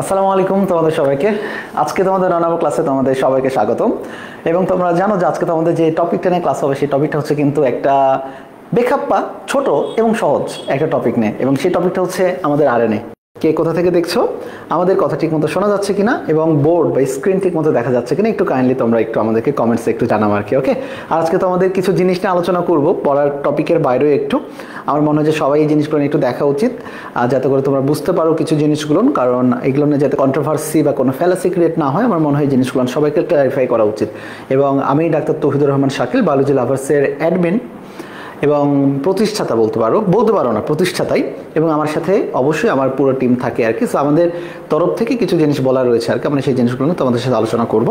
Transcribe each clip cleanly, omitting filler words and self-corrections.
আসসালামু আলাইকুম তোমাদের সবাইকে। আজকে তোমাদের 9 নম্বর ক্লাসে তোমাদের সবাইকে স্বাগতম। এবং তোমরা জানো যে আজকে তোমাদের যে টপিকটা নিয়ে ক্লাস হবে সেই টপিকটা হচ্ছে কিন্তু একটা বেখাপ্পা ছোট এবং সহজ একটা টপিক নিয়ে, এবং সেই টপিকটা হচ্ছে আমাদের আরএনএ। কে কোথা থেকে দেখছো, আমাদের কথা ঠিক মতো শোনা যাচ্ছে কিনা এবং বোর্ড বা স্ক্রিন ঠিক মতো দেখা যাচ্ছে কিনা একটু কাইন্ডলি তোমরা একটু আমাদেরকে কমেন্টসে একটু জানাও আর কি। ওকে, আজকে তো আমাদের কিছু জিনিস নিয়ে আলোচনা করব, পড়ার টপিকের বাইরেও একটু। আমার মনে হয় যে সবাই এই জিনিসগুলো একটু দেখা উচিত, যাতে করে তোমরা বুঝতে পারো কিছু জিনিসগুলো, কারণ এগুলো নিয়ে যাতে কন্ট্রোভার্সি বা কোনো ফ্যালাসি ক্রিয়েট না হয়। আমার মনে হয় এই জিনিসগুলো সবাইকে ক্লারিফাই করা উচিত। এবং আমি ডাক্তার তৌহিদুর রহমান শাকিল, বায়োলজি লাভার্সের অ্যাডমিন এবং প্রতিষ্ঠাতা বলতে পারো না প্রতিষ্ঠাতাই, এবং আমার সাথে অবশ্যই আমার পুরো টিম থাকে আর কি। সো আমাদের তরফ থেকে কিছু জিনিস বলা রয়েছে আর কি, আমরা সেই জিনিসগুলো নিয়ে তোমাদের সাথে আলোচনা করব।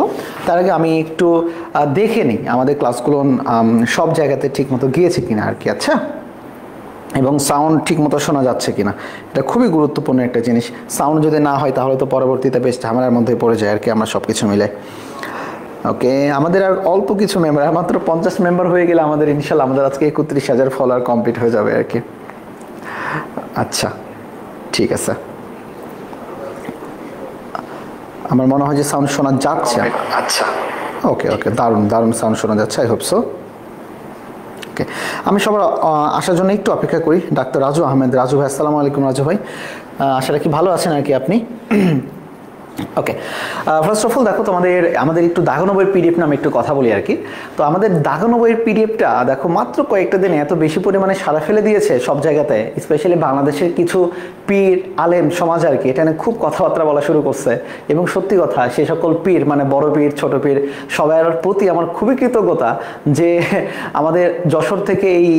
তার আগে আমি একটু দেখে নিই আমাদের ক্লাসগুলো সব জায়গাতে ঠিক মতো গিয়েছে কিনা আর কি। আচ্ছা, এবং সাউন্ড ঠিক মতো শোনা যাচ্ছে কিনা, এটা খুবই গুরুত্বপূর্ণ একটা জিনিস। সাউন্ড যদি না হয় তাহলে তো পরবর্তীতে বেশ ঝামেলার মধ্যে পড়ে যায় আর কি আমরা সব কিছু মিলে। ওকে, আমাদের আর অল্প কিছু মেম্বার, মাত্র 50 মেম্বার হয়ে গেলে আমাদের ইনশাল্লাহ আমাদের আজকে 31,000 ফলোয়ার কমপ্লিট হয়ে যাবে আর কি। আচ্ছা, ঠিক আছে, আমার মনে হয় যে সাউন্ড শোনা যাচ্ছে। আচ্ছা, ওকে ওকে, দারুণ দারুণ সাউন্ড শোনা যাচ্ছে, আই হোপ সো। ওকে, আমি সবার আসার জন্য একটু অপেক্ষা করি। ডাক্তার রাজু আহমেদ, রাজু ভাই, আসসালামু আলাইকুম। রাজু ভাই, আশা রাখি ভালো আছেন আর কি আপনি। ওকে, ফার্স্ট অফ অল দেখো, আমাদের একটু দাগানো বইয়ের পিডিএফ নামে একটু কথা বলি আর কি। তো আমাদের দাগানো বইয়ের পিডিএফটা দেখো মাত্র কয়েকটা দিনে এত বেশি পরিমাণে সাড়া ফেলে দিয়েছে সব জায়গাতে, স্পেশালি বাংলাদেশের কিছু পীর আলেম সমাজ আর কি, এটা নিয়ে খুব কথাবার্তা বলা শুরু করছে। এবং সত্যি কথা, সেই সকল পীর মানে বড় পীর ছোট পীর সবার প্রতি আমার খুবই কৃতজ্ঞতা যে আমাদের যশোর থেকে এই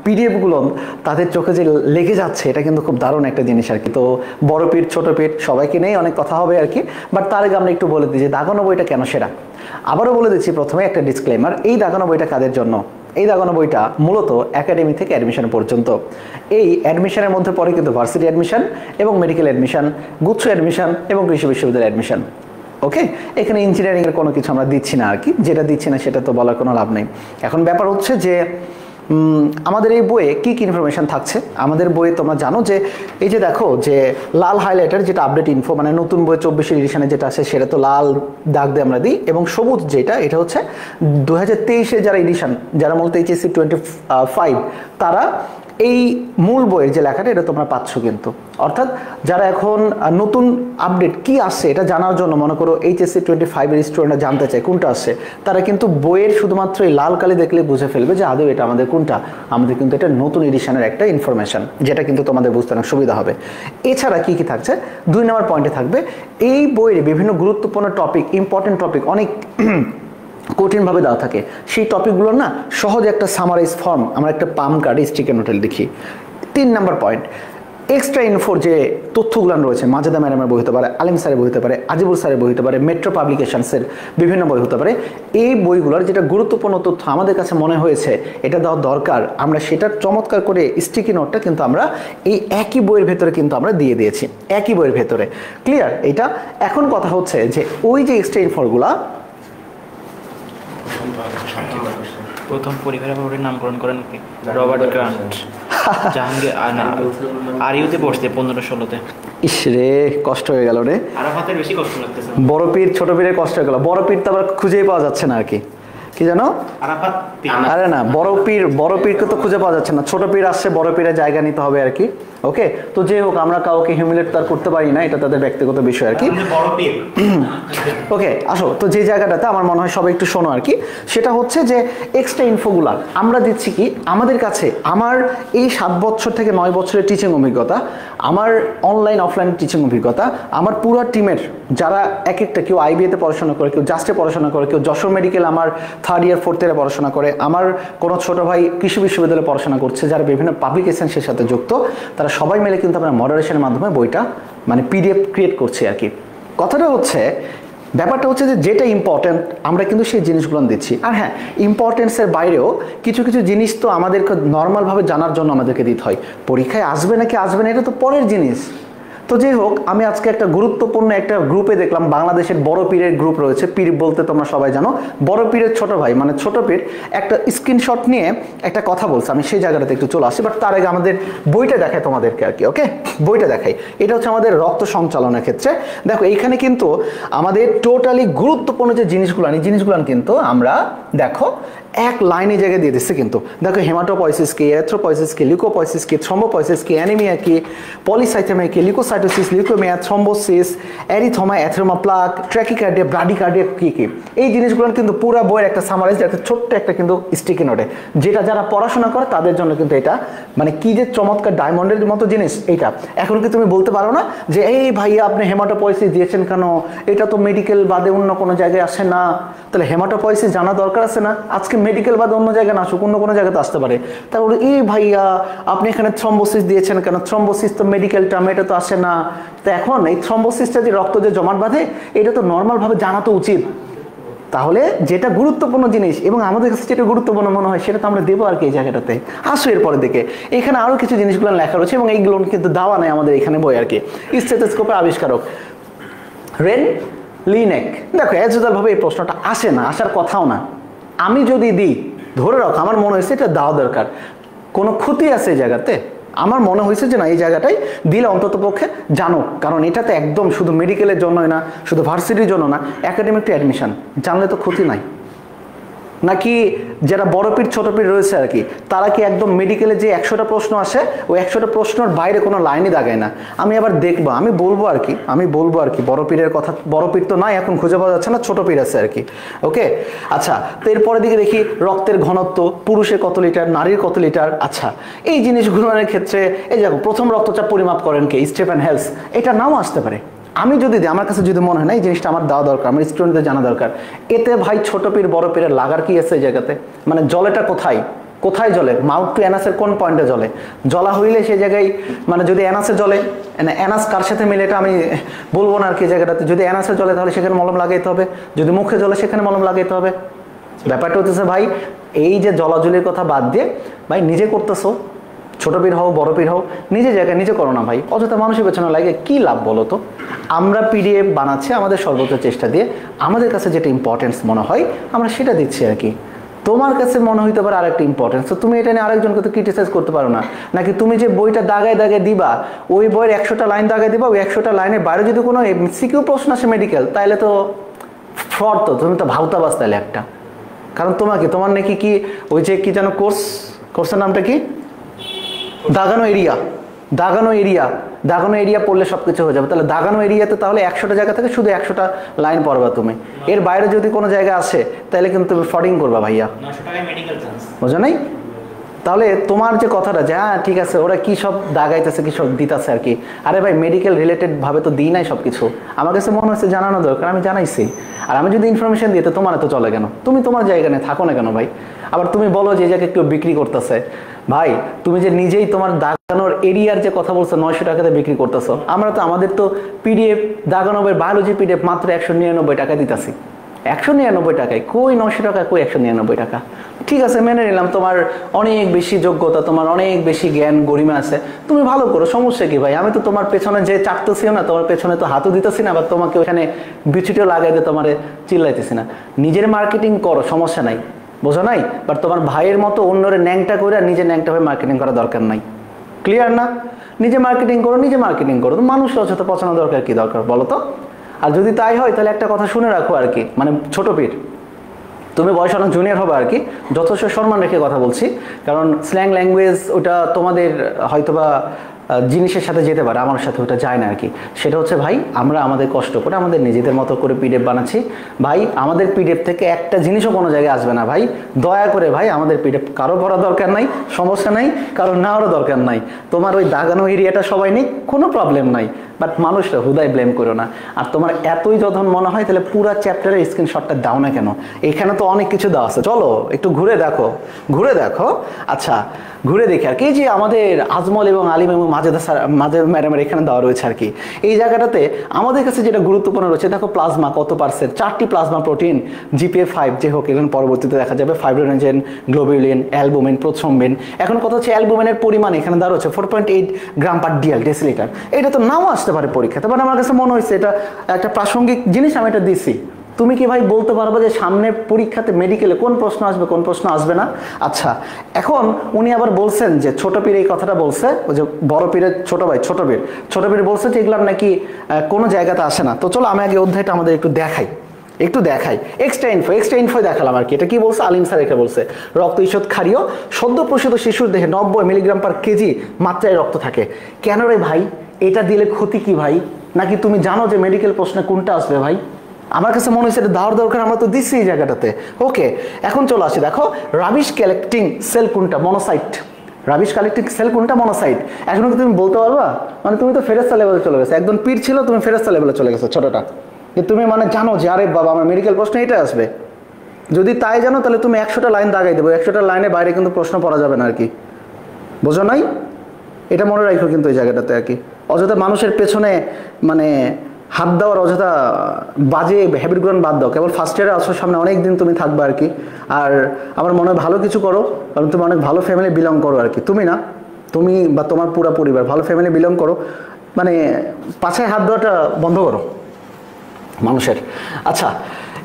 পিডিএফগুলো তাদের চোখে যে লেগে যাচ্ছে, এটা কিন্তু খুব দারুণ একটা জিনিস আর কি। তো বড় পীর ছোট পীর সবাইকে নিয়েই অনেক কথা হবে আর কি। বাট তার আগে আমরা একটু বলে দিই যে দাগানো বইটা কেন সেরা। আবারও বলে দিচ্ছি, প্রথমে একটা ডিসক্লেমার, এই দাগানো বইটা কাদের জন্য? এই দাগানো বইটা মূলত একাডেমি থেকে অ্যাডমিশন পর্যন্ত। এই অ্যাডমিশনের মধ্যে পড়ে কিন্তু ভার্সিটি অ্যাডমিশন এবং মেডিকেল অ্যাডমিশন, গুচ্ছ অ্যাডমিশন এবং কৃষি বিশ্ববিদ্যালয় অ্যাডমিশন। ওকে, এখানে ইঞ্জিনিয়ারিংয়ের কোনো কিছু আমরা দিচ্ছি না আর কি, যেটা দিচ্ছি না সেটা তো বলার কোনো লাভ নেই। এখন ব্যাপার হচ্ছে যে আমাদের এই বইয়ে কী কী ইনফরমেশান থাকছে। আমাদের বইয়ে তোমরা জানো যে এই যে দেখো যে লাল হাইলাইটার যেটা আপডেট ইনফো, মানে নতুন বই 24 এডিশনে যেটা আছে সেটা তো লাল দাগ দিয়ে আমরা দিই, এবং সবুজ যেটা এটা হচ্ছে 2023-এর যারা এডিশন, যারা মূলত এইচএসসি 25 তারা এই মূল বইয়ের যে লেখাটা এটা তোমরা পাচ্ছ কিন্তু। অর্থাৎ যারা এখন নতুন আপডেট কি আসছে এটা জানার জন্য, মনে করো এইচএসসি 25-এর স্টুডেন্টরা জানতে চায় কোনটা আসছে, তারা কিন্তু বইয়ের শুধুমাত্র এই লাল কালি দেখলে বুঝে ফেলবে যে আদৌ এটা আমাদের কোনটা। আমাদের কিন্তু এটা নতুন এডিশনের একটা ইনফরমেশন, যেটা কিন্তু তোমাদের বুঝতে অনেক সুবিধা হবে। এছাড়া কি কি থাকছে, 2 নম্বর পয়েন্টে থাকবে এই বইয়ের বিভিন্ন গুরুত্বপূর্ণ টপিক, ইম্পর্টেন্ট টপিক অনেক কঠিনভাবে দেওয়া থাকে, সেই টপিকগুলো না সহজে একটা সামারাইজ ফর্ম আমরা একটা পাম কার্ডে স্টিকার নোটে লিখি। 3 নম্বর পয়েন্ট, এক্সট্রা ইনফোর যে তথ্যগুলো রয়েছে, মাজেদা ম্যাডামের বই হতে পারে, আলিম স্যারের বই হতে পারে, আজিবুল স্যারের বই হতে পারে, মেট্রো পাবলিকেশনসের বিভিন্ন বই হতে পারে। এই বইগুলোর যেটা গুরুত্বপূর্ণ তথ্য আমাদের কাছে মনে হয়েছে এটা দেওয়া দরকার, আমরা সেটার চমৎকার করে স্টিকি নোটটা কিন্তু আমরা এই একই বইয়ের ভেতরে কিন্তু আমরা দিয়ে দিয়েছি, একই বইয়ের ভেতরে। ক্লিয়ার এটা? এখন কথা হচ্ছে যে ওই যে এক্সট্রা ইনফোরগুলা প্রথম পরিবারের নামকরণ করেন রবার্ট গ্রান্ট, জাহাঙ্গীর আরিউতে পড়ছে 15-16-তে। ইস রে, কষ্ট হয়ে গেল রে। আরাফাতের বেশি কষ্ট লাগতেছে। বড় পীর ছোট পীরের কষ্ট হয়ে গেল। বড় পীর তো আবার খুঁজেই পাওয়া যাচ্ছে না আর কি, কি জানো? আরাফাত। আরে না, বড় পীরকে তো খুঁজে পাওয়া যাচ্ছে না, ছোট পীর আসছে, বড় পীরের জায়গা নিতে হবে আর কি। ওকে, তো যে হোক, আমরা কাউকে হিউমিলেট তার করতে পারি না, এটা তাদের ব্যক্তিগত বিষয় আর কি। ওকে, আসো তো যে জায়গাটাতে আমার মনে হয় সবাই একটু শোনো আর কি, সেটা হচ্ছে যে এক্সট্রা ইনফোগুলা আমরা দিচ্ছি কি আমাদের কাছে। আমার এই 7 বছর থেকে 9 বছরের টিচিং অভিজ্ঞতা, আমার অনলাইন অফলাইন টিচিং অভিজ্ঞতা, আমার পুরো টিমের যারা এক একটা, কেউ আইবিএতে পড়াশোনা করে, কেউ জাস্টে পড়াশোনা করে, কেউ যশোর মেডিকেল আমার 3rd ইয়ার 4th ইয়ারে পড়াশোনা করে, আমার কোনো ছোট ভাই কৃষি বিশ্ববিদ্যালয়ে পড়াশোনা করছে, যারা বিভিন্ন পাবলিকেশনের সাথে যুক্ত, তারা সবাই মিলে কিন্তু আমরা মডারেশনের মাধ্যমে বইটা মানে পিডিএফ ক্রিয়েট করছি আর কি। কথাটা হচ্ছে, ব্যাপারটা হচ্ছে যে যেটা ইম্পর্টেন্ট আমরা কিন্তু সেই জিনিসগুলো দিচ্ছি। আর হ্যাঁ, ইম্পর্টেন্সের বাইরেও কিছু কিছু জিনিস তো আমাদেরকে নর্মালভাবে জানার জন্য আমাদেরকে দিতে হয়। পরীক্ষায় আসবে নাকি আসবে না এটা তো পরের জিনিস। তো তো যাই হোক, আমি আজকে একটা গুরুত্বপূর্ণ একটা গ্রুপে দেখলাম, বাংলাদেশের বড় পীরের গ্রুপ রয়েছে। পীর বলতে তোমরা সবাই জানো, বড় পীরের ছোট ভাই মানে ছোট পীর একটা স্ক্রিনশট নিয়ে একটা কথা বলছে। আমি সেই জায়গাটাতে একটু চলে আসি, বাট তার আগে আমাদের বইটা দেখাই তোমাদেরকে আর কি। ওকে, বইটা দেখাই। এটা হচ্ছে আমাদের রক্ত সঞ্চালনের ক্ষেত্রে। দেখো এইখানে কিন্তু আমাদের টোটালি গুরুত্বপূর্ণ যে জিনিসগুলো কিন্তু আমরা দেখো এক লাইনে জায়গায় দিয়ে দিচ্ছে কিন্তু। দেখো হেমাটোপয়সিস কি, এরিথ্রোপয়সিস কি, লিউকোপয়সিস কি, থ্রম্বোপয়সিস কি, অ্যানিমিয়া কি, পলিসাইথেমিয়া কি, leukocytosis, leukaemia, thrombosis, erythema, atheroma, plaque, tachycardia, bradycardia কি কি, এই জিনিসগুলো কিন্তু পুরো বইয়ের একটা সামারাইজ, একটা ছোট্ট একটা কিন্তু স্টিকি নোটে, যেটা যারা পড়াশোনা করে তাদের জন্য কিন্তু এটা মানে কি যে চমৎকার ডায়মন্ডের মতো জিনিস এইটা। এখন কি তুমি বলতে পারো না যে এই ভাইয়া আপনি হেমাটোপয়সিস দিয়েছেন কেন, এটা তো মেডিকেল বাদে অন্য কোনো জায়গায় আসে না, তাহলে হেমাটোপয়সিস জানা দরকার আছে না? আজকে মেডিকেল বাদে অন্য জায়গায় না আসুক, অন্য কোনো জায়গাতে আসতে পারে। তারপরে এই ভাইয়া আপনি এখানে থ্রম্বোসিস দিয়েছেন কেন, থ্রম্বোসিস তো মেডিকেল টার্ম, এটা তো আসে না। তো এখন এই থ্রম্বোসিসটা যে রক্ত যে জমাট বাঁধে, এটা তো নর্মালভাবে জানা তো উচিত। তাহলে যেটা গুরুত্বপূর্ণ জিনিস এবং আমাদের কাছে যেটা গুরুত্বপূর্ণ মনে হয় সেটা তো আমরা দেবো আর কি এই জায়গাটাতে। আসো এরপরে দেখে এখানে আরও কিছু জিনিসগুলো লেখা রয়েছে এবং এইগুলো কিন্তু দেওয়া নেই আমাদের এখানে বই আর কি। স্টেথোস্কোপের আবিষ্কারক রেন লিনেক। দেখো ভাবে এই প্রশ্নটা আসে না, আসার কথাও না। আমি যদি দিই, ধরে রাখো আমার মনে হয়েছে এটা দেওয়া দরকার, কোনো ক্ষতি আছে এই জায়গাতে? আমার মনে হয়েছে যে না, এই জায়গাটাই দিলে অন্তত পক্ষে জানো, কারণ এটাতে একদম শুধু মেডিকেলের জন্যই না, শুধু ভার্সিটির জন্য না, একাডেমিক টু অ্যাডমিশন, জানলে তো ক্ষতি নাই। নাকি যারা বড় পীর ছোট পীর রয়েছে আর কি, তারা কি একদম মেডিকেলে যে 100টা প্রশ্ন আসে ওই 100টা প্রশ্নের বাইরে কোনো লাইনই দাগায় না? আমি আবার দেখবো, আমি বলবো আর কি বড় পীরের কথা। বড় পীর তো নাই এখন, খুঁজে পাওয়া যাচ্ছে না, ছোট পীর আছে আর কি। ওকে, আচ্ছা। তো এরপরের দিকে দেখি রক্তের ঘনত্ব, পুরুষের কত লিটার, নারীর কত লিটার। আচ্ছা, এই জিনিসগুলোর ক্ষেত্রে এই দেখো প্রথম রক্তচাপ পরিমাপ করেন কে? স্টেফেন হেলস। এটা নাও আসতে পারে। আমি যদি দিই, আমার কাছে যদি মনে হয় না এই জিনিসটা আমার দেওয়া দরকার, আমার স্টুডেন্টদের জানা দরকার, এতে ভাই ছোট পীর বড় পীরের লাগার কি আছে এই জায়গাতে? মানে জলেটা কোথায় জলে? মাউথ টু অ্যানাসের কোন পয়েন্টে জলে? জলা হইলে সেই জায়গায় মানে যদি অ্যানাসে জলে, অ্যানাস কার সাথে মিলে এটা আমি বলবো না আর কি জায়গাটাতে। যদি অ্যানাসে জলে তাহলে সেখানে মলম লাগাইতে হবে, যদি মুখে জলে সেখানে মলম লাগাইতে হবে। ব্যাপারটা হচ্ছে ভাই এই যে জলাজলির কথা বাদ দিয়ে ভাই নিজে করতেছো, ছোট পীর হও বড় পীর হও, নিজে জায়গায় নিজে করো না ভাই। অযথা মানুষের পেছনে লাগে কি লাভ বলো তো? আমরা পিডিএফ বানাচ্ছি আমাদের সর্বোচ্চ চেষ্টা দিয়ে, আমাদের কাছে যেটা ইম্পর্টেন্স মনে হয় আমরা সেটা দিচ্ছি আর কি। তোমার কাছে মনে হইতে পারে আরেকটা ইম্পর্টেন্স, তো তুমি এটা নিয়ে আরেকজনকে তো ক্রিটিসাইজ করতে পারো না। নাকি তুমি যে বইটা দাগায় দিবা, ওই বইয়ের 100টা লাইন দাগায় দিবা, ওই 100টা লাইনের বাইরে যদি কোনো সিকিউ প্রশ্ন আসে মেডিকেল, তাহলে তো ফ্রড, তো তুমি তো ভাউতাবাস তাহলে একটা। কারণ তোমার নাকি কি ওই যে কি যেন কোর্সের নামটা কি, দাগানো এরিয়া পড়লে সবকিছু হয়ে যাবে। তাহলে দাগানো এরিয়াতে তাহলে 100টা জায়গা থেকে শুধু 100টা লাইন পড়বা তুমি। এর বাইরে যদি কোনো জায়গা আসে তাহলে কিন্তু তুমি ফডিং করবা ভাইয়া, বুঝো নাই? তাহলে তোমার যে কথাটা যে হ্যাঁ ঠিক আছে ওরা কি সব দাগাইতেছে কি সব দিতেছে আর কি, আরে ভাই মেডিকেল রিলেটেড ভাবে তো দিই নাই সবকিছু। আমার কাছে মনে হচ্ছে জানানো দরকার, আমি জানাইছি। আর আমি যদি ইনফরমেশন দিই তো তোমার এত চলে কেন? তুমি তোমার জায়গা নিয়ে থাকো না কেন ভাই? আবার তুমি বলো যে জায়গায় কেউ বিক্রি করতেছে। ভাই তুমি যে নিজেই তোমার দাগানোর এরিয়ার যে কথা বলছো 900 টাকাতে বিক্রি করতেছো, আমাদের তো পিডিএফ দাগানো বায়োলজি পিডিএফ মাত্র 199 টাকা দিতেছি। 199 টাকায়, কই 900 টাকা, কই 199 টাকা। ঠিক আছে মেনে নিলাম তোমার অনেক বেশি যোগ্যতা, তোমার অনেক বেশি জ্ঞান গরিমা আছে, তুমি ভালো করো, সমস্যা কি ভাই? আমি তো তোমার পেছনে যে চাটতেছিও না, তোমার পেছনে তো হাতও দিতেছি না, বা তোমাকে ওখানে বিচিটিও লাগাইতে তোমার চিল্লাইতেছি না। নিজের মার্কেটিং করো, সমস্যা নাই, বোঝো নাই? বাট তোমার ভাইয়ের মতো অন্যরে ন্যাংটা করে নিজে ন্যাংটা হয়ে মার্কেটিং করা দরকার নাই। ক্লিয়ার না? নিজে মার্কেটিং করো, তো মানুষ অযথা পছন্দ দরকার কি দরকার বলো তো? আর যদি তাই হয় তাহলে একটা কথা শুনে রাখো আর কি, মানে ছোট পীর তুমি বয়স অনেক জুনিয়র হবে আর কি, যথেষ্ট সম্মান রেখে কথা বলছি, কারণ স্ল্যাং ল্যাঙ্গুয়েজ ওটা তোমাদের হয়তোবা জিনিসের সাথে যেতে পারে, আমার সাথে ওটা যায় না আর কি। সেটা হচ্ছে ভাই আমরা আমাদের কষ্ট করে আমাদের নিজেদের মতো করে পিডিএফ বানাচ্ছি ভাই। আমাদের পিডিএফ থেকে একটা জিনিসও কোনো জায়গায় আসবে না ভাই, দয়া করে ভাই। আমাদের পিডিএফ কারো পড়া দরকার নাই, সমস্যা নাই, কারো নেওয়ারও দরকার নাই। তোমার ওই দাগানো এরিয়াটা সবাই নেই, কোনো প্রবলেম নাই, বাট মানুষরা হুদায় ব্লেম করো না। আর তোমার এতই যখন মনে হয় তাহলে পুরা চ্যাপ্টারের স্ক্রিনশটটা দাও না কেন? এখানে তো অনেক কিছু দেওয়া আছে, চলো একটু ঘুরে দেখো। আচ্ছা ঘুরে দেখি আর কি, যে আমাদের আজমল এবং আলিম এবং মাজেদ ম্যাডামের এখানে দেওয়া রয়েছে আর কি। এই জায়গাটাতে আমাদের কাছে যেটা গুরুত্বপূর্ণ রয়েছে, দেখো প্লাজমা কত %, 4টি প্লাজমা প্রোটিন, জিপিএ 5 যে হোক, এগুলো পরবর্তীতে দেখা যাবে, ফাইব্রিনোজেন, গ্লোবিউলিন, অ্যালবুমিন, প্রথ্রম্বিন। এখন কথা হচ্ছে অ্যালবুমিনের পরিমাণ এখানে দেওয়া রয়েছে 4.8 গ্রাম পার ডেসিলিটার। এটা তো নাও আসতে পারে পরীক্ষাতে, মানে আমার কাছে মনে হয়েছে এটা একটা প্রাসঙ্গিক জিনিস, আমি এটা দিছি। তুমি কি ভাই বলতে পারবে যে সামনে পরীক্ষাতে মেডিকেলে কোন প্রশ্ন আসবে কোন প্রশ্ন আসবে না? আচ্ছা, এখন উনি আবার বলছেন যে ছোট পীর এই কথাটা বলছে, ওই যে বড় পীরের ছোট ভাই ছোট পীর বলছে যে এগুলার নাকি কোনো জায়গাতে আসে না। তো চলো আমি আগে অধ্যায়টা আমাদের একটু দেখাই। এক্সট্রা ইনফো দেখালাম আর কি। এটা কি বলছে? আলিম স্যার এটা বলছে, রক্ত ঈষৎ ক্ষারীয় সদ্য প্রসূত শিশুর দেহে 90 মিলিগ্রাম পার কেজি মাত্রায় রক্ত থাকে। কেন রে ভাই, এটা দিলে ক্ষতি কি ভাই? নাকি তুমি জানো যে মেডিকেল প্রশ্নে কোনটা আসবে ভাই? আমার কাছে মনে হচ্ছে এটা দেওয়ার দরকার, আমরা তো দিচ্ছি এই জায়গাটাতে। ওকে, এখন চলে আসি, দেখো রাবিশ কালেক্টিং সেল কোনটা? মনোসাইট। রাবিশ কালেক্টিং সেল কোনটা? মনোসাইট। এখন কি তুমি বলতে পারবা? মানে তুমি তো ফেরেস্তা লেভেলে চলে গেছো, একদম পীর ছিল, তুমি ফেরেস্তা লেভেলে চলে গেছো ছোটটা, যে তুমি মানে জানো যে আরে বাবা আমার মেডিকেল প্রশ্ন এটা আসবে। যদি তাই জানো তাহলে তুমি 100টা লাইন দাগাই দেবো, 100টা লাইনের বাইরে কিন্তু প্রশ্ন পড়া যাবে না আর কি, বোঝো নাই? এটা মনে রাখো কিন্তু এই জায়গাটাতে আর কি। অযথা মানুষের পেছনে মানে হাত দেওয়ার, অযথা বাজে হ্যাবিটগুলো বাদ দাও। কেবল ফার্স্ট ইয়ারে আসো, সামনে অনেক দিন তুমি থাকবে আর কি। আর আমার মনে হয় ভালো কিছু করো, কারণ তুমি অনেক ভালো ফ্যামিলি বিলং করো আর কি। তুমি না, তুমি বা তোমার পুরো পরিবার ভালো ফ্যামিলি বিলং করো, মানে পাছায় হাত দেওয়াটা বন্ধ করো মানুষের। আচ্ছা,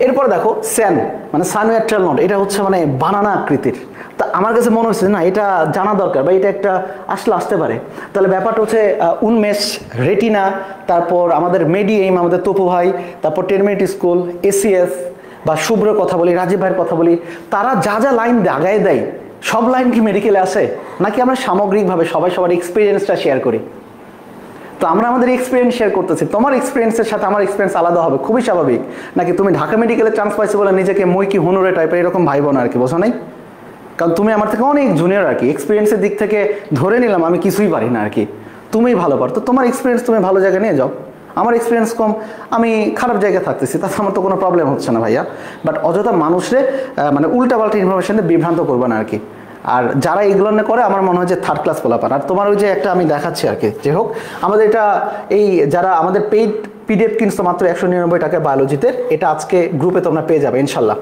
এরপরে দেখো স্যান মানে সানুয়াট্রাল নোট, এটা হচ্ছে মানে বানানা আকৃতির। তা আমার কাছে মনে হচ্ছে না এটা জানা দরকার, বা এটা একটা আসতে পারে। তাহলে ব্যাপারটা হচ্ছে উন্মেষ, রেটিনা, তারপর আমাদের মেডিএইম, আমাদের তপু ভাই, তারপর 10 মিনিট স্কুল, এসিএস বা শুভ্র কথা বলি, রাজীব ভাইয়ের কথা বলি, তারা যা যা লাইন দাগায় দেয় সব লাইন কি মেডিকেলে আসে? নাকি আমরা সামগ্রিকভাবে সবাই সবার এক্সপিরিয়েন্সটা শেয়ার করি? তো আমরা আমাদের এক্সপিরিয়েন্স শেয়ার করতেছি, তোমার এক্সপিরিয়েন্সের সাথে আমার এক্সপিরিয়েন্স আলাদা হবে, খুবই স্বাভাবিক। নাকি তুমি ঢাকা মেডিকেলে চান্স পাইছো বলে নিজেকে মই কি হুনুরে টাইপের এরকম ভাইব না আর কি, বোঝো নাই? কারণ তুমি আমার থেকে অনেক জুনিয়র আর কি, এক্সপিরিয়েন্সের দিক থেকে ধরে নিলাম আমি কিছুই পারি না আর কি, তুমিই ভালো পারো। তো তোমার এক্সপিরিয়েন্স তুমি ভালো জায়গায় নিয়ে যাও, আমার এক্সপিরিয়েন্স কম, আমি খারাপ জায়গায় থাকতেছি, তাতে আমার তো কোনো প্রবলেম হচ্ছে না ভাইয়া। বাট অযথা মানুষরে মানে উল্টাপাল্টা ইনফরমেশন দিয়ে বিভ্রান্ত করবে না আর কি। আর যারা এগুলো করে আমার মনে হয় যে থার্ড ক্লাস পোলাপান। আর তোমার ওই যে একটা আমি দেখাচ্ছি আর কি, যে হোক আমাদের এটা এই যারা আমাদের পেইড পিডিএফ কিনছো মাত্র 199 টাকায় বায়োলজিতে, এটা আজকে গ্রুপে তোমরা পেয়ে যাবে ইনশাল্লাহ,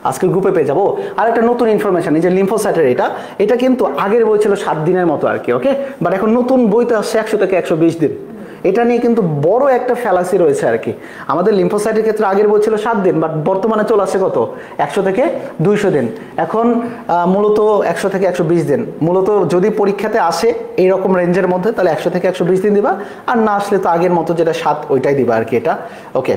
আজকে গ্রুপে পেয়ে যাবো। আর একটা নতুন ইনফরমেশন, এই যে লিম্ফোসাইটের এটা কিন্তু আগের বই ছিল 7 দিনের মতো আর কি, ওকে। বাট এখন নতুন বইতে আসছে 100 থেকে 120 দিন। এটা নিয়ে কিন্তু বড় একটা ফ্যালাসি রয়েছে আর কি। আমাদের লিম্ফোসাইটের ক্ষেত্রে আগের বই ছিল 7 দিন, বাট বর্তমানে চলে আসছে কত? 100 থেকে 200 দিন। এখন মূলত 100 থেকে 120 দিন। মূলত যদি পরীক্ষাতে আসে এইরকম রেঞ্জের মধ্যে তাহলে 100 থেকে 120 দিন দিবা, আর না আসলে তো আগের মতো যেটা 7 ওইটাই দিবা আর কি, এটা ওকে।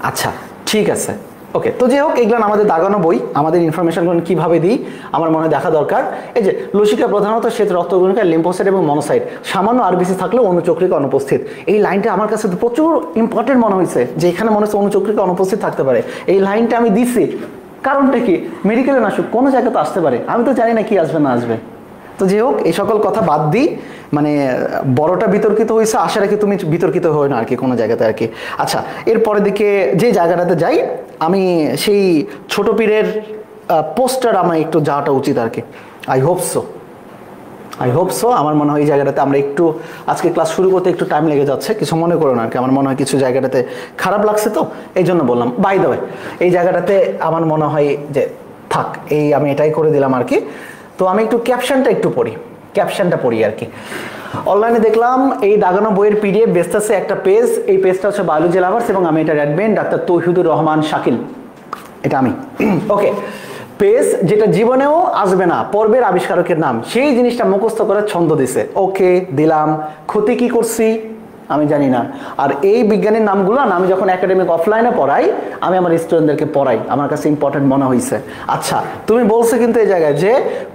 আচ্ছা ঠিক আছে, ওকে। তো যাই হোক, এগুলো আমাদের দাগানো বই, আমাদের ইনফরমেশনগুলো কীভাবে দিই আমার মনে দেখা দরকার। এই যে লসিকা প্রধানত শ্বেত রক্তকণিকা, লিম্ফোসাইট এবং মনোসাইট, সামান্য আরবিসি থাকলেও অনুচক্রিকা অনুপস্থিত। এই লাইনটা আমার কাছে তো প্রচুর ইম্পর্টেন্ট মনে হয়েছে, যে এখানে মনে হচ্ছে অনুচক্রিকা অনুপস্থিত থাকতে পারে। এই লাইনটা আমি দিচ্ছি, কারণটা কি? মেডিকেলে না আসুক, কোনো জায়গাতে আসতে পারে, আমি তো জানি না কি আসবে না আসবে। তো যাই হোক, এই সকল কথা বাদ দিই, মানে বড়টা বিতর্কিত হয়েছে, আশা রাখি তুমি বিতর্কিত হয় না আর কি কোনো জায়গাতে আর কি। আচ্ছা, এরপরের দিকে যে জায়গাটাতে যাই, আমি সেই ছোট পীরের পোস্টার আমার একটু যাওয়াটা উচিত আর কি। আই হোপ সো আমার মনে হয় এই জায়গাটাতে আমরা একটু আজকে ক্লাস শুরু করতে একটু টাইম লেগে যাচ্ছে, কিছু মনে করো না আর কি। আমার মনে হয় কিছু জায়গাটাতে খারাপ লাগছে, তো এই জন্য বললাম। বাই দ্য ওয়ে, এই জায়গাটাতে আমার মনে হয় যে থাক, এই আমি এটাই করে দিলাম আর কি। তো আমি একটু ক্যাপশনটা পড়ি আর কি। অনলাইনে দেখলাম এই দাগানো বইয়ের পিডিএফ বেচতেছে একটা পেজ, এই পেজটা হচ্ছে বায়োলজি লাভার্স, এবং আমি এটা রাখবেন ডাক্তার তৌহিদুর রহমান শাকিল, এটা আমি, ওকে। পেজ যেটা জীবনেও আসবে না, পর্বের আবিষ্কারকের নাম, সেই জিনিসটা মুখস্থ করার ছন্দ দিছে, ওকে দিলাম। ক্ষতি কি করছি আমি জানি না। আর এই বিজ্ঞানীর নামগুলো না আমি যখন একাডেমিক অফলাইনে পড়াই, আমি আমার স্টুডেন্টদেরকে পড়াই, আমার কাছে ইম্পর্টেন্ট মনে হয়েছে। আচ্ছা, তুমি বলছো কিন্তু এই জায়গায় যে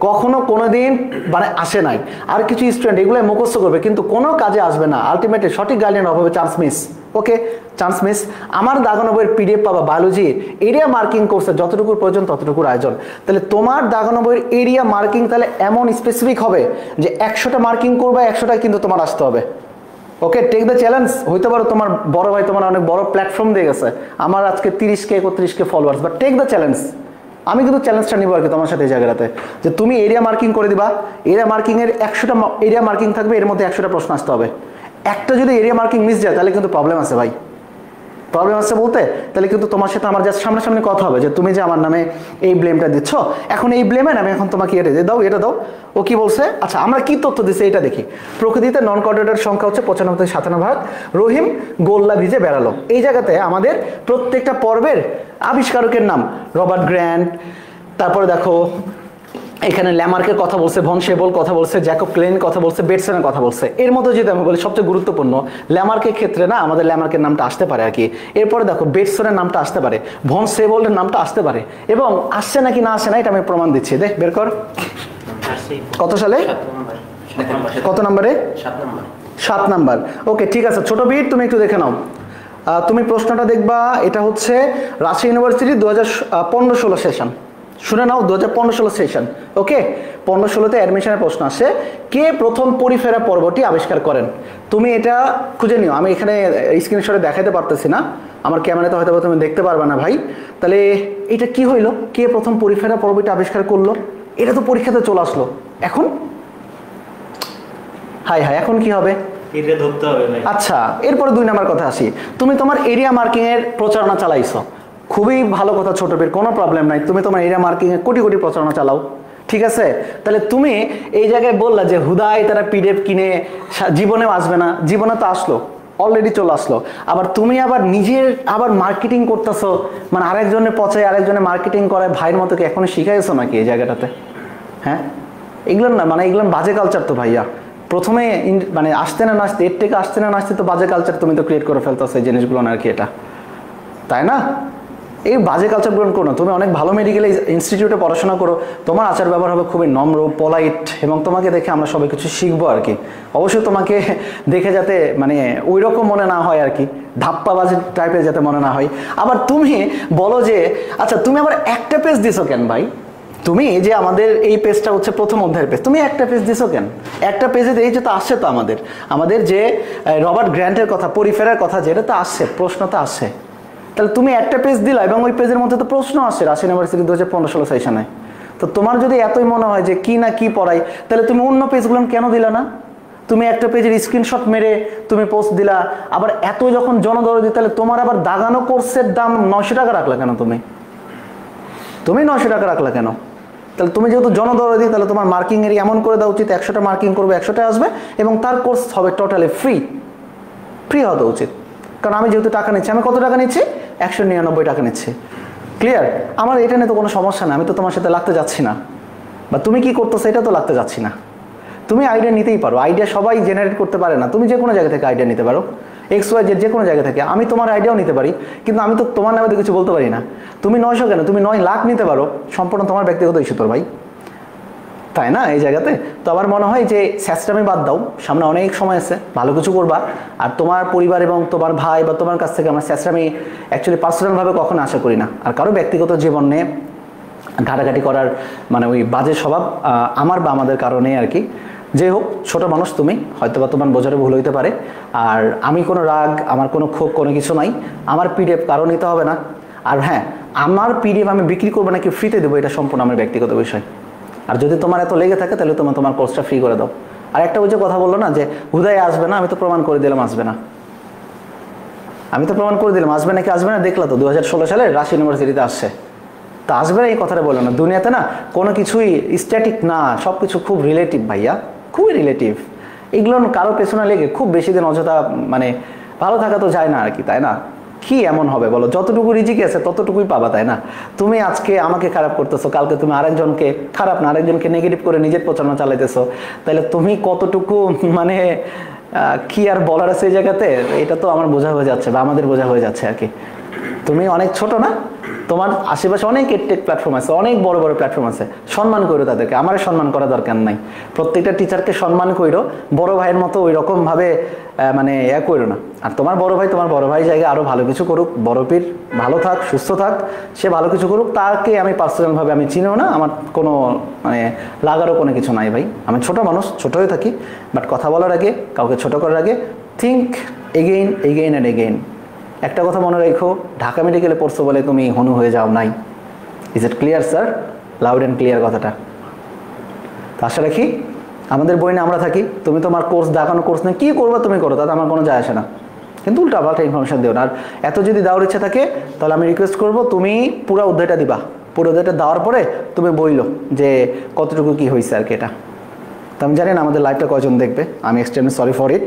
কখনো কোনোদিন মানে আসে নাই, আর কিছু স্টুডেন্ট এগুলো মুখস্থ করবে কিন্তু কোনো কাজে আসবে না, আলটিমেটলি সঠিক গাইডলাইন অভাবে চান্স মিস, ওকে, চান্স মিস। আমার দাগানো বইয়ের পিডিএফ পাবা বায়োলজি, এরিয়া মার্কিং কোর্সে যতটুকু প্রয়োজন ততটুকুর আয়োজন। তাহলে তোমার দাগানো বইয়ের এরিয়া মার্কিং তাহলে এমন স্পেসিফিক হবে যে 100টা মার্কিং করবে, 100টাই কিন্তু তোমার আসতে হবে, ওকে। Take the challenge. হইতে পারো তোমার বড় ভাই তোমার অনেক বড় প্ল্যাটফর্ম দিয়ে গেছে, আমার আজকে 30K 31K followers, but take the challenge. আমি কিন্তু চ্যালেঞ্জটা নিবো আর কি তোমার সাথে এই জায়গাটাতে, যে তুমি এরিয়া মার্কিং করে দিবা, এরিয়া মার্কিংয়ের 100টা এরিয়া মার্কিং থাকবে, এর মধ্যে 100টা প্রশ্ন আসতে হবে। একটা যদি এরিয়া মার্কিং মিস যায় তাহলে কিন্তু প্রবলেম আছে ভাই, প্রবলেম আছে বলতে, তাহলে কিন্তু তোমার সাথে আমার জাস্ট সামনাসামনি কথা হবে যে তুমি যে আমার নামে এই ব্লেমটা দিচ্ছ, এখন এই ব্লেমে আমি এখন তোমাকে এটা দাও, এটা দাও। ও কি বলছে, আচ্ছা আমরা কি তথ্য দিচ্ছি এটা দেখি। প্রকৃতিতে নন কোঅর্ডিনেটের সংখ্যা হচ্ছে 95-97 রহিম গোল্লা ভিজে বেড়ালো। এই জায়গাতে আমাদের প্রত্যেকটা পর্বের আবিষ্কারকের নাম রবার্ট গ্র্যান্ট, তারপরে দেখো এখানে ল্যামার্কের কথা বলছে, ভন শেবল কথা বলছে, জ্যাকব ক্লেন কথা বলছে, বেটসনের কথা বলছে। এর মধ্যে যদি আমি বলি সবচেয়ে গুরুত্বপূর্ণ ল্যামার্কের ক্ষেত্রে না আমাদের ল্যামার্কের নামটা আসতে পারে আর কি। এরপরে দেখো বেটসনের নামটা আসতে পারে, ভন শেবলের নামটা আসতে পারে, এবং আসছে নাকি না আসে না এটা আমি প্রমাণ দিচ্ছি। দেখ বের কর কত সালে, কত নম্বরে, 7 নাম্বার। ওকে ঠিক আছে ছোট বিট, তুমি একটু দেখে নাও। তুমি প্রশ্নটা দেখবা, এটা হচ্ছে রাজশাহী ইউনিভার্সিটি 2015-16 সেশন। শুনে নাও 2015-16 সেশন। ওকে 15-16তে অ্যাডমিশনের প্রশ্ন আসে, কে প্রথম পরিফেরা পর্বটি আবিষ্কার করেন। তুমি এটা খুঁজে নিও, আমি এখানে স্ক্রিনশটে দেখাতে পারতেছি না, আমার ক্যামেরাতে হয়তো তুমি দেখতে পারবে না ভাই। তাহলে এটা কি হইলো, কে প্রথম পরিফেরা পর্বটি আবিষ্কার করলো, এটা তো পরীক্ষাতে চলে আসলো। এখন হাই হাই এখন কি হবে, আচ্ছা এরপরে 2 নাম্বার কথা আসি। তুমি তোমার এরিয়া মার্কিং এর প্রচারণা চালাইছো, খুবই ভালো কথা ছোট বের, কোনো প্রবলেম নাই, তুমি তোমার এরিয়া মার্কিং এ কোটি কোটি প্রচারণা চালাও, ঠিক আছে। তাহলে তুমি এই জায়গায় বললা যে হুদাই তারা পিডিএফ কিনে জীবনেও আসবে না, জীবনে তো আসলো, অলরেডি চলে আসলো। আবার তুমি আবার নিজের আবার মার্কেটিং করতেছো, মানে আরেকজনের পচায় আরেকজনের মার্কেটিং করে, ভাইয়ের মতো কি এখনো শিখাইছো নাকি এই জায়গাটাতে? হ্যাঁ এগুলো না, মানে এগুলো বাজে কালচার তো ভাইয়া। প্রথমে মানে আসতে না আসতে, এর থেকে আসতে না আসতে তো বাজে কালচার তুমি তো ক্রিয়েট করে ফেলতেছো এই জিনিসগুলো আর কি, এটা তাই না? এই বাজে কালচার গ্রহণ করো না। তুমি অনেক ভালো মেডিকেল ইনস্টিটিউটে পড়াশোনা করো, তোমার আচার ব্যবহার হবে খুবই নম্র পোলাইট, এবং তোমাকে দেখে আমরা সবাই কিছু শিখবো আর কি। অবশ্যই তোমাকে দেখে যাতে মানে ওই রকম মনে না হয় আর কি, ধাপ্পাবাজি টাইপের যাতে মনে না হয়। আবার তুমি বলো যে আচ্ছা তুমি আবার একটা পেজ দিছো কেন ভাই, তুমি যে আমাদের এই পেজটা হচ্ছে প্রথম অধ্যায়ের পেজ, তুমি একটা পেজ দিছো কেন? একটা পেজে এই যে তো আসছে তো আমাদের যে রবার্ট গ্র্যান্টের কথা, পরিফেরার কথা, যেটা তো আসছে, প্রশ্ন তো আসছে। তাহলে তুমি একটা পেজ দিলা এবং ওই পেজের মধ্যে তো প্রশ্ন আসে রাজশাহী ইউনিভার্সিটি 2015-16 সেশনে। তো তোমার যদি এতই মনে হয় যে কি না কি পড়াই, তাহলে তুমি অন্য পেজগুলো কেন দিলা না? তুমি একটা পেজের স্ক্রিনশট মেরে তুমি পোস্ট দিলা, আবার এত যখন জনদরদি, তাহলে তোমার আবার দাগানো কোর্সের দাম 900 টাকা রাখলা কেন? তুমি 900 টাকা রাখলা কেন? তাহলে তুমি যেহেতু জনদরদি, তাহলে তোমার মার্কিং এর এমন করে দেওয়া উচিত 100টা মার্কিং করবে 100টা আসবে, এবং তার কোর্স হবে টোটালি ফ্রি হওয়া উচিত। কারণ আমি যেহেতু টাকা নিচ্ছি, আমি কত টাকা নিচ্ছি, 199 টাকা নিচ্ছি। ক্লিয়ার? আমার এটা নিয়ে তো কোনো সমস্যা না, আমি তো তোমার সাথে লাগতে যাচ্ছি না, বা তুমি কি করতেছো এটা তো লাগতে যাচ্ছি না। তুমি আইডিয়া নিতেই পারো, আইডিয়া সবাই জেনারেট করতে পারে না, তুমি যে কোনো জায়গা থেকে আইডিয়া নিতে পারো, XYZ যে কোনো জায়গা থেকে। আমি তোমার আইডিয়াও নিতে পারি, কিন্তু আমি তো তোমার নামে তো কিছু বলতে পারি না। তুমি 900 কেন, তুমি 9 লাখ নিতে পারো, সম্পূর্ণ তোমার ব্যক্তিগত ইস্যু তোর ভাই, তাই না? এই জায়গাতে তো আমার মনে হয় যে স্যাস্টামি বাদ দাও, সামনে অনেক সময় আছে, ভালো কিছু করবা। আর তোমার পরিবার এবং তোমার ভাই বা তোমার কাছ থেকে আমরা স্যাস্টামি অ্যাকচুয়ালি পার্সোনালভাবে কখনো আশা করি না। আর কারো ব্যক্তিগত জীবন নিয়ে ঘাটাঘাটি করার মানে ওই বাজে স্বভাব আমার বা আমাদের কারণে আর কি। যে হোক, ছোট মানুষ তুমি, হয়তো বা তোমার বোঝারে ভুল হইতে পারে। আর আমি কোনো রাগ, আমার কোনো ক্ষোভ, কোনো কিছু নাই। আমার পিডিএফ কারো নিতে হবে না। আর হ্যাঁ, আমার পিডিএফ আমি বিক্রি করবো নাকি ফ্রিতে দেবো, এটা সম্পূর্ণ আমার ব্যক্তিগত বিষয়। আর যদি তোমার এত লেগে থাকে, তাহলে তোমার কোর্সটা ফ্রি করে দাও। আর একটা ওই যে কথা বললো না যে হুদায় আসবে না, আমি তো প্রমাণ করে দিলাম আসবে না। আসবে নাকি আসবে না দেখলা তো, 2016 সালে রাজশাহী ইউনিভার্সিটিতে আসছে। তা আসবে না এই কথাটা বললো না। দুনিয়াতে না কোনো কিছুই স্ট্যাটিক না, সব কিছু খুব রিলেটিভ ভাইয়া, খুবই রিলেটিভ। এগুলো কারো পেছনে লেগে খুব বেশি দিন অযথা মানে ভালো থাকা তো যায় না আর কি, তাই না? কি এমন হবে বলো, যতটুকু রিজিক আছে ততটুকুই পাবা, তাই না? তুমি আজকে আমাকে খারাপ করতেছো, কালকে তুমি আরেকজনকে খারাপ না আরেকজনকে নেগেটিভ করে নিজের প্রচারণা চালাইতেছো, তাহলে তুমি কতটুকু মানে কি আর বলার আছে এই জায়গাতে, এটা তো আমার বোঝা হয়ে যাচ্ছে বা আমাদের বোঝা হয়ে যাচ্ছে আর কি। তুমি অনেক ছোট না, তোমার আশেপাশে অনেক এডটেক প্ল্যাটফর্ম আছে, অনেক বড় বড় প্ল্যাটফর্ম আছে, সম্মান করো তাদেরকে। আমার সম্মান করা দরকার নাই, প্রত্যেকটা টিচারকে সম্মান করো, বড় ভাইয়ের মতো ওই রকম ভাবে মানে করো না। আর তোমার বড় ভাই জায়গায় আরো ভালো কিছু করুক, বড় পীর ভালো থাক, সুস্থ থাক, সে ভালো কিছু করুক, তাকে আমি পার্সোনাল ভাবে আমি চিনিও না, আমার কোনো মানে লাগারও কোনো কিছু নাই ভাই। আমি ছোট মানুষ, ছোট হয়ে থাকি, বাট কথা বলার আগে, কাউকে ছোট করার আগে থিঙ্ক এগেইন অ্যান্ড এগেইন। একটা কথা মনে রেখো, ঢাকা মেডিকেলে পড়ছো বলে তুমি হনু হয়ে যাও নাই। Is it clear sir? Loud and clear কথাটা। তো আশা রাখি আমাদের বই না আমরা থাকি, তুমি তোমার কোর্স দেখানো কোর্স নিয়ে কী করবে তুমি করো, তাতে আমার কোনো যায় আসে না। কিন্তু উল্টাপাল্টা ইনফরমেশন দিও না। আর এত যদি দেওয়ার ইচ্ছা থাকে তাহলে আমি রিকোয়েস্ট করবো তুমি পুরো অধ্যায়টা দিবা, পুরো অধ্যায়টা দেওয়ার পরে তুমি বইলো যে কতটুকু কি হয়েছে আর কি। এটা তো আমি জানি না আমাদের লাইভটা কয়জন দেখবে, আমি extremely sorry for it,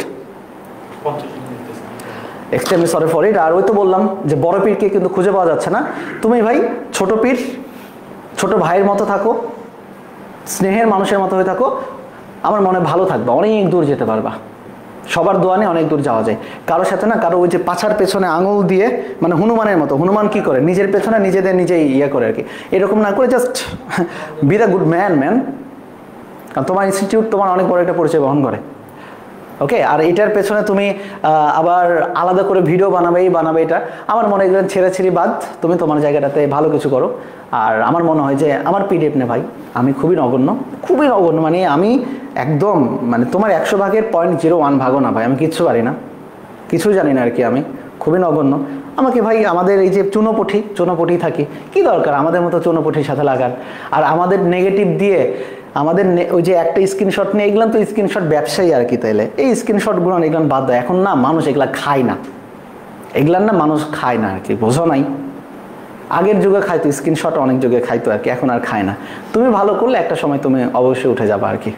extremely sorry for it. আর ওই তো বললাম যে বড় পীরকে কিন্তু খুঁজে পাওয়া যাচ্ছে না, তুমি ভাই ছোট পীর, ছোট ভাইয়ের মতো থাকো, স্নেহের মানুষের মতো হয়ে থাকো, আমার মনে ভালো থাকবে, অনেক দূর যেতে পারবা। সবার দোয়া নিয়ে অনেক দূর যাওয়া যায়। কারোর সাথে না কারো ওই যে পাছার পেছনে আঙুল দিয়ে, মানে হনুমানের মতো, হনুমান কি করে নিজের পেছনে নিজেদের নিজেই ইয়ে করে আর কি, এরকম না করে just be the good man man. কারণ তোমার ইনস্টিটিউট তোমার অনেক বড় একটা পরিচয় বহন করে, ওকে। আর এটার পেছনে তুমি আবার আলাদা করে ভিডিও বানাবে এটা আমার মনে হয় ছেড়ে বাদ, তুমি তোমার জায়গাটাতে ভালো কিছু করো। আর আমার মনে হয় যে আমার পিডিএফ নে ভাই, আমি খুবই নগণ্য, মানে আমি একদম মানে তোমার 100 ভাগের 0.01 ভাগও না ভাই, আমি কিচ্ছু পারি না, কিছু জানি না আর কি, আমি খুবই নগণ্য। আমাকে ভাই আমাদের এই যে চুনোপটি থাকি, কি দরকার আমাদের মতো চুনোপটির সাথে লাগার। আর আমাদের নেগেটিভ দিয়ে আমাদের ওই যে একটা স্ক্রিনশট নিয়ে, এগুলাম তো স্ক্রিনশট ব্যবসায়ী আর কি, তাইলে এই স্ক্রিনশটগুলো এগুলান বাদ দেয়। এখন না মানুষ এগুলা খায় না, এগুলার না মানুষ খায় না আর কি, বোঝো নাই? আগের যুগে খাইতো স্ক্রিনশট, অনেক যুগে খাইতো আর কি, এখন আর খায় না। তুমি ভালো করলে একটা সময় তুমি অবশ্যই উঠে যাবা আর কি,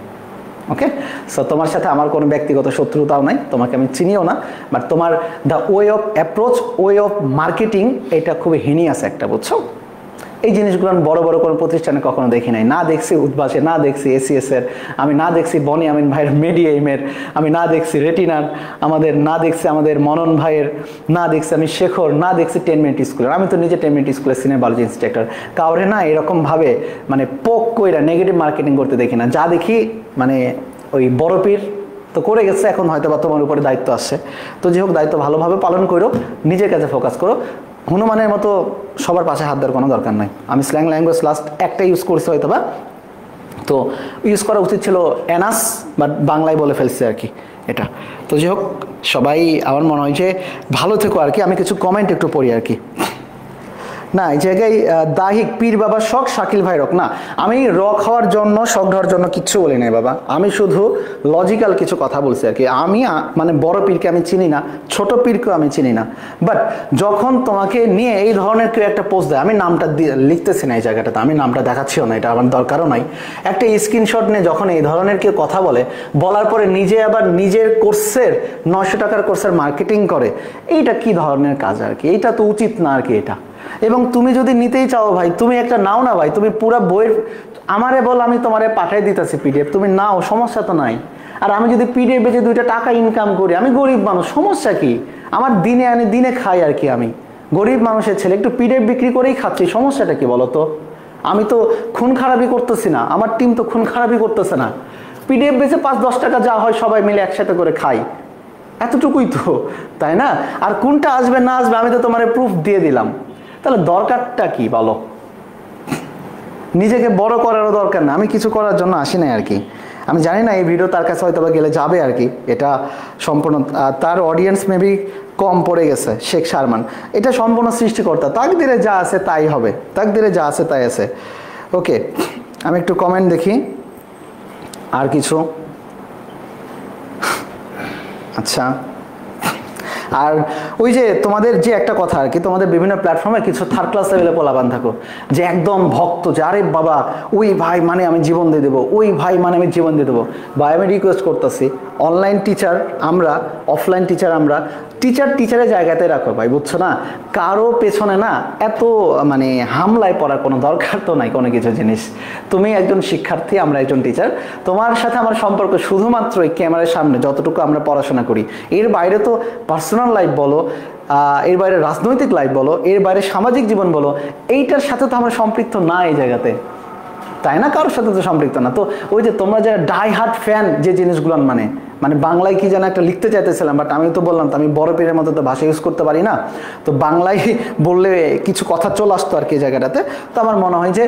ওকে। সো তোমার সাথে আমার কোনো ব্যক্তিগত শত্রুতাও নাই, তোমাকে আমি চিনিও না, বাট তোমার the way of approach, way of marketing, এটা খুবই হিনিয়াস একটা, বুঝছো? এই জিনিসগুলো আমি বড় কোনো প্রতিষ্ঠানে কখনো দেখি নাই, না দেখছি উদ্ভাসে, না দেখছি এসিএস এর, আমি না দেখছি বনি আমিন ভাইয়ের মেডিএইমের, আমি না দেখছি রেটিনার আমাদের, না দেখছি আমাদের মনন ভাইয়ের, না দেখছি আমি শেখর, না দেখছি 10 মিনিট স্কুলের। আমি তো নিজে 10 মিনিট স্কুলের সিনিয়র বায়োলজি ইন্সট্রাক্টর, কাউরে না এরকমভাবে মানে পোক কইরা নেগেটিভ মার্কেটিং করতে দেখি না। যা দেখি মানে ওই বড় পীর তো করে গেছে, এখন হয়তো বা তোমার উপরে দায়িত্ব আসছে, তো যে হোক দায়িত্ব ভালোভাবে পালন করো, নিজের কাছে ফোকাস করো। হনুমানের মতো সবার পাশে হাত দেওয়ার কোনো দরকার নাই। আমি স্ল্যাং ল্যাঙ্গুয়েজ লাস্ট একটা ইউজ করছি হয়তো বা, তো ইউজ করা উচিত ছিল অ্যানাস, বাট বাংলায় বলে ফেলছি আর কি এটা। তো যাই হোক সবাই আমার মনে হয় যে ভালো থেকো আর কি। আমি কিছু কমেন্ট একটু পড়ি আর কি। না এই জায়গায় দাহিক পীর বাবা শখ, শাকিল ভাই রক, না আমি রক হওয়ার জন্য, শখ হওয়ার জন্য কিচ্ছু বলি নাই বাবা, আমি শুধু লজিক্যাল কিছু কথা বলছি আর কি। আমি মানে বড় পীরকে আমি চিনি না, ছোট পীরকেও আমি চিনি না, বাট যখন তোমাকে নিয়ে এই ধরনের কেউ একটা পোস্ট দেয়, আমি নামটা লিখতেছি না এই জায়গাটাতে, আমি নামটা দেখাচ্ছিও না, এটা আমার দরকারও নাই। একটা স্ক্রিনশট নিয়ে যখন এই ধরনের কেউ কথা বলার পরে নিজে আবার নিজের কোর্সের 900 টাকার কোর্সের মার্কেটিং করে, এইটা কি ধরনের কাজ আর কি? এইটা তো উচিত না আর কি এটা। এবং তুমি যদি নিতেই চাও ভাই, তুমি একটা নাও না ভাই, তুমি পুরো বইয়ের আমারে বল, আমি তোমারে পাঠিয়ে দিতেছি পিডিএফ, তুমি নাও, সমস্যা তো নাই। আর আমি যদি পিডিএফ বেচে 2 টাকা ইনকাম করি, আমি গরিব মানুষ, সমস্যা কি? আমার দিনে আনি দিনে খাই আর কি, আমি গরিব মানুষের ছেলে, একটু পিডিএফ বিক্রি করেই খাচ্ছি, সমস্যাটা কি বলো তো? আমি তো খুন খারাপই করতেছি না, আমার টিম তো খুন খারাপই করতেছে না, পিডিএফ বেচে 5-10 টাকা যা হয় সবাই মিলে একসাথে করে খাই, এতটুকুই তো, তাই না? আর কোনটা আসবে না আসবে আমি তো তোমার প্রুফ দিয়ে দিলাম, তাহলে দরকারটা কি বলো? নিজেকে বড় করারও দরকার না, আমি কিছু করার জন্য আসি নাই আর কি। আমি জানি না এই ভিডিও তার কাছে হয়তো বা গেলে যাবে আর কি, এটা সম্পূর্ণ তার অডিয়েন্স মেবি কম পড়ে গেছে। শেখ শারমান এটা সম্পূর্ণ সৃষ্টিকর্তা, তাকদিরে যা আছে তাই হবে, তাকদিরে যা আছে তাই আছে, ওকে। আমি একটু কমেন্ট দেখি আর কিছু, আচ্ছা। আর ওই যে তোমাদের যে একটা কথা আর কি, তোমাদের বিভিন্ন প্ল্যাটফর্মে কিছু থার্ড ক্লাস লেভেলে পোলাপান থাকো যে একদম ভক্ত, যে আরে বাবা ওই ভাই মানে আমি জীবন দিয়ে দেবো, ওই ভাই মানে আমি জীবন দিয়ে দেবো। ভাই আমি রিকোয়েস্ট করতেছি, অনলাইন টিচার আমরা, অফলাইন টিচার আমরা, টিচারের জায়গাতে রাখো ভাই, বুঝছো না? কারো পেছনে না এত মানে হামলায় পড়ার কোনো দরকার তো নাই কোনো কিছু জিনিস। তুমি একজন শিক্ষার্থী, আমরা একজন টিচার, তোমার সাথে আমার সম্পর্ক শুধুমাত্র এই ক্যামেরার সামনে যতটুকু আমরা পড়াশোনা করি, এর বাইরে তো পার্সোনাল লাইফ বলো, এর বাইরে রাজনৈতিক লাইফ বলো, এর বাইরে সামাজিক জীবন বলো, এইটার সাথে তো আমরা সম্পৃক্ত না এই জায়গাতে, তাই না? কারোর সাথে তো সম্পৃক্ত না। তো ওই যে তোমরা যারা ডাই হার্ট ফ্যান যে জিনিসগুলো মানে বাংলায় কি যেন একটা লিখতে চাইতেছিলাম, বাট আমি তো বললাম তো আমি বড় পীরের মতো তো ভাষা ইউজ করতে পারি না, তো বাংলায় বললে কিছু কথা চলে আসতো আর কি জায়গাটাতে। তো আমার মনে হয় যে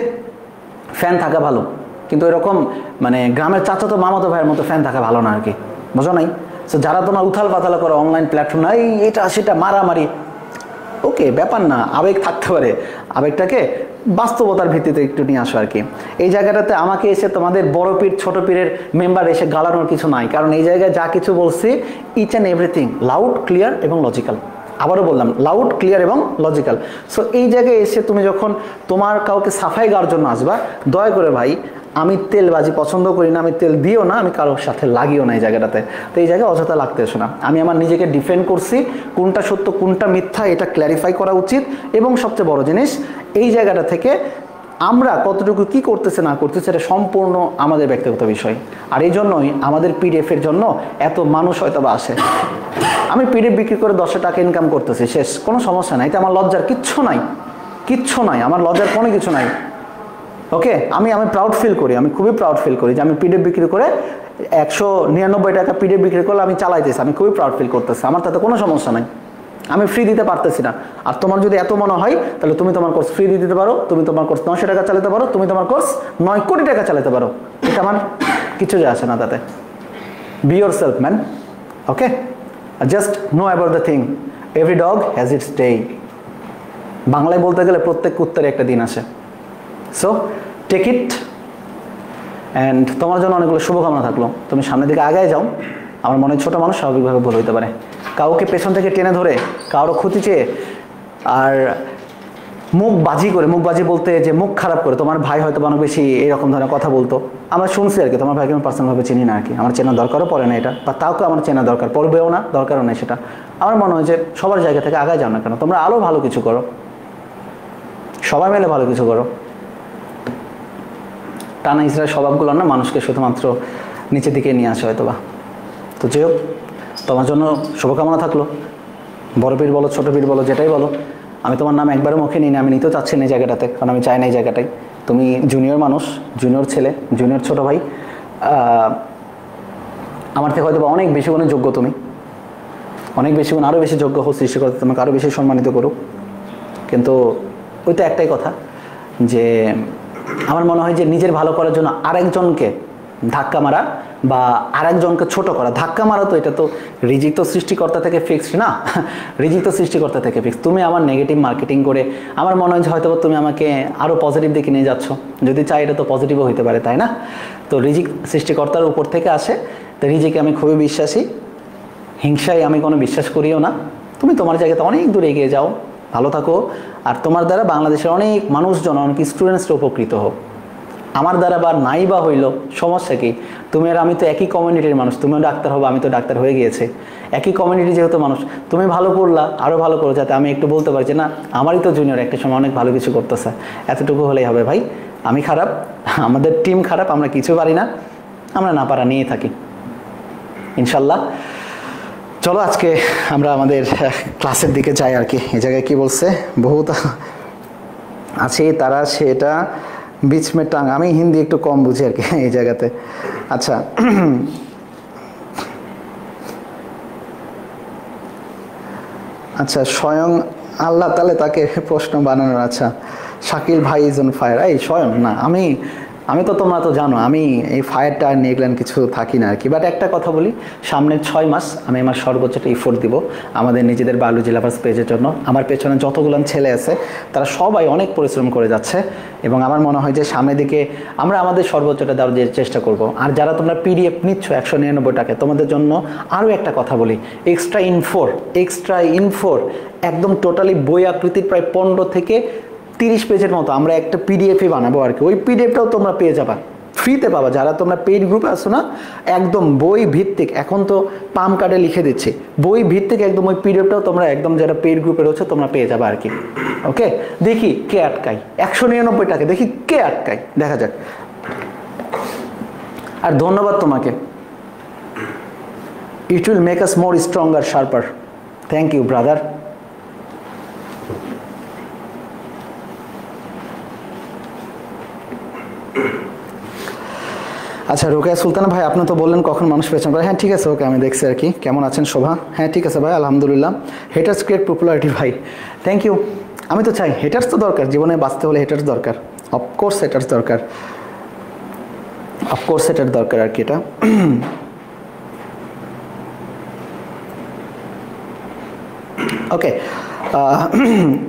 ফ্যান থাকা ভালো, কিন্তু এরকম মানে গ্রামের চাচাতো মামাতো ভাইয়ের মতো ফ্যান থাকা ভালো না আর কি, বুঝো নাই? তো যারা তোমার উথাল পাথালা করে অনলাইন প্ল্যাটফর্ম, এই এটা সেটা মারামারি, ওকে, ব্যাপার না, আবেগ থাকতে পারে, আবেগটাকে বাস্তবতার ভিত্তিতে একটু নিয়ে আসো আর কি। এই জায়গাটাতে আমাকে এসে তোমাদের বড় পীর ছোট পীরের মেম্বার এসে গালানোর কিছু নাই, কারণ এই জায়গায় যা কিছু বলছি each and everything loud, clear এবং লজিক্যাল। আবারও বললাম, লাউড, ক্লিয়ার এবং লজিক্যাল। সো এই জায়গায় এসে তুমি যখন তোমার কাউকে সাফাই গাওয়ার জন্য আসবা, দয়া করে ভাই, আমি তেলবাজি পছন্দ করি না, আমি তেল দিও না, আমি কারোর সাথে লাগিও না এই জায়গাটাতে। তো এই জায়গায় অযথা লাগতে এসো না। আমি আমার নিজেকে ডিফেন্ড করছি, কোনটা সত্য কোনটা মিথ্যা এটা ক্ল্যারিফাই করা উচিত। এবং সবচেয়ে বড় জিনিস, এই জায়গাটা থেকে আমরা কতটুকু কি করতেছে না করতেছে এটা সম্পূর্ণ আমাদের ব্যক্তিগত বিষয়। আর এই জন্যই আমাদের পিডিএফের জন্য এত মানুষ হয়তো বা আসে। আমি পিডিএফ বিক্রি করে 10 টাকা ইনকাম করতেছি, শেষ, কোনো সমস্যা নাই, এটা আমার লজ্জার কিচ্ছু নাই, কিচ্ছু নাই, আমার লজ্জার কোনো কিছু নাই। ওকে, আমি প্রাউড ফিল করি, আমি খুবই প্রাউড ফিল করি যে আমি পিডিএফ বিক্রি করে 199 টাকা পিডিএফ বিক্রি করলে আমি চালাইতেছি, আমি খুবই প্রাউড ফিল করতেছি, আমার তাতে কোনো সমস্যা নাই। আমি ফ্রি দিতে পারতেছি না। আর তোমার যদি এত মনে হয় তাহলে তুমি তোমার কোর্স ফ্রি দিতে পারো, তুমি তোমার কোর্স 900 টাকা চালাতে পারো, তুমি তোমার কোর্স 9 কোটি টাকা চালাতে পারো, এটা আমার কিছু যায় আসে না তাতে। B your self man, okay, just know about the thing, every dog has its day. বাংলায় বলতে গেলে প্রত্যেক কুত্তার একটা দিন আসে। সো টেক ইট, অ্যান্ড তোমার জন্য অনেকগুলো শুভকামনা থাকলো, তুমি সামনের দিকে আগায় যাও। আমার মনে ছোটো মানুষ স্বাভাবিকভাবে ভুল হইতে পারে, কাউকে পেছন থেকে টেনে ধরে কারো ক্ষতি চেয়ে আর মুখ বাজি বলতে যে মুখ খারাপ করে, তোমার ভাই হয়তো অনেক বেশি এরকম ধরনের কথা বলতো, আমরা শুনছি আর কি। তোমার ভাইকে আমি পার্সোনালভাবে চিনি না আর কি, আমার চেনার দরকারও পড়ে না এটা, বা তাওকে আমার চেনা দরকার পড়বেও না, দরকারও নেই সেটা। আমার মনে হয় যে সবার জায়গা থেকে আগায় যাও না কেন, তোমরা আরও ভালো কিছু করো, সবাই মিলে ভালো কিছু করো। টানা ইসরায়েল স্বভাবগুলো না মানুষকে শুধুমাত্র নিচের দিকে নিয়ে আসে হয়তো বা। তো যাই হোক, তোমার জন্য শুভকামনা থাকলো, বড় পীর বলো ছোটো পীর বলো যেটাই বলো। আমি তোমার নাম একবারও মুখে নিই না, আমি নিতেও চাচ্ছি না এই জায়গাটাতে, কারণ আমি চাই না এই জায়গাটাই। তুমি জুনিয়র মানুষ, জুনিয়র ছেলে, জুনিয়র ছোটো ভাই, আমার থেকে হয়তো অনেক বেশি গুণে যোগ্য, তুমি অনেক বেশি গুণ, আরও বেশি যোগ্য হোক, সৃষ্টিকর্তা তোমাকে আরও বেশি সম্মানিত করুক। কিন্তু ওই তো একটাই কথা যে আমার মনে হয় যে নিজের ভালো করার জন্য আরেকজনকে ধাক্কা মারা বা আরেকজনকে ছোট করা, ধাক্কা মারা তো এটা তো রিজিক তো সৃষ্টিকর্তা থেকে ফিক্সড না, রিজিক তো সৃষ্টিকর্তা থেকে ফিক্সড। তুমি আমার নেগেটিভ মার্কেটিং করে আমার মনে হয় যে হয়তো তুমি আমাকে আরও পজিটিভ দিকে নিয়ে যাচ্ছ, যদি চাই এটা তো পজিটিভও হতে পারে, তাই না? তো রিজিক সৃষ্টিকর্তার উপর থেকে আসে, তো রিজিকে আমি খুবই বিশ্বাসী, হিংসায় আমি কোনো বিশ্বাস করিও না। তুমি তোমার জায়গাতে অনেক দূরে এগিয়ে যাও, ভালো থাকো, আর তোমার দ্বারা বাংলাদেশের অনেক মানুষজন, অনেক স্টুডেন্টসরা উপকৃত হোক। আমার দ্বারা বা নাই বা হইল, সমস্যা কি? তুমি আর আমি তো একই কমিউনিটির মানুষ, তুমিও ডাক্তার হবে, আমি তো ডাক্তার হয়ে গিয়েছে, একই কমিউনিটি যেহেতু মানুষ। তুমি ভালো করলা, আরও ভালো করো, যাতে আমি একটু বলতে পারি যে না, আমারই তো জুনিয়র একটা সময় অনেক ভালো কিছু করতেছে, এতটুকু হলেই হবে ভাই। আমি খারাপ, আমাদের টিম খারাপ, আমরা কিছু পারি না, আমরা না পারা নিয়ে থাকি ইনশাল্লাহ। চলো আজকে আমরা আমাদের ক্লাসের দিকে যাই আর কি। এই জায়গায় কি বলছে, বহুত আছে তারা সেটা বিচ মে টাং, আমি হিন্দি একটু কম বুঝি আর কি এই জায়গাতে। আচ্ছা, আচ্ছা, স্বয়ং আল্লাহ তাআলা তাকে প্রশ্ন বানানোর। আচ্ছা, শাকিল ভাই ইজ অন ফায়ার, এই স্বয়ং না, আমি তো, তোমরা তো জানো আমি এই ফায়ারটা নিয়ে এগুলো কিছু থাকি না আর কি। বাট একটা কথা বলি, সামনের 6 মাস আমি আমার সর্বোচ্চটা এফোর্ট দিব আমাদের নিজেদের বায়োলজি লাভার্স পেজের জন্য। আমার পেছনে যতগুলো ছেলে আছে তারা সবাই অনেক পরিশ্রম করে যাচ্ছে, এবং আমার মনে হয় যে সামনের দিকে আমরা আমাদের সর্বোচ্চটা দেওয়ার চেষ্টা করব। আর যারা তোমরা পিডিএফ নিচ্ছ 199 টাকা, তোমাদের জন্য আরও একটা কথা বলি, এক্সট্রা ইনফোর একদম টোটালি বই আকৃতির প্রায় 15 থেকে 30 পেজের মতো আমরা একটা পিডিএফই বানাবো আর কি। ওই পিডিএফটাও তোমরা পেয়ে যাবা, ফ্রিতে পাবা। যারা তোমরা পেইড গ্রুপে আসো না, একদম বই ভিত্তিক, এখন তো পাম কার্ডে লিখে দিচ্ছি, বই ভিত্তিক একদম ওই পিডিএফটাও তোমরা একদম যারা পেইড গ্রুপে রয়েছে তোমরা পেয়ে যাবে আর কি। ওকে, দেখি কে আটকাই, 199 টাকা, দেখি কে আটকাই, দেখা যাক। আর ধন্যবাদ তোমাকে, it will make us more stronger, sharper. Thank you brother. আচ্ছা, রোকেয়া সুলতানা ভাই, আপনি তো বললেন কখন মানুষ পেছন পড়ে। হ্যাঁ ঠিক আছে, ওকে, আমি দেখছি আর কি। কেমন আছেন শোভা? হ্যাঁ ঠিক আছে ভাই, আলহামদুলিল্লাহ। হেটার্স ক্রিয়েট পপুলারিটি ভাই, থ্যাংক ইউ। আমি তো চাই, হেটার্স তো দরকার, জীবনে বাঁচতে হলে হেটার্স দরকার, অফকোর্স হেটার্স দরকার, অফকোর্স হেটার দরকার আর কি। এটা ওকে,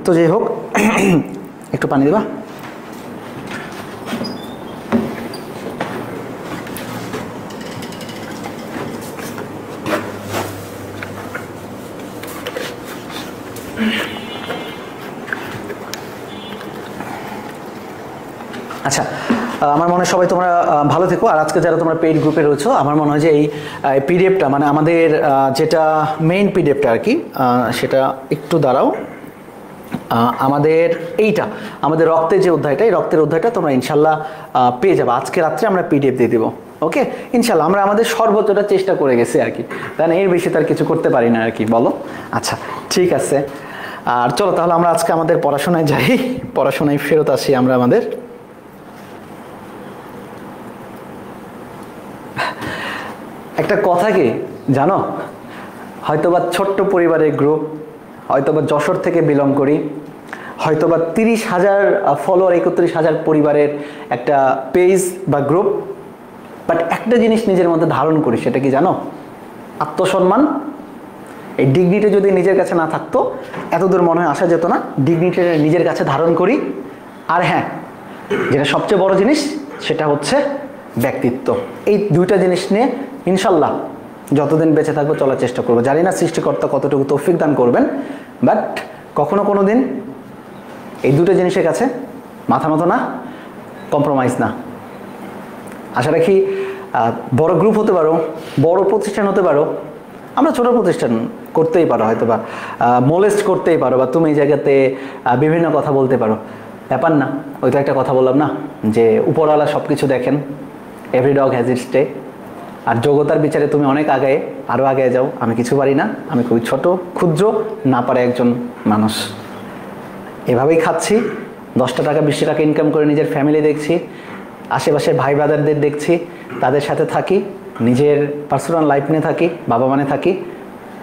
তো যাই হোক, একটু পানি দেবা। আচ্ছা, আমার মনে হয় সবাই তোমরা ভালো থেকো। আর আজকে যারা তোমরা পেইড গ্রুপে রয়েছো, আমার মনে হয় যে এই পিডিএফটা মানে আমাদের যেটা মেইন পিডিএফটা আর কি, সেটা একটু দাঁড়াও। আমাদের এইটা আমাদের রক্তের যে অধ্যায়টা, এই রক্তের অধ্যায়টা তোমরা ইনশাল্লাহ পেয়ে যাবে। আজকে রাত্রে আমরা পিডিএফ দিয়ে দেবো। ওকে, ইনশাল্লাহ আমরা আমাদের সর্বোচ্চটা চেষ্টা করে গেছি আর কি, কারণ এর বেশি তার কিছু করতে পারি না আর কি, বলো। আচ্ছা ঠিক আছে, আর চলো তাহলে আমরা আজকে আমাদের পড়াশোনায় যাই, পড়াশোনায় ফেরত আসি আমরা আমাদের। একটা কথা কি জানো, হয়তোবা ছোট্ট পরিবারের গ্রুপ, হয়তোবা যশোর থেকে বিলং করি, হয়তোবা 30,000 ফলোয়ার, 31,000 পরিবারের একটা পেজ বা গ্রুপ, বাট একটা জিনিস নিজের মধ্যে ধারণ করি, সেটা কি জানো? আত্মসম্মান। এই ডিগনিটি যদি নিজের কাছে না থাকতো এতদূর মনে হয় আসা যেত না। ডিগনিটি নিজের কাছে ধারণ করি। আর হ্যাঁ, যেটা সবচেয়ে বড় জিনিস সেটা হচ্ছে ব্যক্তিত্ব। এই দুইটা জিনিস নিয়ে ইনশাল্লাহ যতদিন বেঁচে থাকবো চলার চেষ্টা করবো। জানি না সৃষ্টিকর্তা কতটুকু তৌফিক দান করবেন, বাট কখনো কোনো দিন এই দুটো জিনিসের কাছে মাথা মতো না, কম্প্রোমাইজ না। আশা রাখি বড় গ্রুপ হতে পারো, বড় প্রতিষ্ঠান হতে পারো, আমরা ছোট প্রতিষ্ঠান করতেই পারো, হয়তো বা মোলেস্ট করতেই পারো, বা তুমি এই জায়গাতে বিভিন্ন কথা বলতে পারো, ব্যাপার না। ওই তো একটা কথা বললাম না যে উপরওয়ালা সব কিছু দেখেন, every dog has its day. আর যোগ্যতার বিচারে তুমি অনেক আগে, আরও আগে যাও। আমি কিছু পারি না, আমি খুবই ছোট, ক্ষুদ্র, না পারে একজন মানুষ। এভাবেই খাচ্ছি, 10 টাকা 20 টাকা ইনকাম করে নিজের ফ্যামিলি দেখছি, আশেপাশে ভাই ব্রাদারদের দেখছি, তাদের সাথে থাকি, নিজের পার্সোনাল লাইফ নিয়ে থাকি, বাবা মানে থাকি,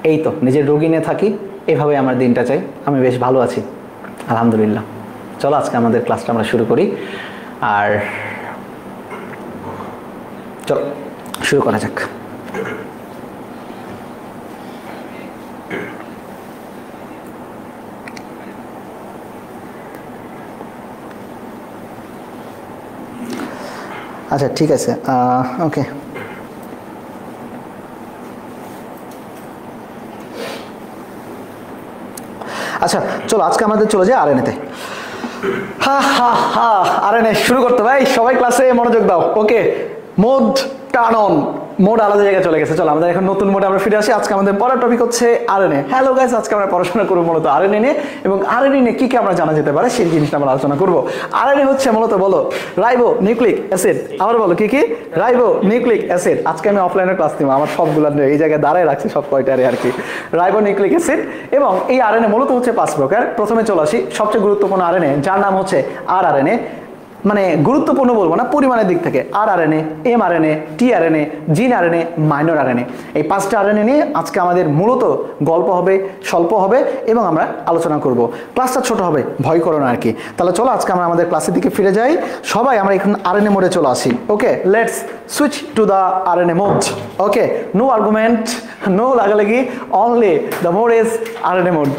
এই তো নিজের রোগী নিয়ে থাকি। এভাবে আমার দিনটা চাই। আমি বেশ ভালো আছি, আলহামদুলিল্লাহ। চলো আজকে আমাদের ক্লাসটা আমরা শুরু করি। আর চলো শুরু করা যাক। আচ্ছা ঠিক আছে, ওকে। আচ্ছা চলো আজকে আমাদের চলে যাই আরএনএতে। আরএনএ শুরু করতে ভাই, সবাই ক্লাসে মনোযোগ দাও। ওকে, মোড টার্ন অন। মোড আলাদা জায়গায় চলে গেছে, চলো আমাদের এখন নতুন মোডে আমরা ফিরে আসি। আজকে আমাদের পড়ার টপিক হচ্ছে আরএনএ। হ্যালো গাইস, আজকে আমরা পড়াশোনা করবো মূলত আরএনএ নিয়ে, এবং আরএনএ নিয়ে কি কি আমরা জানা যেতে পারে সেই জিনিসটা আমরা আলোচনা করবো। আরএনএ হচ্ছে মূলত বলো রাইবো নিউক্লিক অ্যাসিড। আবার বলো কি কি? Ribo nucleic acid. আজকে আমি অফলাইনে ক্লাস নিব, আমার সবগুলো এই জায়গায় দাঁড়ায় রাখছি, সব কয়টারে আর কি। রাইবো নিউক্লিক অ্যাসিড, এবং এই আরএনএ মূলত হচ্ছে 5 প্রকার। প্রথমে চলে আসি সবচেয়ে গুরুত্বপূর্ণ আরএনএ, যার নাম হচ্ছে আরআরএনএ। মানে গুরুত্বপূর্ণ বলবো না, পরিমাণের দিক থেকে আরআরএনএ, এমআরএনএ, টিআরএনএ, জিন আরএনএ, মাইনর আরএনএ। এই 5টা আরএনএ নিয়ে আজকে আমাদের মূলত গল্প হবে, স্বল্প হবে, এবং আমরা আলোচনা করব। ক্লাসটা ছোট হবে, ভয় করো না আর কি। তাহলে চলো আজকে আমরা আমাদের ক্লাসের দিকে ফিরে যাই। সবাই আমরা এখন আরএনএ মোডে চলে আসি। Okay, let's switch to the RNA mode. Okay, no argument, no লাগালাগি, only the mode is RNA mode.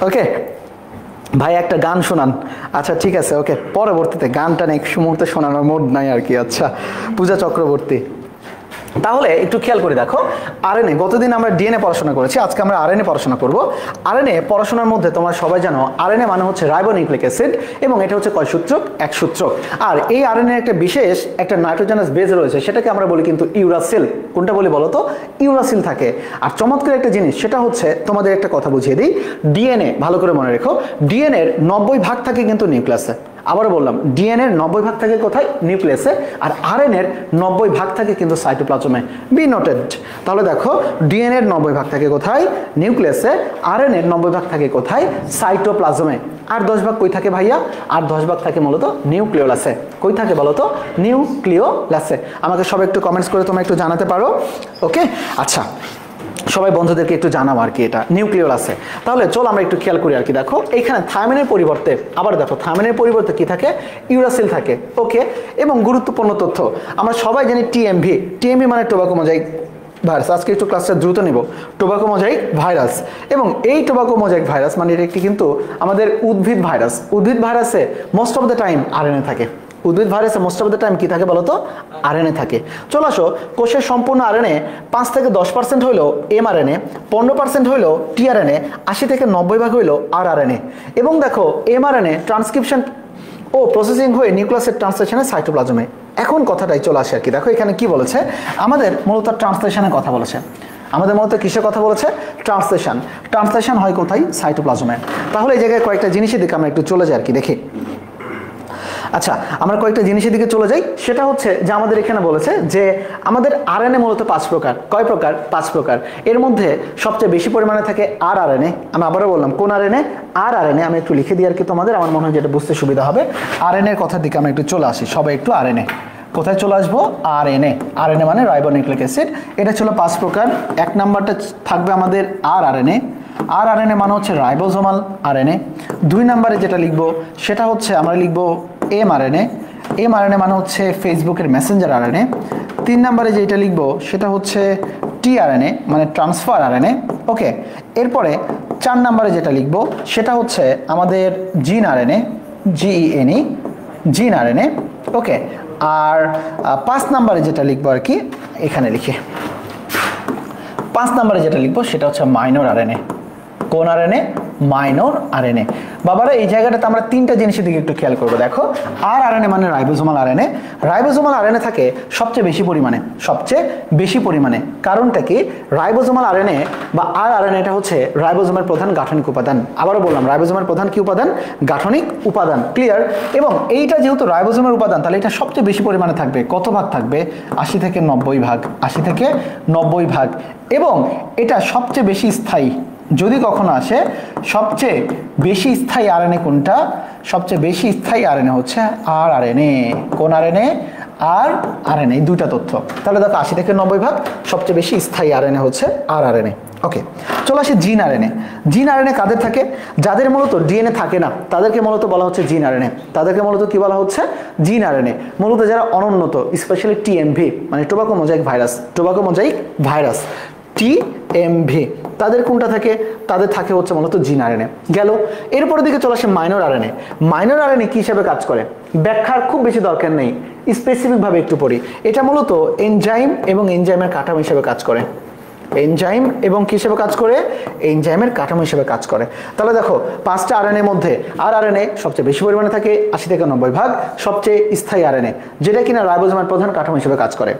Okay ভাই, একটা গান শোনান। আচ্ছা ঠিক আছে, ওকে, পরবর্তীতে গানটা নেই, মুহূর্তে শোনানোর মোড নাই আর কি। আচ্ছা, পূজা চক্রবর্তী। তাহলে একটু খেয়াল করে দেখো, আরএনএ, গতদিন আমরা ডিএনএ পড়াশোনা করেছি, আজকে আমরা আরএনএ পড়াশোনা করব। আরএনএ পড়াশোনার মধ্যে তোমরা সবাই জানো আরএনএ মানে হচ্ছে রাইবোনিউক্লিক অ্যাসিড, এবং এটা হচ্ছে কয় সূত্রক? 1 সূত্রক। আর এই আরএনএ একটা বিশেষ একটা নাইট্রোজেনাস বেস রয়েছে, সেটাকে আমরা বলি কিন্তু ইউরাসিল। কোনটা বলি বলো তো? ইউরাসিল থাকে। আর চমৎকার একটা জিনিস, সেটা হচ্ছে তোমাদের একটা কথা বুঝিয়ে দিই। ডিএনএ ভালো করে মনে রেখো, ডিএনএর 90 ভাগ থাকে কিন্তু নিউক্লিয়াসে। আবারও বললাম, ডিএনএর 90 ভাগ থাকে কোথায়? নিউক্লিয়াসে। আর আরএনএর 90 ভাগ থাকে কিন্তু সাইটোপ্লাজমে। Be noted. তাহলে দেখো, ডিএনএর 90 ভাগ থাকে কোথায়? নিউক্লিয়াসে। আরএনএর 90 ভাগ থাকে কোথায়? সাইটোপ্লাজমে। আর 10 ভাগ কই থাকে ভাইয়া? আর 10 ভাগ থাকে মূলত নিউক্লিওলাসে। কই থাকে বলো তো? নিউক্লিওলাসে। আমাকে সবাই একটু কমেন্টস করে তোমরা একটু জানাতে পারো। ওকে, আচ্ছা, সবাই বন্ধুদেরকে একটু জানাবো আর কি, এটা নিউক্লিওর আছে। তাহলে চলো আমরা একটু খেয়াল করি আর কি। দেখো এখানে থায়ামিনের পরিবর্তে, আবার দেখো থায়ামিনের পরিবর্তে কি থাকে? ইউরাসিল থাকে। ওকে, এবং গুরুত্বপূর্ণ তথ্য আমরা সবাই জানি টিএমভি। টিএমভি মানে টোবাকো মোজাইক ভাইরাস। আজকে একটু ক্লাসটা দ্রুত নিব। টোবাকো মোজাইক ভাইরাস, এবং এই টোবাকো মোজাইক ভাইরাস মানে এটা একটি কিন্তু আমাদের উদ্ভিদ ভাইরাস। উদ্ভিদ ভাইরাসে most of the time RNA থাকে। উদ্ভিদ ভাইরাসে মোস্ট অফ দ্য টাইম কি থাকে বলতো? আরএনএ থাকে। চলে আসো, কোষের সম্পূর্ণ আরএনএ 5 থেকে 10% হইলো এমআরএনএ, 15% হইলো টিআরএনএ, 80 থেকে 90 ভাগ হইলো আরআরএনএ। এবং দেখো এমআরএনএ ট্রান্সক্রিপশন ও প্রসেসিং হয়ে নিউক্লিয়াসের ট্রান্সলেশনে সাইটোপ্লাজমে। এখন কথাটাই চলে আসে আর কি। দেখো এখানে কি বলেছে, আমাদের মূলত ট্রান্সলেশনের কথা বলেছে। আমাদের মূলত কিসের কথা বলেছে? ট্রান্সলেশন। ট্রান্সলেশন হয় কোথায়? সাইটোপ্লাজমে। তাহলে এই জায়গায় কয়েকটা জিনিসের দিকে আমরা একটু চলে যাই আর কি, দেখি। আচ্ছা, আমরা কয়েকটা জিনিসের দিকে চলে যাই। সেটা হচ্ছে যে আমাদের এখানে বলেছে যে আমাদের আরএনএ মূলত 5 প্রকার। কয় প্রকার? 5 প্রকার। এর মধ্যে সবচেয়ে বেশি পরিমাণে থাকে আরআরএনএ। আমি আবারও বললাম কোন আরএনএ? আরআরএনএ। আমি একটু লিখে দিই আর কি তোমাদের, আমার মনে হয় যেটা বুঝতে সুবিধা হবে। আরএনএ কথার দিকে আমরা একটু চলে আসি, সবাই একটু আরএনএ। কোথায় চলে আসবো? আরএনএ। আরএনএ মানে রাইবোনিউক্লিক অ্যাসিড। এটা ছিল 5 প্রকার। 1 নাম্বারটা থাকবে আমাদের আরআরএনএ। আরআরএনএ মানে হচ্ছে রাইবোজোমাল আরএনএ। 2 নাম্বারে যেটা লিখবো সেটা হচ্ছে আমরা লিখবো এমআরএনএ। এমআরএনএ মানে হচ্ছে ফেসবুকের মেসেঞ্জার আরএনএ। 3 নাম্বারে যেটা লিখবো সেটা হচ্ছে টিআরএনএ মানে ট্রান্সফার আরএনএ। ওকে, এরপরে 4 নাম্বারে যেটা লিখবো সেটা হচ্ছে আমাদের জিন আরএনএ, জিইএনই, জিন আরএনএ। ওকে, আর 5 নাম্বারে যেটা লিখবো আর কি এখানে লিখে, 5 নাম্বারে যেটা লিখবো সেটা হচ্ছে মাইনর আরএনএ। কোন আরএনএ? Minor RNA. বাবারা এই জায়গাটাতে আমরা 3টা জিনিসের দিকে একটু খেয়াল করবো। দেখো আরআরএনএ মানে রাইবোজোমাল আরএনএ। রাইবোজোমাল আরএনএ থাকে সবচেয়ে বেশি পরিমাণে, সবচেয়ে বেশি পরিমাণে। কারণটা কি? রাইবোজোমাল আরএনএ বা আরআরএনএটা হচ্ছে রাইবোজোমের প্রধান গাঠনিক উপাদান। আবারও বললাম, রাইবোজোমের প্রধান কি উপাদান? গাঠনিক উপাদান। ক্লিয়ার? এবং এইটা যেহেতু রাইবোজোমের উপাদান, তাহলে এটা সবচেয়ে বেশি পরিমাণে থাকবে। কত ভাগ থাকবে? 80 থেকে 90 ভাগ। 80 থেকে 90 ভাগ। এবং এটা সবচেয়ে বেশি স্থায়ী। যদি কখনো আসে সবচেয়ে বেশি স্থায়ী আরএনএ কোনটা? সবচেয়ে বেশি স্থায়ী আরএনএ হচ্ছে আরআরএনএ। কোন আরএনএ? আরআরএনএ। এই 2টা তথ্য। তাহলে দেখো 80 থেকে 90 ভাগ সবচেয়ে বেশি স্থায়ী আরএনএ হচ্ছে আরআরএনএ। ওকে, চলে আসে জিন আরএনএ। জিন আরএনএ কাদের থাকে? যাদের মূলত ডিএনএ থাকে না তাদেরকে মূলত বলা হচ্ছে জিন আরএনএ। তাদেরকে মূলত কি বলা হচ্ছে? জিন আরএনএ। মূলত যারা অনুন্নত, স্পেশালি টিএমভি মানে tobacco mosaic virus, tobacco mosaic virus TMV, তাদের কোনটা থাকে? তাদের থাকে হচ্ছে মূলত জিন আরএনএ। গেল। এরপরের দিকে চলে আসে মাইনর আরএনএ। মাইনর আরএনএ কি হিসেবে কাজ করে? ব্যাখ্যার খুব বেশি দরকার নেই, স্পেসিফিকভাবে একটু পড়ি। এটা মূলত এনজাইম এবং এনজাইমের কাঠামো হিসেবে কাজ করে। এনজাইম এবং কি হিসেবে কাজ করে? এনজাইমের কাঠামো হিসেবে কাজ করে। তাহলে দেখো 5টা আরএনএর মধ্যে আরআরএনএ সবচেয়ে বেশি পরিমাণে থাকে, 80 থেকে 90 ভাগ। সবচেয়ে স্থায়ী আরএনএ যেটা কিনা রাইবোজোমের প্রধান কাঠামো হিসেবে কাজ করে।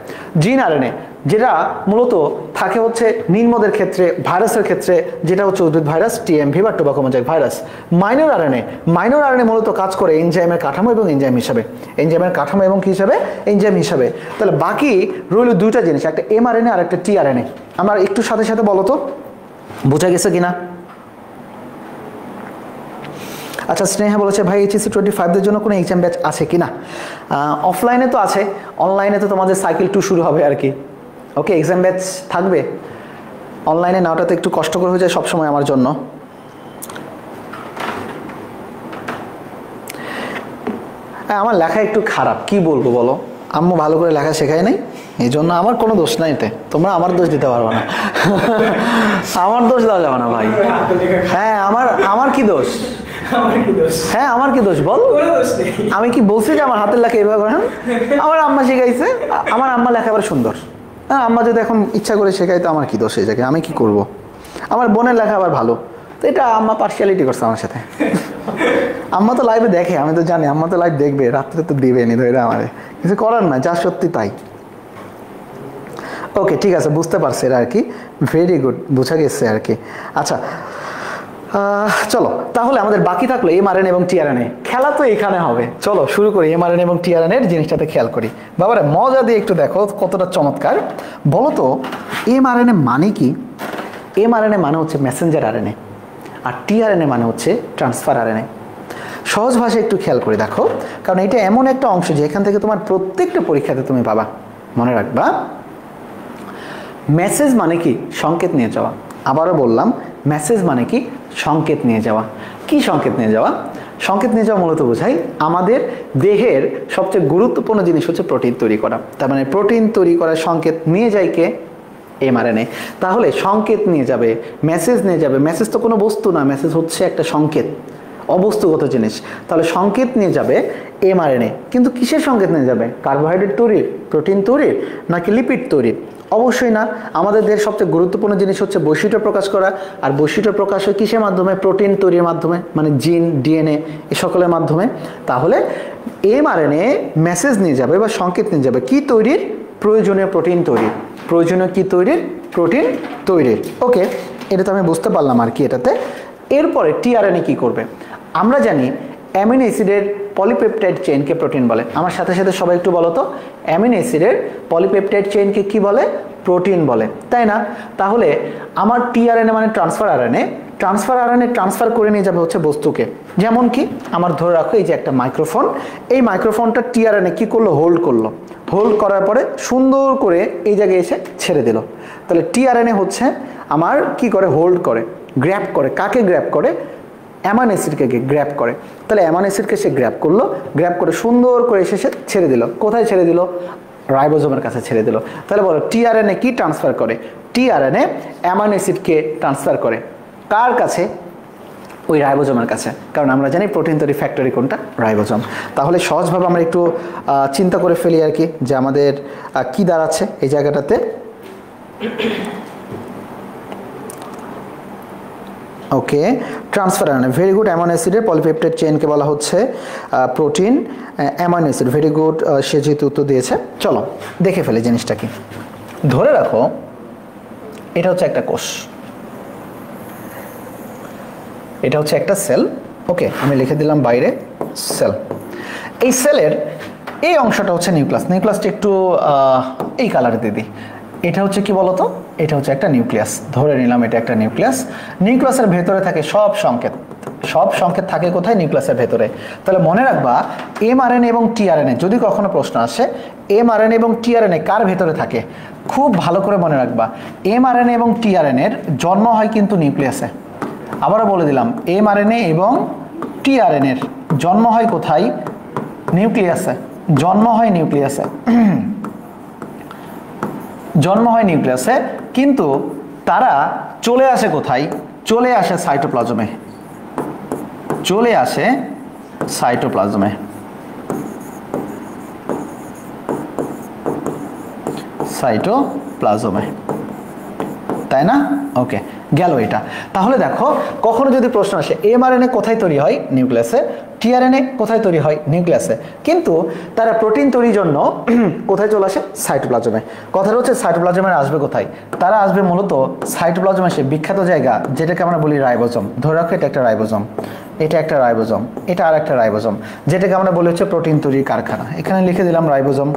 জিন আরএনএ যেটা মূলত থাকে হচ্ছে নির্মদের ক্ষেত্রে, ভাইরাসের ক্ষেত্রে, যেটা হচ্ছে উদ্ভিদ ভাইরাস টিএমভি বা tobacco mosaic virus. Minor RNA, minor RNA মূলত কাজ করে এনজাইমের কাঠামো এবং এনজাইম হিসাবে। এনজাইমের কাঠামো এবং কি হিসাবে? এনজাইম হিসাবে। তাহলে বাকি রইল 2টা জিনিস, একটা এমআরএনএ আর একটা টিআরএনএ। আমার একটু সাথে সাথে বলো তো বোঝা গেছে কিনা? আচ্ছা, স্নেহা বলেছে ভাই HSC 25দের জন্য কোনো এক্সাম ব্যাচ আছে কিনা? অফলাইনে তো আছে, অনলাইনে তো তোমাদের সাইকেল 2 শুরু হবে আর কি। ওকে, এক্সাম ব্যাচ থাকবে। অনলাইনে নেওয়াটা তো একটু কষ্টকর হয়ে যায় সবসময় আমার জন্য। আমার লেখা একটু খারাপ, কি বলবো বলো? আম্মু ভালো করে লেখা শেখায় নাই, এই জন্য আমার কোনো দোষ নাই এতে। তোমরা আমার দোষ দিতে পারবে না। আমার দোষ দেওয়া যাবে না ভাই। হ্যাঁ, আমার কি দোষ? হ্যাঁ, আমার কি দোষ বল? আমি কি বলছি যে আমার হাতের লেখা এভাবে করেন? আমার আম্মা শেখাইছে, আমার আম্মা লেখা আবার সুন্দর। হ্যাঁ, আম্মা যদি এখন ইচ্ছা করে শেখাই তো আমার কি দোষ এই জায়গায়? আমি কি করব? আমার বোনের লেখা আবার ভালো, তো এটা আম্মা পার্সিয়ালিটি করছে আমার সাথে। আম্মা তো লাইভে দেখে, আমি তো জানি আম্মা তো লাইভ দেখবে, রাত্রে তো দিবে নি ধরে আমারে, কিছু করার না, যা সত্যি তাই। ওকে, ঠিক আছে, বুঝতে পারছি আর কি। ভেরি গুড, বোঝা গেছে আর কি। আচ্ছা, চলো তাহলে আমাদের বাকি থাকলো এমআরএনএ এবং টিআরএনএ। খেলা তো এখানে হবে। চলো শুরু করি এমআরএনএ এবং টিআরএনএ এর জিনিসটাতে খেয়াল করি। বাবারে মজা দিয়ে একটু দেখো কতটা চমৎকার। বলো তো এমআরএনএ মানে কি? এমআরএনএ মানে হচ্ছে মেসেঞ্জার আরএনএ, আর টিআরএনএ মানে হচ্ছে ট্রান্সফার আরএনএ। সহজ ভাষায় একটু খেয়াল করে দেখো, কারণ এটা এমন একটা অংশ যে এখান থেকে তোমার প্রত্যেকটা পরীক্ষাতে তুমি পাবা। মনে রাখবা, মেসেজ মানে কি? সংকেত নিয়ে যাওয়া। আবারও বললাম, মেসেজ মানে কি? সংকেত নিয়ে যাওয়া। কি সংকেত নিয়ে যাওয়া? সংকেত নিয়ে যাওয়া মূলত বোঝায় আমাদের দেহের সবচেয়ে গুরুত্বপূর্ণ জিনিস হচ্ছে প্রোটিন তৈরি করা। তার মানে প্রোটিন তৈরি করার সংকেত নিয়ে যায় কে? এমআরএনএ। তাহলে সংকেত নিয়ে যাবে, মেসেজ নিয়ে যাবে। মেসেজ তো কোনো বস্তু না, মেসেজ হচ্ছে একটা সংকেত, অবস্তুগত জিনিস। তাহলে সংকেত নিয়ে যাবে এমআরএনএ। কিন্তু কিসের সংকেত নিয়ে যাবে? কার্বোহাইড্রেট তৈরির, প্রোটিন তৈরির, নাকি লিপিড তৈরির? অবশ্যই না। আমাদের দেহের সবচেয়ে গুরুত্বপূর্ণ জিনিস হচ্ছে বৈশিষ্ট্য প্রকাশ করা। আর বৈশিষ্ট্য প্রকাশ হয় কিসের মাধ্যমে? প্রোটিন তৈরির মাধ্যমে, মানে জিন, ডিএনএ এ সকলের মাধ্যমে। তাহলে এমআরএনএ মেসেজ নিয়ে যাবে বা সংকেত নিয়ে যাবে কি তৈরির? প্রয়োজনীয় প্রোটিন তৈরির। প্রয়োজনীয় কি তৈরির? প্রোটিন তৈরির। ওকে, এটা তো আমি বুঝতে পারলাম আর কি এটাতে। এরপরে টিআরএনএ কি করবে? আমরা জানি অ্যামিনো অ্যাসিডের পলিপেপটাইড চেইনকে প্রোটিন বলে। আমার সাথে সাথে সবাই একটু বলো তো, অ্যামিনো অ্যাসিডের পলিপেপটাইড চেইনকে কি বলে? প্রোটিন বলে, তাই না? তাহলে আমার টিআরএনএ মানে transfer RNA, transfer RNA transfer করে নিয়ে যাবে হচ্ছে বস্তুকে। যেমন কি আমার ধরে রাখো এই যে একটা মাইক্রোফোন, এই মাইক্রোফোনটা টিআরএনএ কি করলো? হোল্ড করলো। হোল্ড করার পরে সুন্দর করে এই জায়গায় এসে ছেড়ে দিল। তাহলে টিআরএনএ হচ্ছে আমার কি করে? হোল্ড করে, গ্র্যাব করে। কাকে গ্র্যাব করে? অ্যামাইনো অ্যাসিডকে গ্র্যাব করে। তাহলে অ্যামাইনো অ্যাসিডকে সে গ্র্যাব করলো, গ্র্যাব করে সুন্দর করে এসে সে ছেড়ে দিল। কোথায় ছেড়ে দিল? রাইবোজোমের কাছে ছেড়ে দিল। তাহলে বলো টিআরএনএ কি ট্রান্সফার করে? টিআরএনএ অ্যামাইনো অ্যাসিডকে ট্রান্সফার করে কার কাছে? ওই রাইবোজোমের কাছে। কারণ আমরা জানি প্রোটিন তৈরি ফ্যাক্টরি কোনটা? রাইবোজোম। তাহলে সহজভাবে আমরা একটু চিন্তা করে ফেলি আর কি, যে আমাদের কি দাঁড়াচ্ছে এই জায়গাটাতে। Okay, transfer RNA, very good. Amino অ্যাসিডের পলিপেপটাইড চেইনকে বলা হচ্ছে protein. Amino acid, very good. সে যেহেতু উত্তর দিয়েছে, চলো দেখে ফেলে জিনিসটা কি। ধরে রাখো এটা হচ্ছে একটা কোষ, এটা হচ্ছে একটা সেল। ওকে, আমি লিখে দিলাম বাইরে সেল। এই সেলের এই অংশটা হচ্ছে নিউক্লিয়াস। নিউক্লিয়াসটা একটু এই কালারে দিয়ে দিই। এটা হচ্ছে কি বলতো? এটা হচ্ছে একটা নিউক্লিয়াস। ধরে নিলাম এটা একটা নিউক্লিয়াস। নিউক্লিয়াসের ভেতরে থাকে সব সংকেত। সব সংকেত থাকে কোথায়? নিউক্লিয়াসের ভেতরে। তাহলে মনে রাখবা এমআরএনএ এবং টিআরএনএ যদি কখনো প্রশ্ন আসে, এমআরএনএ এবং টিআরএনএ কার ভেতরে থাকে? খুব ভালো করে মনে রাখবা, এমআরএনএ এবং টিআরএনএর জন্ম হয় কিন্তু নিউক্লিয়াসে। আবারও বলে দিলাম, এমআরএনএ এবং টিআরএনএর জন্ম হয় কোথায়? নিউক্লিয়াসে। জন্ম হয় নিউক্লিয়াসে, জন্ম হয় নিউক্লিয়াসে। কিন্তু তারা চলে আসে কোথায়? চলে আসে সাইটোপ্লাজমে। চলে আসে সাইটোপ্লাজমে। সাইটোপ্লাজমে, তাই না? ওকে, গেল এটা। তাহলে দেখো কখনো যদি প্রশ্ন আসে এমআরএনএ কোথায় তৈরি হয়? নিউক্লিয়াসে। টিআরএনএ কোথায় তৈরি হয়? নিউক্লিয়াসে। কিন্তু তারা প্রোটিন তৈরির জন্য কোথায় চলে আসে? সাইটোপ্লাজমে। কথাটা হচ্ছে সাইটোপ্লাজমে আসবে কোথায়? তারা আসবে মূলত সাইটোপ্লাজমে, সে বিখ্যাত জায়গা যেটাকে আমরা বলি রাইবোজোম। ধরে রাখো এটা একটা রাইবোজোম, এটা একটা রাইবোজোম, এটা আর একটা রাইবোজোম, যেটাকে আমরা বলি হচ্ছে প্রোটিন তৈরির কারখানা। এখানে লিখে দিলাম রাইবোজোম।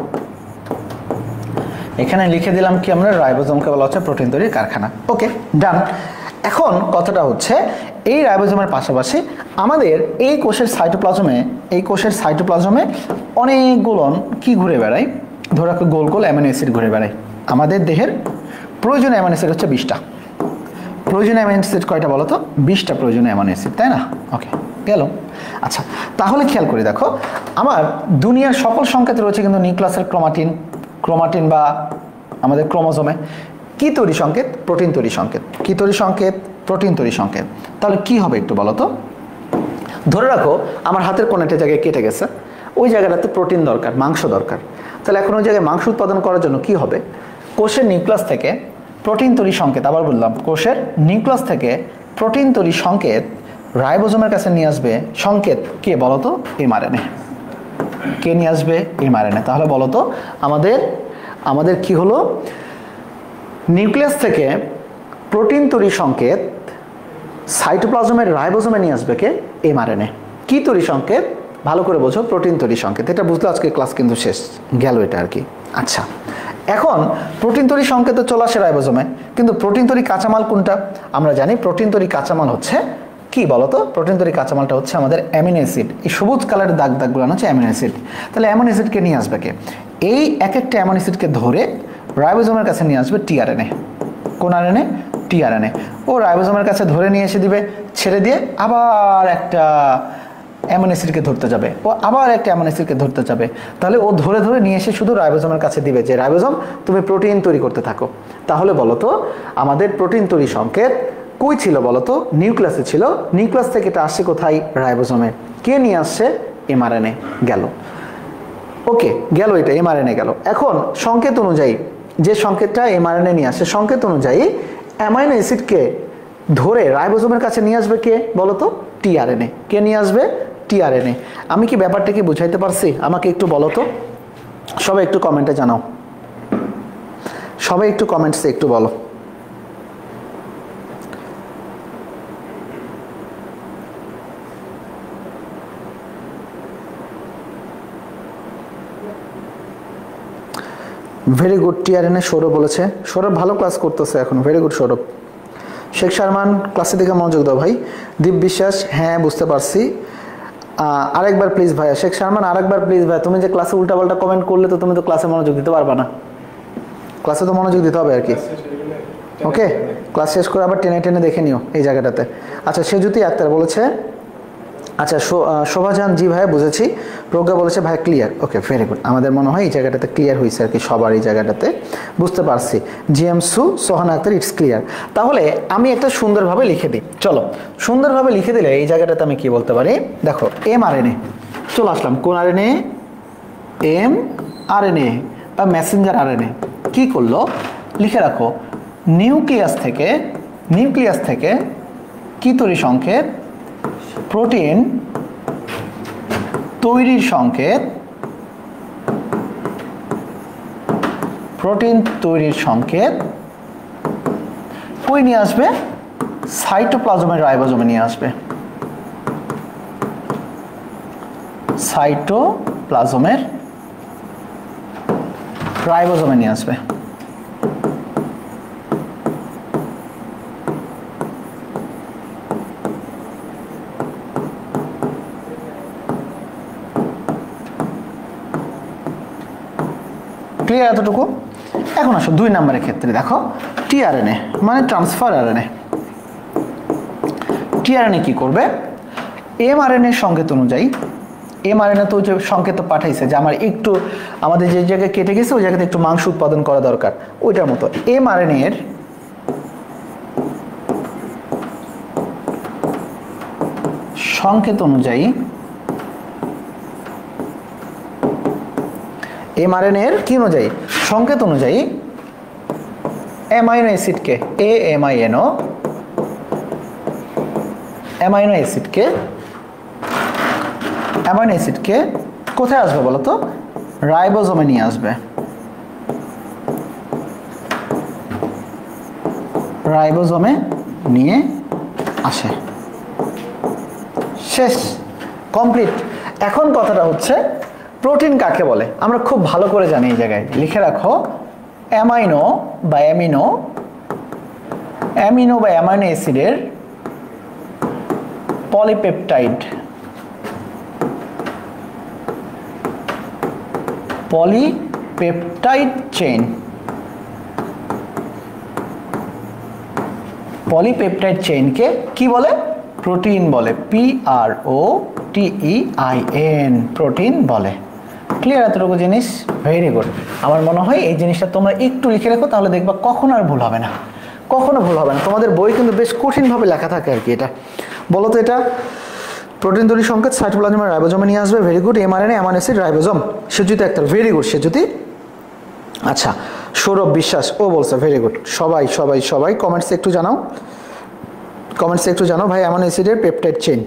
এখানে লিখে দিলাম কি আমরা? রাইবোজোমকে বলা হচ্ছে প্রোটিন তৈরির কারখানা। ওকে, ডান। এখন কথাটা হচ্ছে এই রাইবোজোমের পাশাপাশি আমাদের এই কোষের সাইটোপ্লাজমে, এই কোষের সাইটোপ্লাজমে অনেকগুলো কি ঘুরে বেড়ায়? ধরে রাখো গোল গোল অ্যামিনো অ্যাসিড ঘুরে বেড়ায়। আমাদের দেহের প্রয়োজনীয় অ্যামিনো অ্যাসিড হচ্ছে 20টা। প্রয়োজনীয় অ্যামিনো অ্যাসিড কয়টা বলো তো? 20টা প্রয়োজনীয় অ্যামিনো অ্যাসিড, তাই না? ওকে, গেল। আচ্ছা, তাহলে খেয়াল করে দেখো, আমার দুনিয়ার সকল সংকেত রয়েছে কিন্তু নিউক্লিয়াসের ক্রোমাটিন, ক্রোমাটিন বা আমাদের ক্রোমোজোমে। কি তৈরি সংকেত? প্রোটিন তৈরি সংকেত। কি তৈরি সংকেত? প্রোটিন তৈরি সংকেত। তাহলে কি হবে একটু বলো তো? ধরে রাখো আমার হাতের কোনো একটা জায়গায় কেটে গেছে, ওই জায়গাটাতে প্রোটিন দরকার, মাংস দরকার। তাহলে এখন ওই জায়গায় মাংস উৎপাদন করার জন্য কি হবে? কোষের নিউক্লিয়াস থেকে প্রোটিন তৈরি সংকেত, আবার বললাম কোষের নিউক্লিয়াস থেকে প্রোটিন তৈরি সংকেত রাইবোজোমের কাছে নিয়ে আসবে সংকেত কে বলো তো? এমআরএনএ। কে নিয়ে আসবে? এমআরএনএ। তাহলে বলো তো আমাদের কি হলো? নিউক্লিয়াস থেকে প্রোটিন তৈরি সংকেত সাইটোপ্লাজমের রাইবোজোমে নিয়ে আসবে কে? এমআরএনএ। কি তৈরি সংকেত? ভালো করে বোঝো, প্রোটিন তৈরি সংকেত। এটা বুঝলে আজকে ক্লাস কিন্তু শেষ, গেল এটা আর কি। আচ্ছা, এখন প্রোটিন তৈরি সংকেত চলে আসে রাইবোজোমে, কিন্তু প্রোটিন তৈরি কাঁচামাল কোনটা? আমরা জানি প্রোটিন তৈরি কাঁচামাল হচ্ছে কি বলতো? প্রোটিন তৈরি কাঁচামালটা হচ্ছে আমাদের অ্যামিনো অ্যাসিড। এই সবুজ কালারের দাগগুলো হচ্ছে অ্যামিনো অ্যাসিড। তাহলে অ্যামিনো অ্যাসিডকে নিয়ে আসবে কে? এই এক একটা অ্যামিনো অ্যাসিডকে ধরে রাইবোজোমের কাছে নিয়ে আসবে টিআরএনএ। কোন আরএনএ? টিআরএনএ। ও রাইবোজোমের কাছে ধরে নিয়ে এসে দিবে, ছেড়ে দিয়ে আবার একটা অ্যামিনো অ্যাসিডকে ধরতে যাবে, ও আবার একটা অ্যামিনো অ্যাসিডকে ধরতে যাবে, তাহলে ও ধরে ধরে নিয়ে এসে শুধু রাইবোজোমের কাছে দিবে যে রাইবোজোম তুমি প্রোটিন তৈরি করতে থাকো। তাহলে বলো তো আমাদের প্রোটিন তৈরি সংকেত কই ছিল বলো তো? নিউক্লিয়াসে ছিল। নিউক্লিয়াস থেকে এটা আসছে কোথায়? রাইবোজোমে। কে নিয়ে আসছে? এমআরএনএ গেল। ওকে, গেল, এটা এমআরএনএ গেল। এখন সংকেত অনুযায়ী যে সংকেতটা এমআরএনএ নিয়ে আসছে, সংকেত অনুযায়ী অ্যামাইনো অ্যাসিডকে ধরে রাইবোজোমের কাছে নিয়ে আসবে কে বলো তো? টিআরএনএ। কে নিয়ে আসবে? টিআরএনএ। আমি কি ব্যাপারটা কি বুঝাইতে পারছি? আমাকে একটু বলো তো, সবাই একটু কমেন্টে জানাও, সবাই একটু কমেন্টসে একটু বলো। ভেরি গুড, টিআরএনএ সৌরভ বলেছে। সৌরভ ভালো ক্লাস করতেছে এখন, ভেরি গুড সৌরভ। শেখ শারমান ক্লাসের দিকে মনোযোগ দাও ভাই। দীপ বিশ্বাস, হ্যাঁ বুঝতে পারছি। আরেকবার প্লিজ ভাইয়া। শেখ শারমান আরেকবার প্লিজ ভাইয়া, তুমি যে ক্লাসে উল্টাপাল্টা কমেন্ট করলে তো তুমি তো ক্লাসে মনোযোগ দিতে পারবা না। ক্লাসে তো মনোযোগ দিতে হবে আর কি। ওকে, ক্লাস শেষ করে আবার টেনে টেনে দেখে নিও এই জায়গাটাতে। আচ্ছা, সেজুতি আক্তার বলেছে, আচ্ছা শোভাজান, জি ভাইয়া বুঝেছি। প্রজ্ঞা বলেছে ভাইয়া ক্লিয়ার। ওকে, ভেরি গুড। আমাদের মনে হয় এই জায়গাটাতে ক্লিয়ার হয়েছে আর কি, সবার এই জায়গাটাতে বুঝতে পারছি। জিএম সু, সোহানা আক্তার, ইটস ক্লিয়ার। তাহলে আমি একটা সুন্দরভাবে লিখে দিই, চলো সুন্দরভাবে লিখে দিলে এই জায়গাটাতে আমি কি বলতে পারি? দেখো এমআরএনএ চলে আসলাম। কোন আরএনএ? এমআরএনএ বা মেসেঞ্জার আরএনএ কি করলো? লিখে রাখো, নিউক্লিয়াস থেকে কি তৈরি সংকেত? প্রোটিন তৈরির সংকেত, প্রোটিন তৈরির সংকেত কই নিয়ে আসবে? সাইটোপ্লাজমের রাইবোজোমে নিয়ে আসবে। সাইটোপ্লাজমের রাইবোজোমে নিয়ে আসবে। ক্লিয়ার এতটুকু? এখন আসো 2 নম্বরের ক্ষেত্রে। দেখো টিআরএনএ মানে ট্রান্সফার আরএনএ। টিআরএনএ কি করবে? এমআরএনএ সংকেত অনুযায়ী, এমআরএনএ তো যে সংকেত পাঠাইছে যে আমার একটু আমাদের যে জায়গায় কেটে গেছে ওই জায়গাতে একটু মাংস উৎপাদন করা দরকার, ওইটার মতো এমআরএনএ এর সংকেত অনুযায়ী, এমআরএনএ এর কি অনুযায়ী? সংকেত অনুযায়ী অ্যামাইনো অ্যাসিডকে অ্যামাইনো অ্যাসিডকে কোথায় আসবে বলো তো? রাইবোজোমে নিয়ে আসবে। রাইবোজোমে নিয়ে আসে। শেষ, কমপ্লিট। এখন কথাটা হচ্ছে প্রোটিন কাকে বলে? আমরা খুব ভালো করে জানি, এই জায়গায় লিখে রাখো অ্যামাইনো বা অ্যামিনো অ্যাসিডের পলিপেপটাইড চেইন। পলিপেপটাইড চেইনকে কি বলে? প্রোটিন বলে। PROTEIN, প্রোটিন বলে। ক্লিয়ার এতটুকু জিনিস? Very good. আমার মনে হয় এই জিনিসটা তোমরা একটু লিখে রাখো, তাহলে দেখবা কখনো আর ভুল হবে না, কখনো ভুল হবে না। তোমাদের বই কিন্তু বেশ কঠিনভাবে লেখা থাকে আর কি। এটা বলো তো, এটা প্রোটিন তৈরি সংকেত সাইটোপ্লাজমের রাইবোজোমে নিয়ে আসবে। Very good. MRNA, amino acid, ribosome. Sejuti Akter, very good Sejuti. আচ্ছা, সৌরভ বিশ্বাস ও বলছে ভেরি গুড। সবাই সবাই সবাই কমেন্টসে একটু জানাও, কমেন্টসে একটু জানাও ভাই। অ্যামাইনো অ্যাসিডের পেপটাইড চেইন,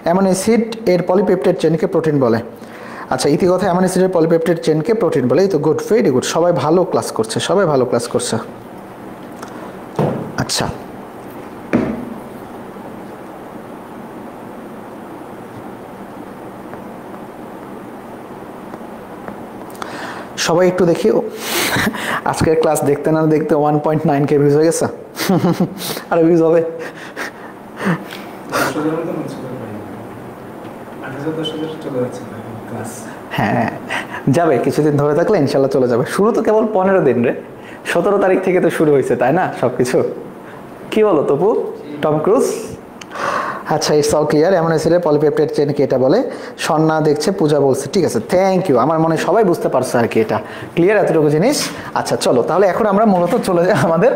অ্যামাইনো অ্যাসিড এর পলিপেপটাইড চেইনকে প্রোটিন বলে। আচ্ছা, ইতিকথা অ্যামাইনো অ্যাসিডের পলিপেপটাইড চেইনকে প্রোটিন বলে। এই তো গুড, ভেরি গুড। সবাই ভালো ক্লাস করছে, সবাই ভালো ক্লাস করছে। আচ্ছা, সবাই একটু দেখি। আজকের ক্লাস দেখতে না দেখতে 1.9K ভিউজ হয়ে গেছে। আর ভিউজ হবে। হ্যাঁ, যাবে কিছুদিন ধরে থাকলে ইনশাল্লাহ চলে যাবে। শুরু তো কেবল 15 দিন রে, 17 তারিখ থেকে তো শুরু হয়েছে, তাই না সবকিছু? কি বলো তপু? Tom Cruise. আচ্ছা, ইটস অল ক্লিয়ার। অ্যামিনো অ্যাসিডের পলিপেপটাইড চেইনকে এটা বলে। স্বর্ণা দেখছে, পূজা বলছে, ঠিক আছে, থ্যাংক ইউ। আমার মনে হয় সবাই বুঝতে পারছে আর কি, এটা ক্লিয়ার এতটুকু জিনিস। আচ্ছা চলো তাহলে এখন আমরা মূলত চলে যাই আমাদের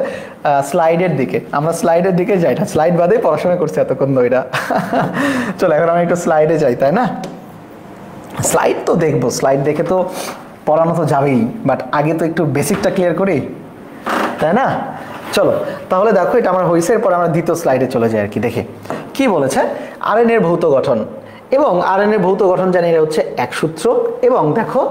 স্লাইডের দিকে। আমরা স্লাইডের দিকে যাই না, স্লাইড বাদেই পড়াশোনা করছি এতক্ষণ ধরে। চলো এখন আমি একটু স্লাইডে যাই, তাই না? স্লাইড তো দেখবো, স্লাইড দেখে তো পড়ানো তো যাবেই, বাট আগে তো একটু বেসিকটা ক্লিয়ার করি, তাই না? চলো তাহলে দেখো, এটা আমার হয়েছে। এরপর আমরা দ্বিতীয় স্লাইডে চলে যাই আর কি। দেখে কি বলেছে, আরএনএর ভৌত গঠন। এবং আরএনএর ভৌত গঠন জানি এটা হচ্ছে একসূত্রক। এবং দেখো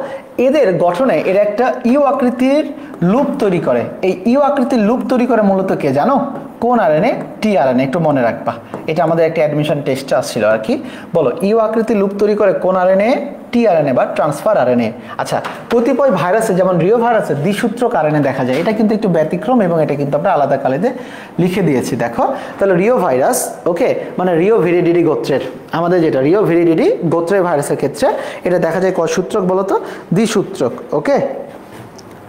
এদের গঠনে এরা একটা ইউ আকৃতির লুপ তৈরি করে। এই ইউ আকৃতির লুপ তৈরি করে মূলত কে জানো? কোন আরএনএ? টি আরএনএ। একটু মনে রাখবা, এটা আমাদের একটা অ্যাডমিশন টেস্টে আসছিল আর কি। বলো, ইউ আকৃতির লুপ তৈরি করে কোন আরএনএ? টি আরএনএ বা ট্রান্সফার আরএনএ। আচ্ছা, কতিপয় ভাইরাসে যেমন রিও ভাইরাসে দ্বিসূত্রক আরএনএ দেখা যায়। এটা কিন্তু একটু ব্যতিক্রম এবং এটা কিন্তু আমরা আলাদা কালিতে লিখে দিয়েছি। দেখো তাহলে রিও ভাইরাস, ওকে, মানে রিও ভিরিডিডি গোত্রের, আমাদের যেটা রিও ভিরিডিডি গোত্রের ভাইরাসের ক্ষেত্রে এটা দেখা যায় কয় সূত্রক বলতো? দ্বিসূত্রক। ওকে,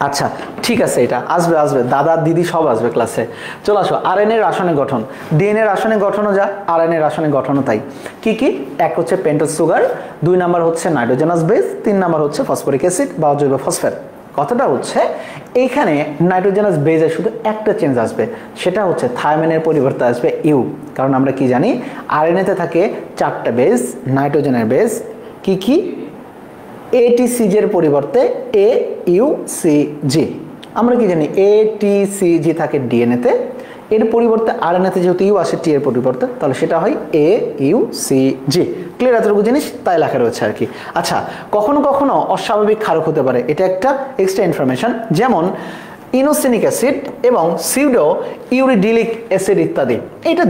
আচ্ছা ঠিক আছে, এটা আসবে আসবে, দাদা দিদি সব আসবে ক্লাসে। চলে আসো, আরএনএ রাসায়নিক গঠন। ডিএনএ রাসায়নিক গঠনও যা, আরএনএ রাসায়নিক গঠনও তাই। কি কি? এক হচ্ছে পেন্টোজ সুগার, 2 নাম্বার হচ্ছে নাইট্রোজেনাস বেস, 3 নাম্বার হচ্ছে ফসফরিক অ্যাসিড বা জৈব ফসফেট। কথাটা হচ্ছে এইখানে নাইট্রোজেনাস বেজে শুধু একটা চেঞ্জ আসবে, সেটা হচ্ছে থায়ামিনের পরিবর্তে আসবে ইউ। কারণ আমরা কি জানি, আরএনএতে থাকে 4টা বেস, নাইট্রোজেনের বেস কি কি? ATCG এর পরিবর্তে AUCG। আমরা কি জানি ATCG থাকে ডিএনএতে, এর পরিবর্তে আরএনএতে যেহেতু ইউ আসে টি এর পরিবর্তে, তাহলে সেটা হয় AUCG। ক্লিয়ার এতটুকু জিনিস? তাই লেখা রয়েছে আর কি। আচ্ছা, কখনো কখনো অস্বাভাবিক ক্ষারক হতে পারে, এটা একটা এক্সট্রা ইনফরমেশন। যেমন ইনোসিনিক অ্যাসিড এবং সিউডো ইউরিডিলিক অ্যাসিড ইত্যাদি। এটা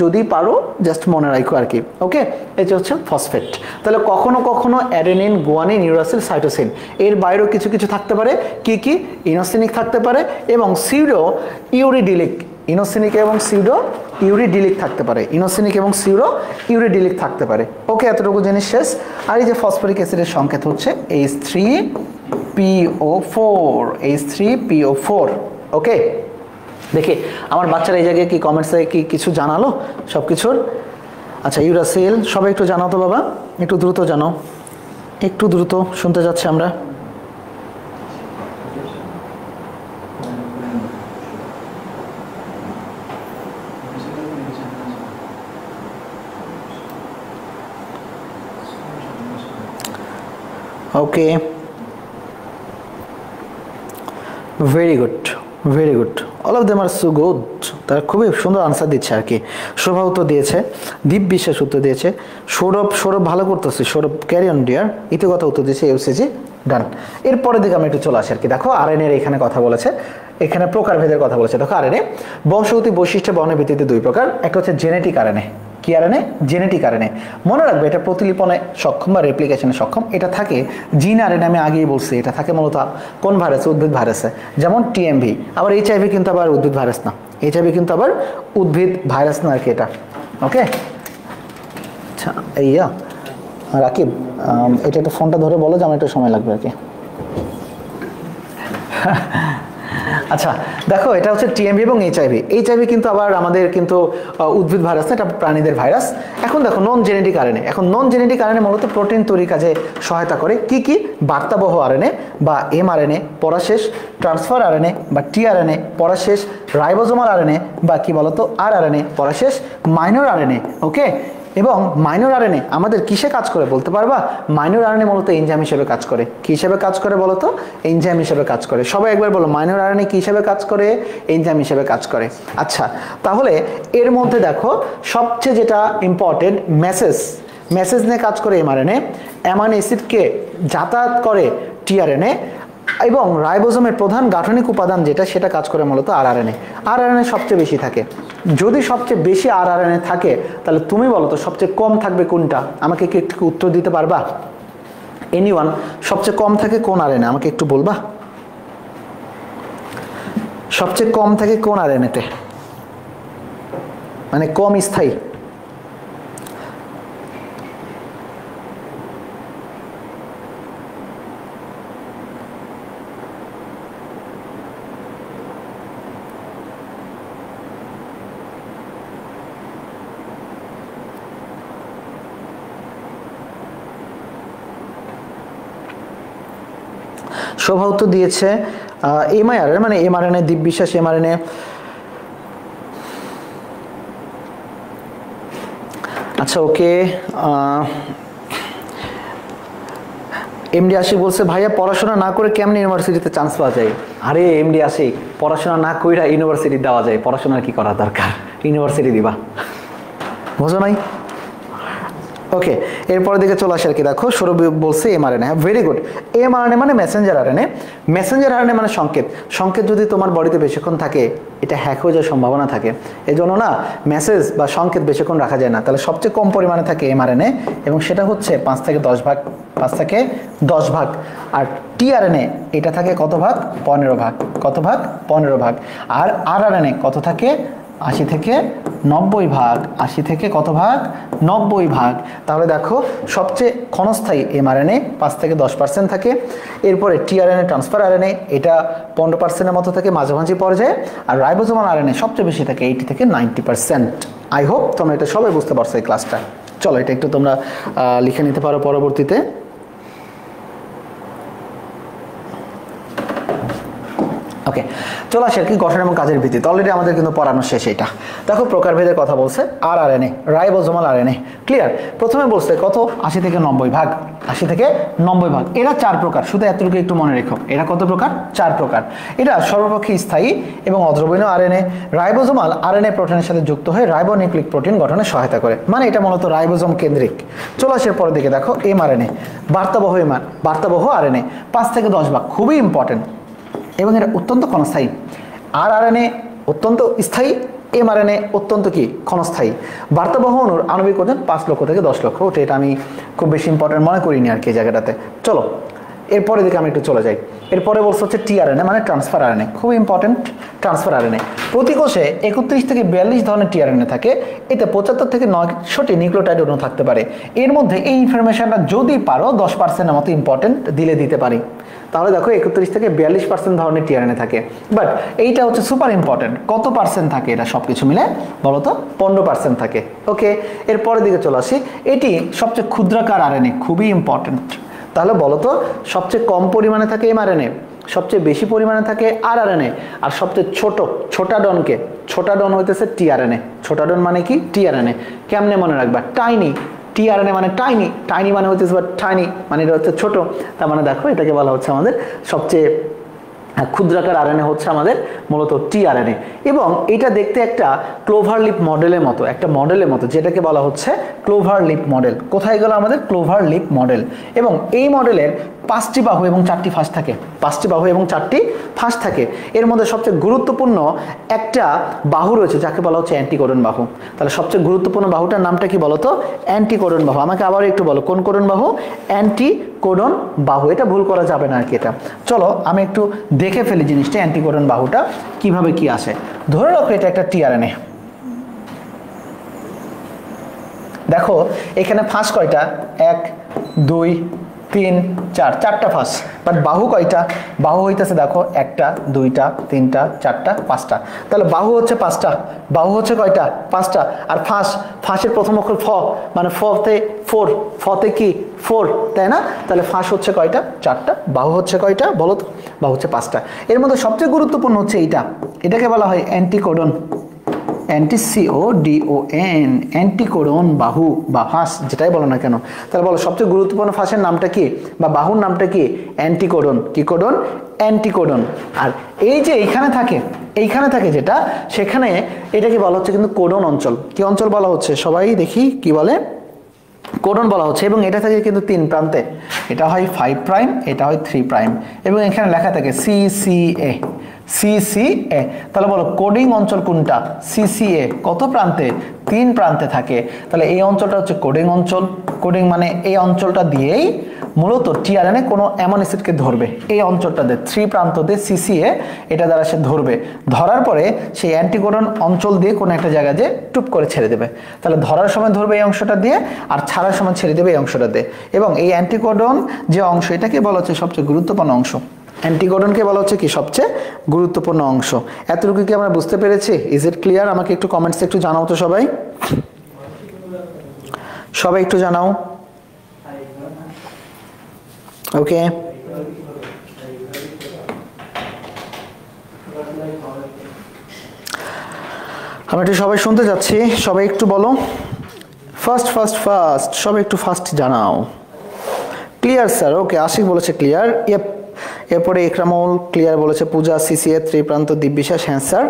যদি পারো জাস্ট মনে রাখো আর কি। ওকে, এটা হচ্ছে ফসফেট। তাহলে কখনো কখনো অ্যাডেনিন, গুয়ানিন, ইউরাসিল, সাইটোসিন, এর বাইরেও কিছু কিছু থাকতে পারে। কি কি? ইনোসিনিক থাকতে পারে এবং সিউডো ইউরিডিলিক। ইনোসিনিক এবং সিউডো ইউরিডিলিক থাকতে পারে, ইনোসিনিক এবং সিউডো ইউরিডিলিক থাকতে পারে। ওকে, এতটুকু জিনিস শেষ। আর এই যে ফসফরিক অ্যাসিডের সংকেত হচ্ছে H3PO4, H3PO4। ওকে, দেখি আমার বাচ্চারা এই জায়গায় কি কমেন্টসে কি কিছু জানালো সব কিছুর? আচ্ছা, ইউরাসিল সবাই একটু জানাও তো বাবা, একটু দ্রুত জানাও, একটু দ্রুত শুনতে যাচ্ছি আমরা। Okay, very good, very good, all of them are so good. তারা খুবই সুন্দর আনসার দিচ্ছে আর কি। শোভা উত্তর দিয়েছে, দীপ বিশ্বাস উত্তর দিয়েছে, সৌরভ ভালো করতেছে, সৌরভ ক্যারি অন ডিয়ার, ইতিগত উত্তর দিয়েছে, ইউসিজি ডান। এরপরে দিকে আমরা একটু চলে আসি আর কি। দেখো আরএনএর এখানে কথা বলেছে, এখানে প্রকারভেদের কথা বলেছে। দেখো আরএনএ বংশগতি বৈশিষ্ট্য বর্ণের ভিত্তিতে 2 প্রকার। একটা হচ্ছে জেনেটিক আরএনএ। কি আরএনএ? Genetic RNA. মনে রাখবে এটা প্রতিলিপনে সক্ষম বা রেপ্লিকেশনে সক্ষম। এটা থাকে জিন আরএনএ, আমি আগেই বলছি, এটা থাকে মূলত কোন ভাইরাসে? উদ্ভিদ ভাইরাসে, যেমন টিএমভি। আবার এইচআইভি কিন্তু আবার উদ্ভিদ ভাইরাস না, এইচআইভি কিন্তু আবার উদ্ভিদ ভাইরাস না আর কি এটা। ওকে, আচ্ছা এইয়া রাকিব, এটা একটু ফোনটা ধরে বলো যে আমার একটু সময় লাগবে আর কি। আচ্ছা দেখো, এটা হচ্ছে টিএমভি এবং এইচআইভি। এইচআইভি কিন্তু আবার আমাদের কিন্তু উদ্ভিদ ভাইরাস না, এটা প্রাণীদের ভাইরাস। এখন দেখো নন জেনেটিক আরএনএ। এখন নন জেনেটিক আরএনএ মূলত প্রোটিন তৈরির কাজে সহায়তা করে। কি কি? বার্তাবহ আরএনএ বা এমআরএনএ, পরাশেষ ট্রান্সফার আরএনএ বা টিআরএনএ, পরাশেষ রাইবোজোমাল আরএনএ বা কি বলতো আরআরএনএ, পরাশেষ মাইনর আরএনএ। ওকে, এবং মাইনর আরএনএ আমাদের কিসে কাজ করে বলতে পারবা? মাইনর আরএনএ মূলত এনজাইম হিসেবে কাজ করে। কি হিসেবে কাজ করে বলো তো? এনজাইম হিসেবে কাজ করে। সবাই একবার বলো, মাইনর আরএনএ কি হিসেবে কাজ করে? এনজাইম হিসেবে কাজ করে। আচ্ছা, তাহলে এর মধ্যে দেখো সবচেয়ে যেটা ইম্পর্টেন্ট, মেসেজ নিয়ে কাজ করে এমআরএনএ, অ্যামাইনো অ্যাসিডকে যাতায়াত করে টিআরএনএ, এবং রাইবোজোমের প্রধান গাঠনিক উপাদান যেটা, সেটা কাজ করে মূলত আরআরএনএ। আরআরএনএ সবচেয়ে বেশি থাকে। যদি সবচেয়ে বেশি আরআরএনএ থাকে, তাহলে তুমি বলো তো সবচেয়ে কম থাকবে কোনটা? আমাকে কি একটু উত্তর দিতে পারবা? এনিওয়ান, সবচেয়ে কম থাকে কোন আরএনএ? আমাকে একটু বলবা সবচেয়ে কম থাকে কোন আরএনএতে, মানে কম স্থায়ী? শোভা উত্তর দিয়েছে এমআরএনএ মানে এমআরএনএ, দীপ বিশ্বাস এমআরএনএ। আচ্ছা ওকে, এমডি আশিক বলছে ভাইয়া পড়াশোনা না করে কেমনে ইউনিভার্সিটিতে চান্স পাওয়া যায়? আরে এমডি আশিক, পড়াশোনা না কইরা ইউনিভার্সিটি দেওয়া যায়, পড়াশোনার কি করা দরকার, ইউনিভার্সিটি দিবা, বুঝো নাই? ওকে, এরপরের দিকে চলে আসে আর কি। দেখো সৌরভ বলছে এমআরএনএ, হ্যাঁ ভেরি গুড। এমআরএনএ মানে মেসেঞ্জার আরএনএ, মেসেঞ্জার আরএনএ মানে সংকেত। সংকেত যদি তোমার বডিতে বেশিক্ষণ থাকে এটা হ্যাক হয়ে যাওয়ার সম্ভাবনা থাকে, এই জন্য না মেসেজ বা সংকেত বেশিক্ষণ রাখা যায় না। তাহলে সবচেয়ে কম পরিমাণে থাকে এমআরএনএ এবং সেটা হচ্ছে 5 থেকে 10 ভাগ, 5 থেকে 10 ভাগ। আর টিআরএনএ এটা থাকে কত ভাগ? 15 ভাগ। কত ভাগ? 15 ভাগ। আর আরআরএনএ কত থাকে? 80 থেকে 90 ভাগ। 80 থেকে কত ভাগ? 90 ভাগ। তাহলে দেখো সবচেয়ে ক্ষণস্থায়ী এমআরএনএ 5 থেকে 10% থাকে। এরপরে টিআরএনএ ট্রান্সফার আরএনএ এটা 15%-এর মতো থাকে মাঝামাঝি পর্যায়ে। আর রাইবোজোমাল আরএনএ সবচেয়ে বেশি থাকে 80 থেকে 90%। আই হোপ তোমরা এটা সবাই বুঝতে পারছো এই ক্লাসটা। চলো এটা একটু তোমরা লিখে নিতে পারো পরবর্তীতে। ওকে, চলো আসে আর কি গঠন এবং কাজের ভিত্তিতে। অলরেডি আমাদের কিন্তু পড়ানো শেষ। এটা দেখো প্রকারভেদের কথা বলছে। RRNA ribosomal RNA, clear? প্রথমে বলছে কত? 80 থেকে 90 ভাগ। 80 থেকে 90 ভাগ। এরা 4 প্রকার, শুধু এতটুকু একটু মনে রেখো। এরা কত প্রকার? 4 প্রকার। এটা সর্বপক্ষে স্থায়ী এবং অদ্রবণীয় আরএনএ। রাইবোজোমাল আরএনএ প্রোটিনের সাথে যুক্ত হয়ে রাইবোনিউক্লিক প্রোটিন গঠনে সহায়তা করে, মানে এটা মূলত রাইবোজোম কেন্দ্রিক। চলো আসে পরের দিকে। দেখো এমআরএনএ বার্তাবহ আরএনএ 5 থেকে 10 ভাগ, খুবই ইম্পর্টেন্ট এবং এটা অত্যন্ত ক্ষণস্থায়ী। আরআরএনএ অত্যন্ত স্থায়ী, এমআরএনএ অত্যন্ত কি ক্ষণস্থায়ী। বার্তাবহ অণুর আণবিক ওজন 5 লক্ষ থেকে 10 লক্ষ। ওটা এটা আমি খুব বেশি ইম্পর্টেন্ট মনে করিনি আর কি জায়গাটাতে। চলো এরপরে দিকে আমি একটু চলে যাই। এরপরে বলছে হচ্ছে টিআরএনএ মানে ট্রান্সফার আরএনএ, খুব ইম্পর্টেন্ট। ট্রান্সফার আরএনএ প্রতি কোষে 31 থেকে 42 ধরনের টিআরএনএ থাকে। এতে 75 থেকে 900টি নিউক্লিওটাইড অণু থাকতে পারে। এর মধ্যে এই ইনফরমেশনটা যদি পারো 10%-এর মতো ইম্পর্টেন্ট দিতে পারি। তাহলে দেখো 31 থেকে 42% ধরনের টিআরএনএ থাকে। বাট এইটা হচ্ছে সুপার ইম্পর্টেন্ট। কত পার্সেন্ট থাকে এটা সব কিছু মিলে বলো তো? 15% থাকে। ওকে, এরপরের দিকে চলে আসি। এটি সবচেয়ে ক্ষুদ্রাকার আরএনএ, খুবই ইম্পর্টেন্ট। তাহলে বলো তো সবচেয়ে কম পরিমাণে থাকে এমআরএনএ, সবচেয়ে বেশি পরিমাণে থাকে আরআরএনএ, আর সবচেয়ে ছোটা ডন হইতেছে টিআরএনএ। ছোটা ডন মানে কি? টিআরএনএ। কেমনে মনে রাখবা? টাইনি। টিআরএনএ মানে টাইনি মানে হচ্ছে টাইনি মানে এটা হচ্ছে ছোট। তার মানে দেখো এটাকে বলা হচ্ছে আমাদের সবচেয়ে ক্ষুদ্রাকার আরএনএ হচ্ছে আমাদের মূলত টিআরএনএ। এবং এটা দেখতে একটা ক্লোভার লিপ মডেলের মতো, যেটাকে বলা হচ্ছে ক্লোভার লিপ মডেল। কোথায় গেল আমাদের ক্লোভার লিপ মডেল? এবং এই মডেলের 5টি বাহু এবং 4টি ফাঁস থাকে। 5টি বাহু এবং 4টি ফাঁস থাকে। এর মধ্যে সবচেয়ে গুরুত্বপূর্ণ একটা বাহু রয়েছে যাকে বলা হচ্ছে অ্যান্টিকোডন বাহু। তাহলে সবচেয়ে গুরুত্বপূর্ণ বাহুটার নামটা কি বলো তো? অ্যান্টিকোডন বাহু। আমাকে আবার একটু বলো কোন কোডন বাহু? অ্যান্টিকোডন বাহু। এটা ভুল করা যাবে না আর কি। এটা চলো আমি একটু দেখে ফেলি জিনিসটা, অ্যান্টিকোডন বাহুটা কিভাবে কি আসে। ধরে রাখো এটা একটা টিআরএনএ। দেখো এখানে ফাঁস কয়টা? 1 2 3 4, 4টা ফাঁস। বাট বাহু কয়টা? বাহু হইতেছে দেখো 1টা 2টা 3টা 4টা 5টা। তাহলে বাহু হচ্ছে 5টা। বাহু হচ্ছে কয়টা? 5টা। আর ফাঁসের প্রথম অক্ষর ফ, মানে ফতে কি 4, তাই না? তাহলে ফাঁস হচ্ছে কয়টা? 4টা। বাহু হচ্ছে কয়টা বলো তো? বাহু হচ্ছে 5টা। এর মধ্যে সবচেয়ে গুরুত্বপূর্ণ হচ্ছে এটাকে বলা হয় অ্যান্টিকোডন, অ্যান্টিকোডন, অ্যান্টিকোডন বাহু বা ফাঁস যেটাই বলো না কেন। তাহলে বলো সবচেয়ে গুরুত্বপূর্ণ ফাঁসের নামটা কি বা বাহুর নামটা কি? অ্যান্টিকোডন। কি কোডন? অ্যান্টিকোডন। আর এই যে এইখানে থাকে যেটা, সেখানে এটাকে বলা হচ্ছে কিন্তু কোডন অঞ্চল। কি অঞ্চল বলা হচ্ছে? সবাই দেখি কি বলে? কোডন বলা হচ্ছে। এবং এটা থাকে কিন্তু 3 প্রান্তে। এটা হয় 5 প্রাইম, এটা হয় 3 প্রাইম, এবং এখানে লেখা থাকে সিসিএ। তাহলে বলো কোডিং অঞ্চল কোনটা? সিসিএ। কত প্রান্তে? 3 প্রান্তে থাকে। তাহলে এই অঞ্চলটা হচ্ছে কোডিং অঞ্চল। কোডিং মানে এই অঞ্চলটা দিয়েই মূলত টিআরএনএ কোনো অ্যামিনো অ্যাসিডকে ধরবে। এই অঞ্চলটা দিয়ে 3 প্রান্ত দিয়ে সিসিএ এটা দ্বারা সে ধরবে। ধরার পরে সেই অ্যান্টিকোডন অঞ্চল দিয়ে কোনো একটা জায়গায় যে টুপ করে ছেড়ে দেবে। তাহলে ধরার সময় ধরবে এই অংশটা দিয়ে, আর ছাড়ার সময় ছেড়ে দেবে এই অংশটা দিয়ে। এবং এই অ্যান্টিকোডন যে অংশ, এটাকে বলা হচ্ছে সবচেয়ে গুরুত্বপূর্ণ অংশ। অ্যান্টিকোডনকে বলা হচ্ছে কি? সবচেয়ে গুরুত্বপূর্ণ অংশ। এতটুকু কি আমরা বুঝতে পেরেছি? Is it clear? আমাকে একটু কমেন্টসে একটু জানাও তো সবাই একটু জানাও। ওকে, আমরা একটু সবাই শুনতে যাচ্ছি, সবাই একটু বলো ফার্স্ট ফার্স্ট ফার্স্ট, সবাই একটু ফার্স্ট জানাও। ক্লিয়ার স্যার, ওকে। আশিক বলেছে ক্লিয়ার, ইয়েপ। এরপরে ইকরামুল ক্লিয়ার বলেছে, পূজা সিসিএ ত্রিপ্রান্ত দিব্যিশ্বাস, হ্যাঁ স্যার।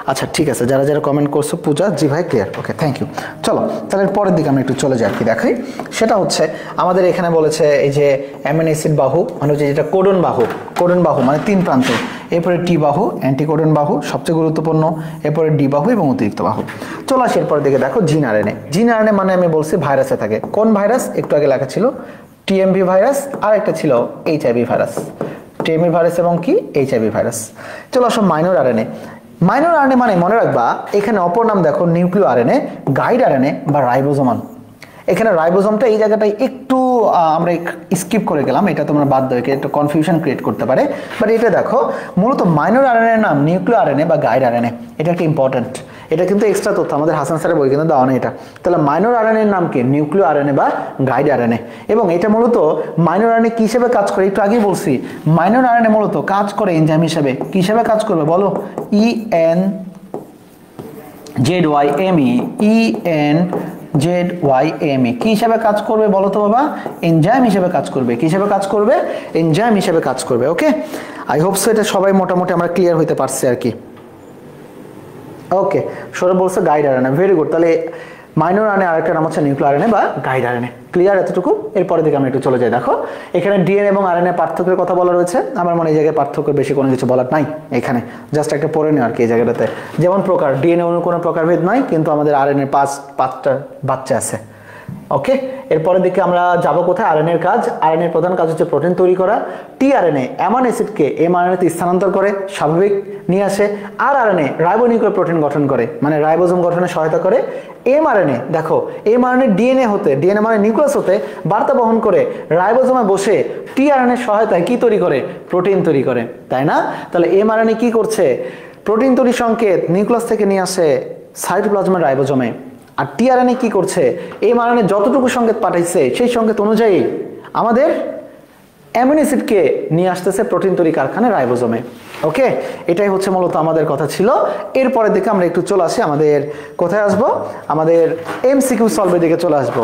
আচ্ছা ঠিক আছে, যারা যারা কমেন্ট করছো, পূজা জি ভাই ক্লিয়ার, ওকে থ্যাংক ইউ। চলো তাহলে পরের দিকে আমরা একটু চলে যাই আর কি দেখাই। সেটা হচ্ছে আমাদের এখানে বলেছে এই যে অ্যামিনো অ্যাসিড বাহু মানে হচ্ছে যেটা কোডন বাহু, কোডন বাহু মানে 3 প্রান্ত, এরপরে টি বাহু অ্যান্টিকোডন বাহু সবচেয়ে গুরুত্বপূর্ণ, এরপরে ডি বাহু এবং অতিরিক্ত বাহু। চলো আসি এরপর দিকে দেখো জিন আরএনএ। জিন আরএনএ মানে আমি বলছি ভাইরাসে থাকে। কোন ভাইরাস? একটু আগে লেখা ছিল টিএমভি ভাইরাস, আর একটা ছিল এইচআইভি ভাইরাস। টিএমভি ভাইরাস এবং কি এইচআইভি ভাইরাস। চলো আসো মাইনর আরএনএ। মাইনর আরএনএ মানে মনে রাখবা এখানে অপর নাম দেখো নিউক্লিয় আরএনএ, গাইড আরএনএ বা রাইবোজোমাল। এখানে রাইবোজোমটা এই জায়গাটায় একটু আমরা স্কিপ করে গেলাম, এটা তোমরা বাদ দাও, একটু কনফিউশন ক্রিয়েট করতে পারে। বাট এটা দেখো মূলত মাইনর আরএনএ নাম নিউক্লিয় আরএনএ বা গাইড আরএনএ, এটা একটা ইম্পর্টেন্ট। এটা কিন্তু এক্সট্রা তথ্য আমাদের হাসান স্যারের বই কিন্তু দেওয়া নেই এটা। তাহলে মাইনর আরএনএ এর নাম কি? নিউক্লিয় আরএনএ বা গাইড আরএনএ। এবং এটা মূলত মাইনর আরএনএ কি হিসেবে কাজ করে একটু আগেই বলছি। মাইনর আরএনএ মূলত কাজ করে এনজাইম হিসেবে। কি হিসেবে কাজ করবে বলো? ENZYME কি হিসাবে কাজ করবে বলো তো বাবা? এনজাইম হিসেবে কাজ করবে। কি হিসেবে কাজ করবে? এনজাইম হিসেবে কাজ করবে। ওকে, আই হোপ সো এটা সবাই মোটামুটি আমরা ক্লিয়ার হইতে পারছি আর কি। ওকে, সৌরভ বলছে গাইড আরএনএ, ভেরি গুড। তাহলে মাইনর আরএনএ আরেকটা নাম হচ্ছে নিউক্লিয় আরএনএ বা গাইড আরএনএ। ক্লিয়ার এতটুকু? এরপরের দিকে আমরা একটু চলে যাই। দেখো এখানে ডিএনএ এবং আরএনএ পার্থক্যের কথা বলা রয়েছে। আমার মনে এই জায়গায় পার্থক্য বেশি কোনো কিছু বলার নাই, এখানে জাস্ট একটা পড়ে নেওয়া আর কি এই জায়গাটাতে। যেমন প্রকার ডিএনএ অন্য কোনো প্রকারভেদ নাই, কিন্তু আমাদের আরএনএ 5টা বাচ্চা আছে। ওকে, এরপরের দিকে আমরা যাব কোথায়? আরএনএর কাজ। আরএনএর প্রধান কাজ হচ্ছে প্রোটিন তৈরি করা। টিআরএনএ অ্যামাইনো অ্যাসিডকে এমআরএনএতে স্থানান্তর করে, স্বাভাবিক নিয়ে আসে। আর আরএনএ রাইবোনিউক্লিক প্রোটিন গঠন করে, মানে রাইবোজোম গঠনে সহায়তা করে। এমআরএনএ দেখো, এমআরএনএ ডিএনএ হতে, ডিএনএ মানে নিউক্লিয়াস হতে বার্তা বহন করে রাইবোজোমে বসে টিআরএনএর সহায়তায় কি তৈরি করে? প্রোটিন তৈরি করে, তাই না? তাহলে এমআরএনএ কি করছে? প্রোটিন তৈরি সংকেত নিউক্লিয়াস থেকে নিয়ে আসে সাইটোপ্লাজমের রাইবোজোমে। আর টিআরএনএ কি করছে? এমআরএনএ যতটুকু সংকেত পাঠাইছে সেই সংকেত অনুযায়ী আমাদের অ্যামিনো অ্যাসিডকে নিয়ে আসতেছে প্রোটিন তৈরি কারখানায় রাইবোজোমে। ওকে, এটাই হচ্ছে মূলত আমাদের কথা ছিল। এরপরের দিকে আমরা একটু চলে আসি আমাদের কোথায় আসবো? আমাদের এমসিকিউ সলভের দিকে চলে আসবো।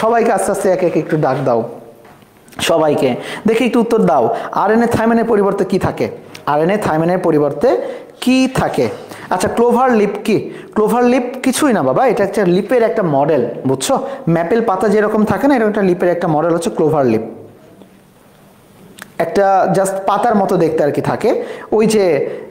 সবাইকে আস্তে আস্তে এক এক একটু ডাক দাও, সবাইকে দেখি একটু উত্তর দাও। আরএনএ থাইমিনের পরিবর্তে কি থাকে? আরএনএ থাইমিনের পরিবর্তে কি থাকে? আচ্ছা, ক্লোভার লিপ কি? ক্লোভার লিপ কিছুই না বাবা, এটা একটা লিপের একটা মডেল, বুঝছো? ম্যাপেল পাতা যেরকম থাকে না, এরকম একটা লিপের একটা মডেল হচ্ছে ক্লোভার লিপ। একটা জাস্ট পাতার মতো দেখতে আর কি থাকে। ওই যে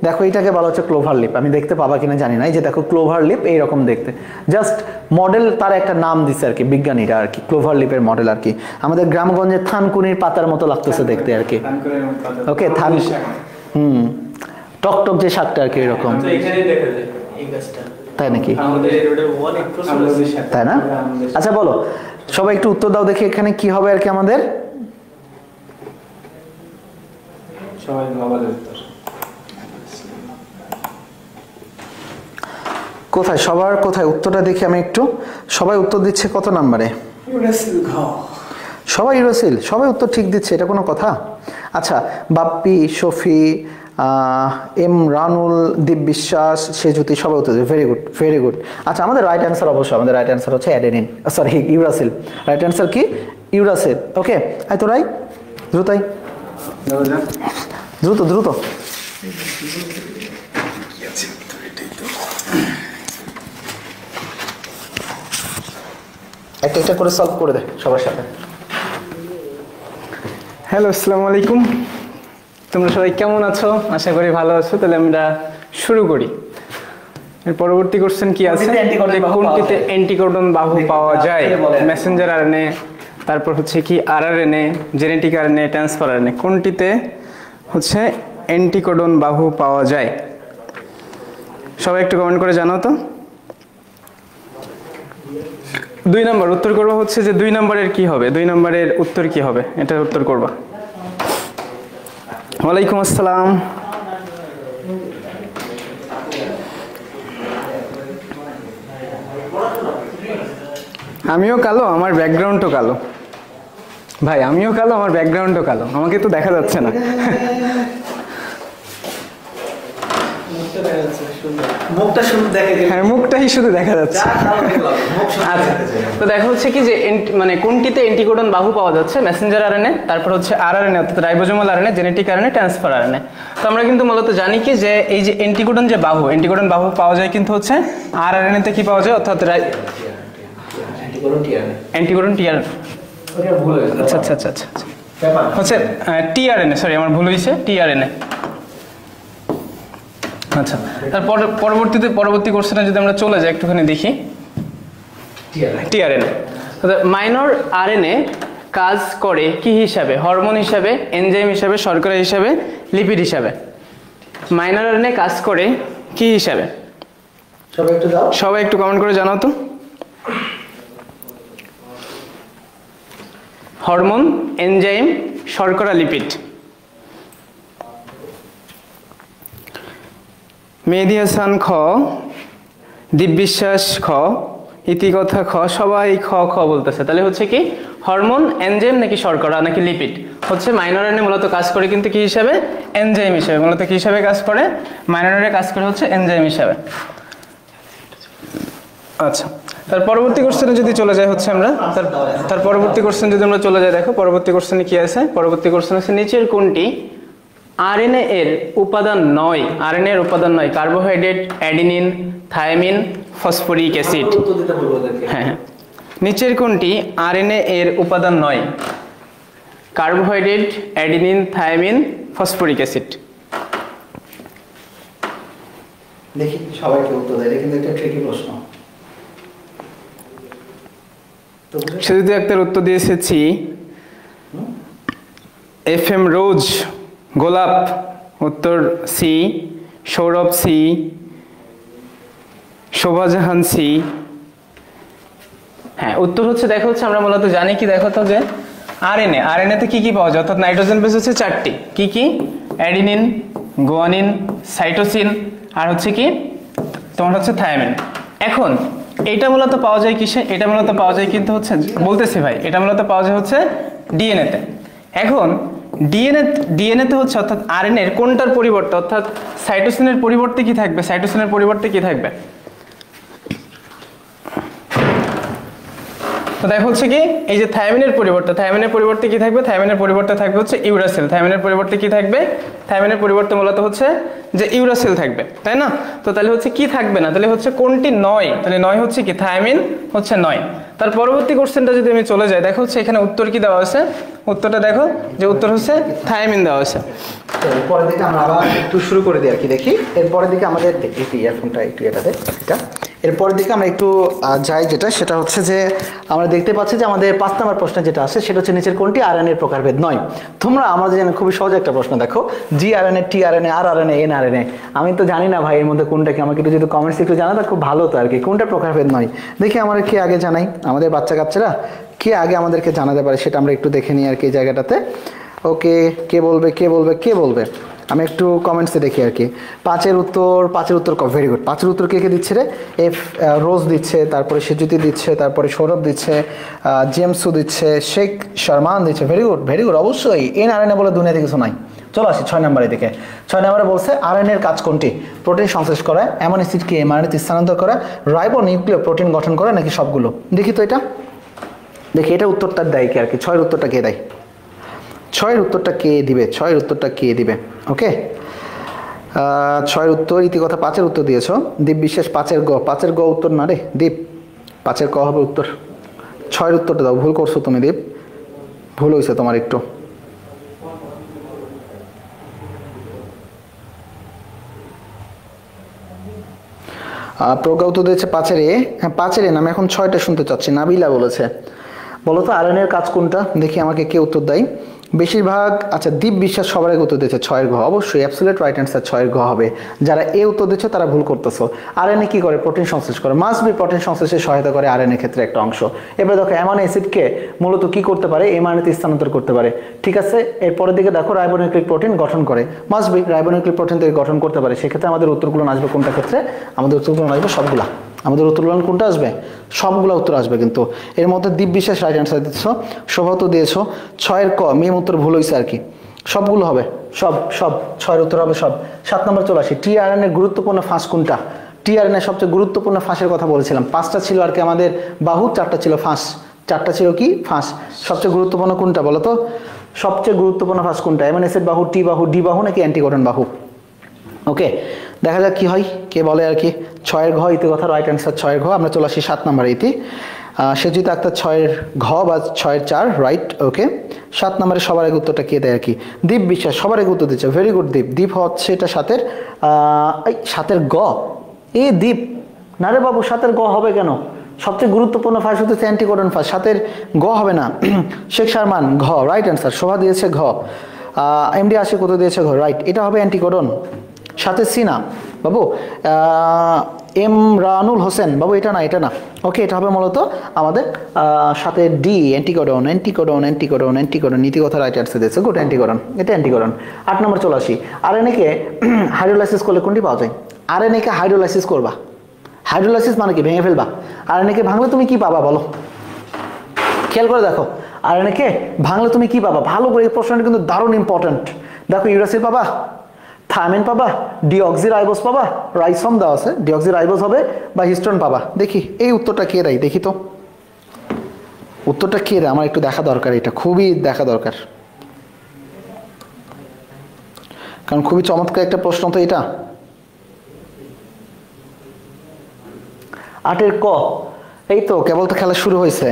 দেখো এটাকে বলা হচ্ছে ক্লোভার লিপ, আমি দেখতে পাবা কিনা জানি না। এই যে দেখো ক্লোভার লিপ এইরকম দেখতে, জাস্ট মডেল, তার একটা নাম দিচ্ছে আর কি বিজ্ঞানীরা আর কি, ক্লোভার লিপের মডেল আর কি। আমাদের গ্রামগঞ্জের থানকুনির পাতার মতো লাগতেছে দেখতে আর কি। ওকে, থান টকটক যে শাকটা আর কি এরকম, তাই নাকি? তাই না? আচ্ছা বলো সবাই একটু উত্তর দাও দেখি, এখানে কি হবে আর কি আমাদের? কোথায় সবার কোথায় উত্তরটা দেখি আমি একটু। সবাই উত্তর দিচ্ছে কত নাম্বারে? সবাই ইউরাসিল, সবাই উত্তর ঠিক দিচ্ছে, এটা কোনো কথা? আচ্ছা, বাপ্পি, শফি, এম রানুল, দীপ বিশ্বাস, সেজুতি, সবাই উত্তর দিচ্ছে। Very good, very good. আচ্ছা, আমাদের রাইট অ্যান্সার অবশ্যই, আমাদের রাইট অ্যান্সার হচ্ছে adenine, sorry uracil. Right answer কি? ইউরাসিল। ওকে, আই তো রাই, দ্রুতাই, দ্রুত দ্রুত। একটা একটা করে সলভ করে দে সবার সাথে। হ্যালো, আসসালামু আলাইকুম। তোমরা সবাই কেমন আছো? আশা করি ভালো আছো। তাহলে আমরা শুরু করি। এর পরবর্তী কোশ্চেন কি আছে? কোনটিতে অ্যান্টিকোডন বাহু পাওয়া যায়? মেসেঞ্জার আরএনএ, তারপর হচ্ছে কি rRNA, genetic RNA, transfer RNA, কোনটিতে হচ্ছে অ্যান্টিকোডন বাহু পাওয়া যায়? সবাই একটু কমেন্ট করে জানাও তো। 2 নম্বর উত্তর করবো হচ্ছে যে 2 নম্বরের কি হবে? 2 নম্বরের উত্তর কি হবে? এটার উত্তর করবা। ওয়ালাইকুম আসসালাম। আমিও কালো, আমার ব্যাকগ্রাউন্ডও কালো। ভাই আমিও কালো, আমার ব্যাকগ্রাউন্ডও কালো, আমাকে তো দেখা যাচ্ছে না। মুখটা শুধু দেখে হ্যাঁ মুখটাই শুধু দেখা যাচ্ছে। আচ্ছা, তো দেখা হচ্ছে কি যে মানে কোনটিতে অ্যান্টিকোডন বাহু পাওয়া যাচ্ছে? মেসেঞ্জার আরএনএ, তারপর হচ্ছে আরআরএনএ অর্থাৎ ribosomal RNA, genetic RNA, transfer RNA. তো আমরা কিন্তু মূলত জানি কি যে এই যে অ্যান্টিকোডন যে বাহু, অ্যান্টিকোডন বাহু পাওয়া যায় কিন্তু হচ্ছে আরআরএনএ তে কি পাওয়া যায় অর্থাৎ অ্যান্টিকোডন টিআরএনএ। আচ্ছা আচ্ছা আচ্ছা আচ্ছা হচ্ছে টিআরএনএ, সরি আমার ভুল হয়েছে, টিআরএনএ। আচ্ছা, তারপর পরবর্তী কোশ্চেনে যদি আমরা চলে যাই একটুখানি দেখি টিআরএনএ। মাইনর আরএনএ কাজ করে কি হিসাবে? হরমোন হিসাবে, এনজাইম হিসাবে, শর্করা হিসাবে, লিপিড হিসাবে। মাইনর আরএনএ কাজ করে কি হিসাবে? সবাই একটু কমেন্ট করে জানাও তো। হরমোন, এনজাইম, শর্করা, লিপিড। মেহেদী হাসান খ, দীপবিশ্বাস খ, ইতিকথা খ, সবাই খ খ বলতেছে। তাহলে হচ্ছে কি হরমোন, এনজাইম নাকি শর্করা নাকি লিপিড? হচ্ছে মাইনর আরএনএ মূলত কাজ করে কিন্তু কি হিসাবে? এনজাইম হিসাবে। মূলত কি হিসাবে কাজ করে? মাইনর আরএনএ কাজ করে হচ্ছে এনজাইম হিসাবে। আচ্ছা, তার পরবর্তী কোশ্চেনে যদি চলে যাই হচ্ছে আমরা তার পরবর্তী কোশ্চেন যদি আমরা চলে যাই, দেখো পরবর্তী কোশ্চেনে কি আছে? পরবর্তী কোশ্চেন আছে নিচের কোনটি আরএনএ এর উপাদান নয়? আরএনএ এর উপাদান নয় carbohydrate, adenine, thymine, phosphoric acid. হ্যাঁ, নিচের কোনটি আরএনএ এর উপাদান নয়? Carbohydrate, adenine, thymine, phosphoric acid. দেখি সবাইকে উত্তর দেয়, কিন্তু এটা ট্রিকি প্রশ্ন। সেদিকে একটা উত্তর দিয়ে এসেছি FM রোজ, গোলাপ উত্তর সি, সৌরভ সি, শোভাজাহান সি। হ্যাঁ, উত্তর হচ্ছে দেখো হচ্ছে আমরা মূলত জানি কি দেখো তো যে আরএনএ তে কি কি পাওয়া যায়? অর্থাৎ নাইট্রোজেন বেস হচ্ছে 4টি। কি কি? অ্যাডিনিন, গুয়ানিন, সাইটোসিন আর হচ্ছে কি তোমার হচ্ছে থায়ামিন। এখন এটা মূলত পাওয়া যায় কিসে? এটা মূলত পাওয়া যায় কিন্তু হচ্ছে বলতেছি ভাই, এটা মূলত পাওয়া যায় হচ্ছে ডিএনএ তে। এখন ডিএনএ তে হচ্ছে অর্থাৎ আরএনএ এর কোনটার পরিবর্তে অর্থাৎ সাইটোসিনের পরিবর্তে কি থাকবে? সাইটোসিনের পরিবর্তে কি থাকবে? তো দেখো হচ্ছে কি এই যে থায়ামিনের পরিবর্তে কি থাকবে? থায়ামিনের পরিবর্তে থাকবে হচ্ছে ইউরাসিল। থায়ামিনের পরিবর্তে কি থাকবে? থায়ামিনের পরিবর্তে মূলত হচ্ছে যে ইউরাসিল থাকবে, তাই না? তো তাহলে হচ্ছে কি থাকবে না? তাহলে হচ্ছে কোনটি নয়? তাহলে নয় হচ্ছে কি থায়ামিন হচ্ছে নয়। তার পরবর্তী কোশ্চেনটা যদি আমি চলে যাই, দেখো হচ্ছে এখানে উত্তর কি দেওয়া আছে? উত্তরটা দেখো যে উত্তর হচ্ছে থায়ামিন দেওয়া আছে। এরপরের দিকে আমরা আবার একটু শুরু করে দিই আর কি। দেখি এরপরের দিকে আমাদের একটু ইয়ারফোনটা একটু এটাতে এটা এরপরের দিকে আমরা একটু যাই, যেটা সেটা হচ্ছে যে আমরা দেখতে পাচ্ছি যে আমাদের 5 নম্বর প্রশ্ন যেটা আছে সেটা হচ্ছে নিচের কোনটি আরএনএ এর প্রকারভেদ নয়? তোমরা আমাদের জানেন খুবই সহজ একটা প্রশ্ন, দেখো জি আরএনএ, টি আরএনএ, আর আরএনএ, এন আরএনএ। আমি তো জানি না ভাই এর মধ্যে কোনটা কি, আমাকে একটু যদি কমেন্টস একটু জানাতো খুব ভালো হতো আর কি। কোনটা প্রকারভেদ নয় দেখি আমরা কে আগে জানাই, আমাদের বাচ্চা কাচ্চারা কে আগে আমাদেরকে জানাতে পারে সেটা আমরা একটু দেখে নিই আর কি এই জায়গাটাতে। ওকে, কে বলবে? আমি একটু কমেন্টসে দেখি আর কি। পাঁচের উত্তর ভেরি গুড। পাঁচের উত্তর কে দিচ্ছে রে? রোজ দিচ্ছে, তারপরে সেজুতি দিচ্ছে, তারপরে সৌরভ দিচ্ছে, জেমসু দিচ্ছে, শেখ শর্মান দিচ্ছে। Very good. অবশ্যই এন আরএনএ বলে দুনিয়াতে কিছু নাই। চলো আসি 6 নম্বরের দিকে। 6 নম্বরে বলছে আরএনএ এর কাজ কোনটি? প্রোটিন সংশ্লেষ করা, অ্যামাইনো অ্যাসিডকে এমআরএনএতে স্থানান্তর করা, রাইবো নিউক্লিয় প্রোটিন গঠন করা, নাকি সবগুলো? দেখি তো এটা, দেখি এটা উত্তরটা দেয় কি আর কি। 6 এর উত্তরটা কে দেয়? 6 এর উত্তরটা কে দিবে? ওকে, 6 এর উত্তর ইতিকথা 5 এর উত্তর দিয়েছো। দীপ বিশ্বাস 5 এর গ উত্তর না রে দীপ, 5 এর ক হবে উত্তর। 6 এর উত্তরটা দাও, ভুল করছো তুমি দীপ, ভুল হয়েছে তোমার একটু। প্রজ্ঞা উত্তর দিয়েছে 5 এর। হ্যাঁ 5 এর নাম, এখন 6টা শুনতে চাচ্ছি। নাবিলা বলেছে, বলো তো আরএনএ এর কাজ কোনটা? দেখি আমাকে কে উত্তর দেয় বেশিরভাগ। আচ্ছা, দীপ বিশ্বাস সবার আগে উত্তর দিয়েছে 6 এর ঘ। অবশ্যই অ্যাবসলিউট রাইট অ্যান্সার 6 এর ঘ হবে। যারা এ উত্তর দিচ্ছে তারা ভুল করতেছো। আরএনএ কি করে? প্রোটিন সংশ্লেষ করে। মাস্ট বি প্রোটিন সংশ্লেষে সহায়তা করে আরএনএ ক্ষেত্রে একটা অংশ। এবারে দেখো অ্যামাইনো অ্যাসিডকে মূলত কি করতে পারে? এমআরএনএতে স্থানান্তর করতে পারে। ঠিক আছে, এরপরের দিকে দেখো রাইবোনিউক্লিক প্রোটিন গঠন করে। মাস্ট বি রাইবোনিউক্লিক প্রোটিন থেকে গঠন করতে পারে। সেক্ষেত্রে আমাদের উত্তরগুলো আসবে কোনটা ক্ষেত্রে? আমাদের উত্তরগুলো আসবে সবগুলা। আমাদের উত্তরগুলো কোনটা আসবে? সবগুলো উত্তর আসবে। কিন্তু এর মধ্যে দীপ বিশ্বাস রাইট অ্যান্সার দিচ্ছ, শোভা তো দিয়েছো 6 এর ক। মিম উত্তর ভুল হয়েছে আর কি। সবগুলো হবে, সব সব 6-এর উত্তর হবে সব। 7 নম্বর চলে আসি, টিআরএনএর গুরুত্বপূর্ণ ফাঁস কোনটা? টিআরএনএর সবচেয়ে গুরুত্বপূর্ণ ফাঁসের কথা বলেছিলাম, 5টা ছিল আর কি আমাদের বাহু, 4টা ছিল ফাঁস, 4টা ছিল কি ফাঁস। সবচেয়ে গুরুত্বপূর্ণ কোনটা বলো তো? সবচেয়ে গুরুত্বপূর্ণ ফাঁস কোনটা? এমএনএসের বাহু, টি বাহু, ডি বাহু নাকি অ্যান্টিকোডন বাহু? ওকে, দেখা যাক কি হয়, কে বলে আর কি। 6-এর ঘ ইতি কথা রাইট অ্যান্সার, 6-এর ঘ। আমরা চলে আসি 7 নম্বর ইতি, সেজিত আক্তার 6-এর ঘ বা 6-এর 4 রাইট। ওকে, 7 নম্বরে সবার আগে উত্তরটা কে দেয় আর কি? দীপ বিশ্বাস সবার আগে উত্তর দিচ্ছে, ভেরি গুড দীপ। দীপ হচ্ছে এটা 7-এর 7-এর গ। এ দীপ, না রে বাবু 7-এর গ হবে কেন? সবচেয়ে গুরুত্বপূর্ণ ফাঁস হচ্ছে অ্যান্টিকোডন ফাঁস, 7-এর গ হবে না। শেখ শারমান ঘ রাইট অ্যান্সার, শোভা দিয়েছে ঘ, এমডি আশিক কত দিয়েছে ঘ রাইট, এটা হবে অ্যান্টিকোডন। 7-এর সিনা বাবু, এম রানুল হোসেন বাবু এটা না, এটা না। ওকে, এটা হবে মূলত আমাদের 7-এর D anticodon, anticodon, anticodon, anticodon, নীতিকথা রাইট অ্যান্সার দিয়েছে, গুড অ্যান্টিকোডন, এটা অ্যান্টিকোডন। 8 নম্বর চলে আসি, আরএনএকে হাইড্রোলাইসিস করলে কোনটি পাওয়া যায়? আরএনএকে হাইড্রোলাইসিস করবা, হাইড্রোলাইসিস মানে কি? ভেঙে ফেলবা। আরএনএকে ভাঙলে তুমি কি পাবা বলো? খেয়াল করে দেখো, আরএনএকে ভাঙলে তুমি কি পাবা? ভালো করে, এই প্রশ্নটা কিন্তু দারুণ ইম্পর্টেন্ট। দেখো, ইউরাসিল পাবা, থায়ামিন পাবা, ডিঅক্সিরাইবোজ পাবা, রাইসোম দেওয়া আছে, ডিঅক্সিরাইবোজ হবে, বা হিস্টোন পাবা। দেখি এই উত্তরটা কে দেয়, দেখি তো উত্তরটা কে দেয়, আমার একটু দেখা দরকার, এটা খুবই দেখা দরকার, কারণ খুবই চমৎকার একটা প্রশ্ন তো এটা। 8-এর ক, এই তো কেবল তো খেলা শুরু হয়েছে।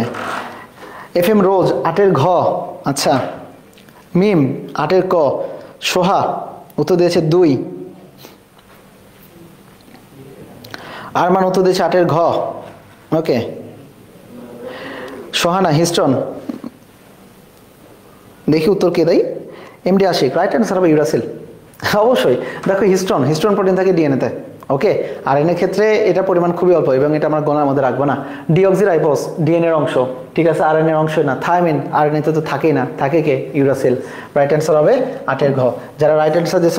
এফ এম রোজ 8-এর ঘ, আচ্ছা। মিম 8-এর ক, সোহা উত্তর দিয়েছে 2, আরমান উত্তর দিয়েছে 8-এর ঘ। ওকে, সোহানা হিস্টন, দেখি উত্তর কে দেয়? এমডি আশিক রাইট অ্যান্সার হবে ইউরাসিল, অবশ্যই। দেখো, হিস্টন হিস্টন প্রোটিন থাকে ডিএনএতে। ওকে, আর এর ক্ষেত্রে এটা পরিমাণ খুবই অল্প, এবং এটা আমরা গণার মধ্যে রাখবো না। ডিঅক্সিরাইবোজ ডিএনএর অংশ, ঠিক আছে, আর এর অংশ না। থায়ামিন আর এতে তো থাকেই না, থাকে কে? ইউরাসিল। রাইট অ্যান্সার হবে 8-এর ঘ। যারা রাইট অ্যান্সার দিচ্ছ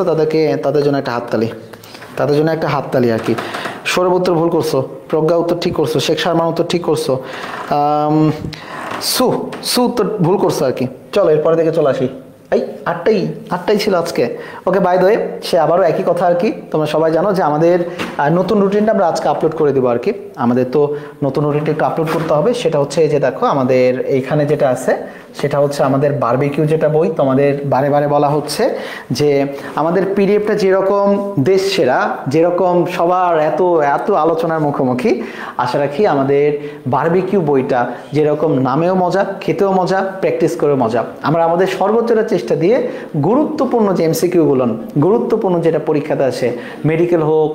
তাদের জন্য একটা হাততালি, তাদের জন্য একটা হাততালি আর কি। সৌরভ উত্তর ভুল করছো, প্রজ্ঞা উত্তর ঠিক করছো, শেখ শারমান উত্তর ঠিক করছো, সু উত্তর ভুল করছো আর কি। চলো এরপরে দিকে চলে আসি। এই 8টাই ছিল আজকে। ওকে, বাই দ্য ওয়ে, সে আবারও একই কথা আর কি। তোমরা সবাই জানো যে আমাদের নতুন রুটিনটা আমরা আজকে আপলোড করে দেবো আর কি। আমাদের তো নতুন রুটিনটা একটু আপলোড করতে হবে, সেটা হচ্ছে এই যে দেখো আমাদের এইখানে যেটা আছে সেটা হচ্ছে আমাদের বারবিকিউ যেটা বই, তোমাদের বারে বারে বলা হচ্ছে যে আমাদের পিডিএফটা যেরকম দেশ সেরা, যেরকম সবার এত এত আলোচনার মুখোমুখি, আশা রাখি আমাদের বারবিকিউ বইটা যেরকম নামেও মজা, খেতেও মজা, প্র্যাকটিস করেও মজা। আমরা আমাদের সর্বোচ্চটা চেষ্টা দিয়ে গুরুত্বপূর্ণ যে এমসিকিউগুলো, গুরুত্বপূর্ণ যেটা পরীক্ষাতে আসে, মেডিকেল হোক,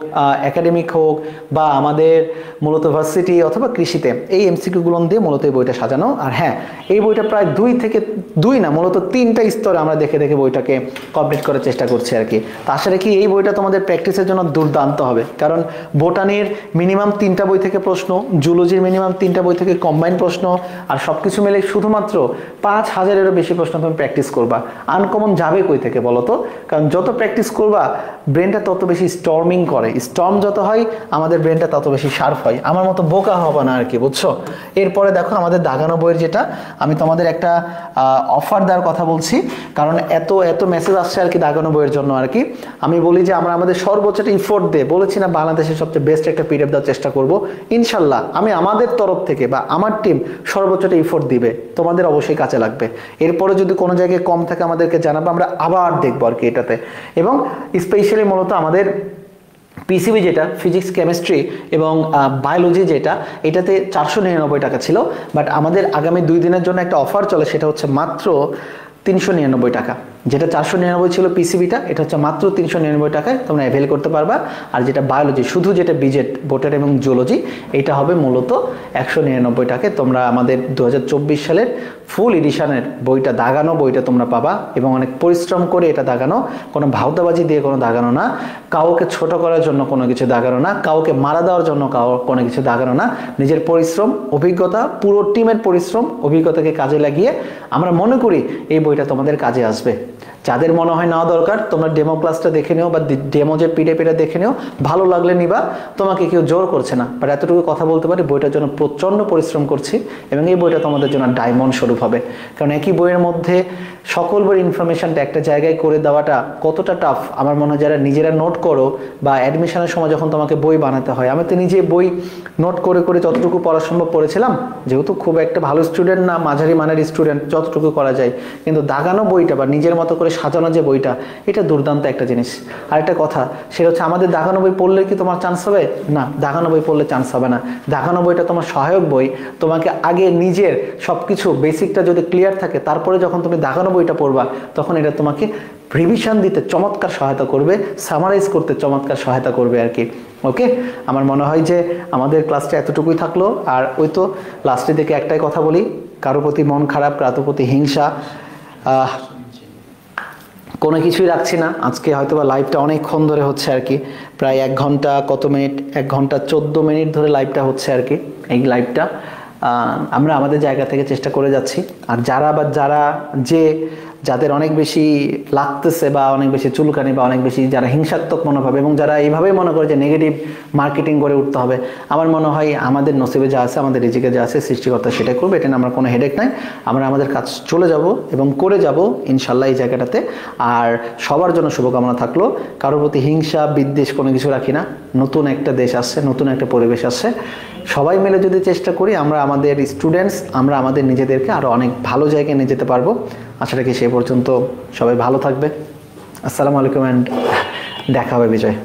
একাডেমিক হোক, বা আমাদের মূলত ভার্সিটি অথবা কৃষিতে, এই এমসিকিউগুলো দিয়ে মূলত এই বইটা সাজানো। আর হ্যাঁ, এই বইটা প্রায় 2 না মূলত 3টা স্তরে আমরা দেখে দেখে বইটাকে কমপ্লিট করার চেষ্টা করছি আর কি। তা আশা রাখি এই বইটা তোমাদের প্র্যাকটিসের জন্য দুর্দান্ত হবে, কারণ বোটানির মিনিমাম 3টা বই থেকে প্রশ্ন, জুলজির মিনিমাম 3টা বই থেকে কম্বাইন প্রশ্ন, আর সব কিছু মিলে শুধুমাত্র 5000-এরও বেশি প্রশ্ন তুমি প্র্যাকটিস করবা। আনকমন যাবে কই থেকে বলো তো? কারণ যত প্র্যাকটিস করবা ব্রেনটা তত বেশি স্টর্মিং করে, স্টর্ম যত হয় আমাদের ব্রেনটা তত বেশি শার্প হয়। আমার মতো বোকা হবে না আর কি, বুঝছো? এরপরে দেখো আমাদের দাগানো বইয়ের যেটা, আমি তোমাদের একটা অফার দেওয়ার কথা বলছি, কারণ এত এত মেসেজ আসছে আর কি দাগানো বইয়ের জন্য আর কি। আমি বলি যে আমরা আমাদের সর্বোচ্চটা ইফোর্ট দিয়ে বলেছি না, বাংলাদেশের সবচেয়ে বেস্ট একটা পিডিএফ দেওয়ার চেষ্টা করব ইনশাল্লাহ। আমি আমাদের তরফ থেকে বা আমার টিম সর্বোচ্চটা ইফোর্ট দিবে, তোমাদের অবশ্যই কাজে লাগবে। এরপরে যদি কোনো জায়গায় কম থাকে আমাদেরকে জানাবে, আমরা আবার দেখবো আর কি এটাতে। এবং স্পেশালি মূলত আমাদের পিসিবি যেটা ফিজিক্স, কেমিস্ট্রি এবং বায়োলজি যেটা, এটাতে 499 টাকা ছিল, বাট আমাদের আগামী 2 দিনের জন্য একটা অফার চলে, সেটা হচ্ছে মাত্র 399 টাকা। যেটা 499 ছিল পিসিবিটা, এটা হচ্ছে মাত্র 399 টাকায় তোমরা অ্যাভেল করতে পারবা। আর যেটা বায়োলজি শুধু, যেটা বিজেট বোটানি এবং জুলজি, এটা হবে মূলত 199 টাকায়। তোমরা আমাদের 2024 সালের ফুল এডিশনের বইটা, দাগানো বইটা তোমরা পাবা, এবং অনেক পরিশ্রম করে এটা দাগানো, কোনো ভাওতাবাজি দিয়ে কোনো দাগানো না, কাউকে ছোট করার জন্য কোনো কিছু দাগানো না, কাউকে মারা দেওয়ার জন্য কোনো কিছু দাগানো না। নিজের পরিশ্রম, অভিজ্ঞতা, পুরো টিমের পরিশ্রম, অভিজ্ঞতাকে কাজে লাগিয়ে আমরা মনে করি এই বইটা তোমাদের কাজে আসবে। যাদের মনে হয় নেওয়া দরকার তোমরা ডেমো ক্লাসটা দেখে নিও বা ডেমো যে পিডিএফটা দেখে নিও, ভালো লাগলে নিবা, তোমাকে কেউ জোর করছে না। বাট এতটুকু কথা বলতে পারি বইটার জন্য প্রচণ্ড পরিশ্রম করছি এবং এই বইটা তোমাদের জন্য ডায়মন্ড স্বরূপ হবে। কারণ একই বইয়ের মধ্যে সকল বইয়ের ইনফরমেশনটা একটা জায়গায় করে দেওয়াটা কতটা টাফ আমার মনে হয় যারা নিজেরা নোট করো বা অ্যাডমিশনের সময় যখন তোমাকে বই বানাতে হয়। আমি তো নিজে বই নোট করে করে যতটুকু পড়া সম্ভব পড়েছিলাম, যেহেতু খুব একটা ভালো স্টুডেন্ট না, মাঝারি মানের স্টুডেন্ট, যতটুকু করা যায়। কিন্তু দাগানো বইটা বা নিজের মতো করে সাজানো যে বইটা, এটা দুর্দান্ত একটা জিনিস। আরেকটা কথা সেটা হচ্ছে আমাদের দাগানো বই পড়লে কি তোমার চান্স হবে? না, দাগানো বই পড়লে চান্স হবে না। দাগানো বইটা তোমার সহায়ক বই, তোমাকে আগে নিজের সব কিছু বেসিকটা যদি ক্লিয়ার থাকে তারপরে যখন তুমি দাগানো বইটা পড়বা তখন এটা তোমাকে রিভিশন দিতে চমৎকার সহায়তা করবে, সামারাইজ করতে চমৎকার সহায়তা করবে আর কি। ওকে, আমার মনে হয় যে আমাদের ক্লাসটা এতটুকুই থাকলো। আর ওই তো লাস্টের দিকে একটাই কথা বলি, কারো প্রতি মন খারাপ, কারো প্রতি হিংসা কোনো কিছুই রাখছি না। আজকে হয়তো বা লাইভটা অনেকক্ষণ ধরে হচ্ছে আর কি, প্রায় 1 ঘন্টা কত মিনিট, 1 ঘন্টা 14 মিনিট ধরে লাইভটা হচ্ছে আর কি। এই লাইভটা আমরা আমাদের জায়গা থেকে চেষ্টা করে যাচ্ছি। আর যারা যাদের অনেক বেশি লাগতেছে বা অনেক বেশি চুলকানি বা অনেক বেশি যারা হিংসাত্মক মনোভাব এবং যারা এইভাবেই মনে করে যে নেগেটিভ মার্কেটিং করে উঠতে হবে, আমার মনে হয় আমাদের নসিবে যা আছে, আমাদের রিজিকে যা আছে, সৃষ্টিকর্তা সেটা করবে। এটা আমার কোনো হেডেক নাই। আমরা আমাদের কাজ চলে যাব এবং করে যাব ইনশাল্লাহ এই জায়গাটাতে। আর সবার জন্য শুভকামনা থাকলো। কারোর প্রতি হিংসা বিদ্বেষ কোনো কিছু রাখি না। নতুন একটা দেশ আসছে, নতুন একটা পরিবেশ আসছে, সবাই মিলে যদি চেষ্টা করি আমরা আমাদের স্টুডেন্টস, আমরা আমাদের নিজেদেরকে আরও অনেক ভালো জায়গায় নিয়ে যেতে পারবো। আশা রাখি সে পর্যন্ত সবাই ভালো থাকবে। আসসালামু আলাইকুম অ্যান্ড দেখা হবে বিজয়।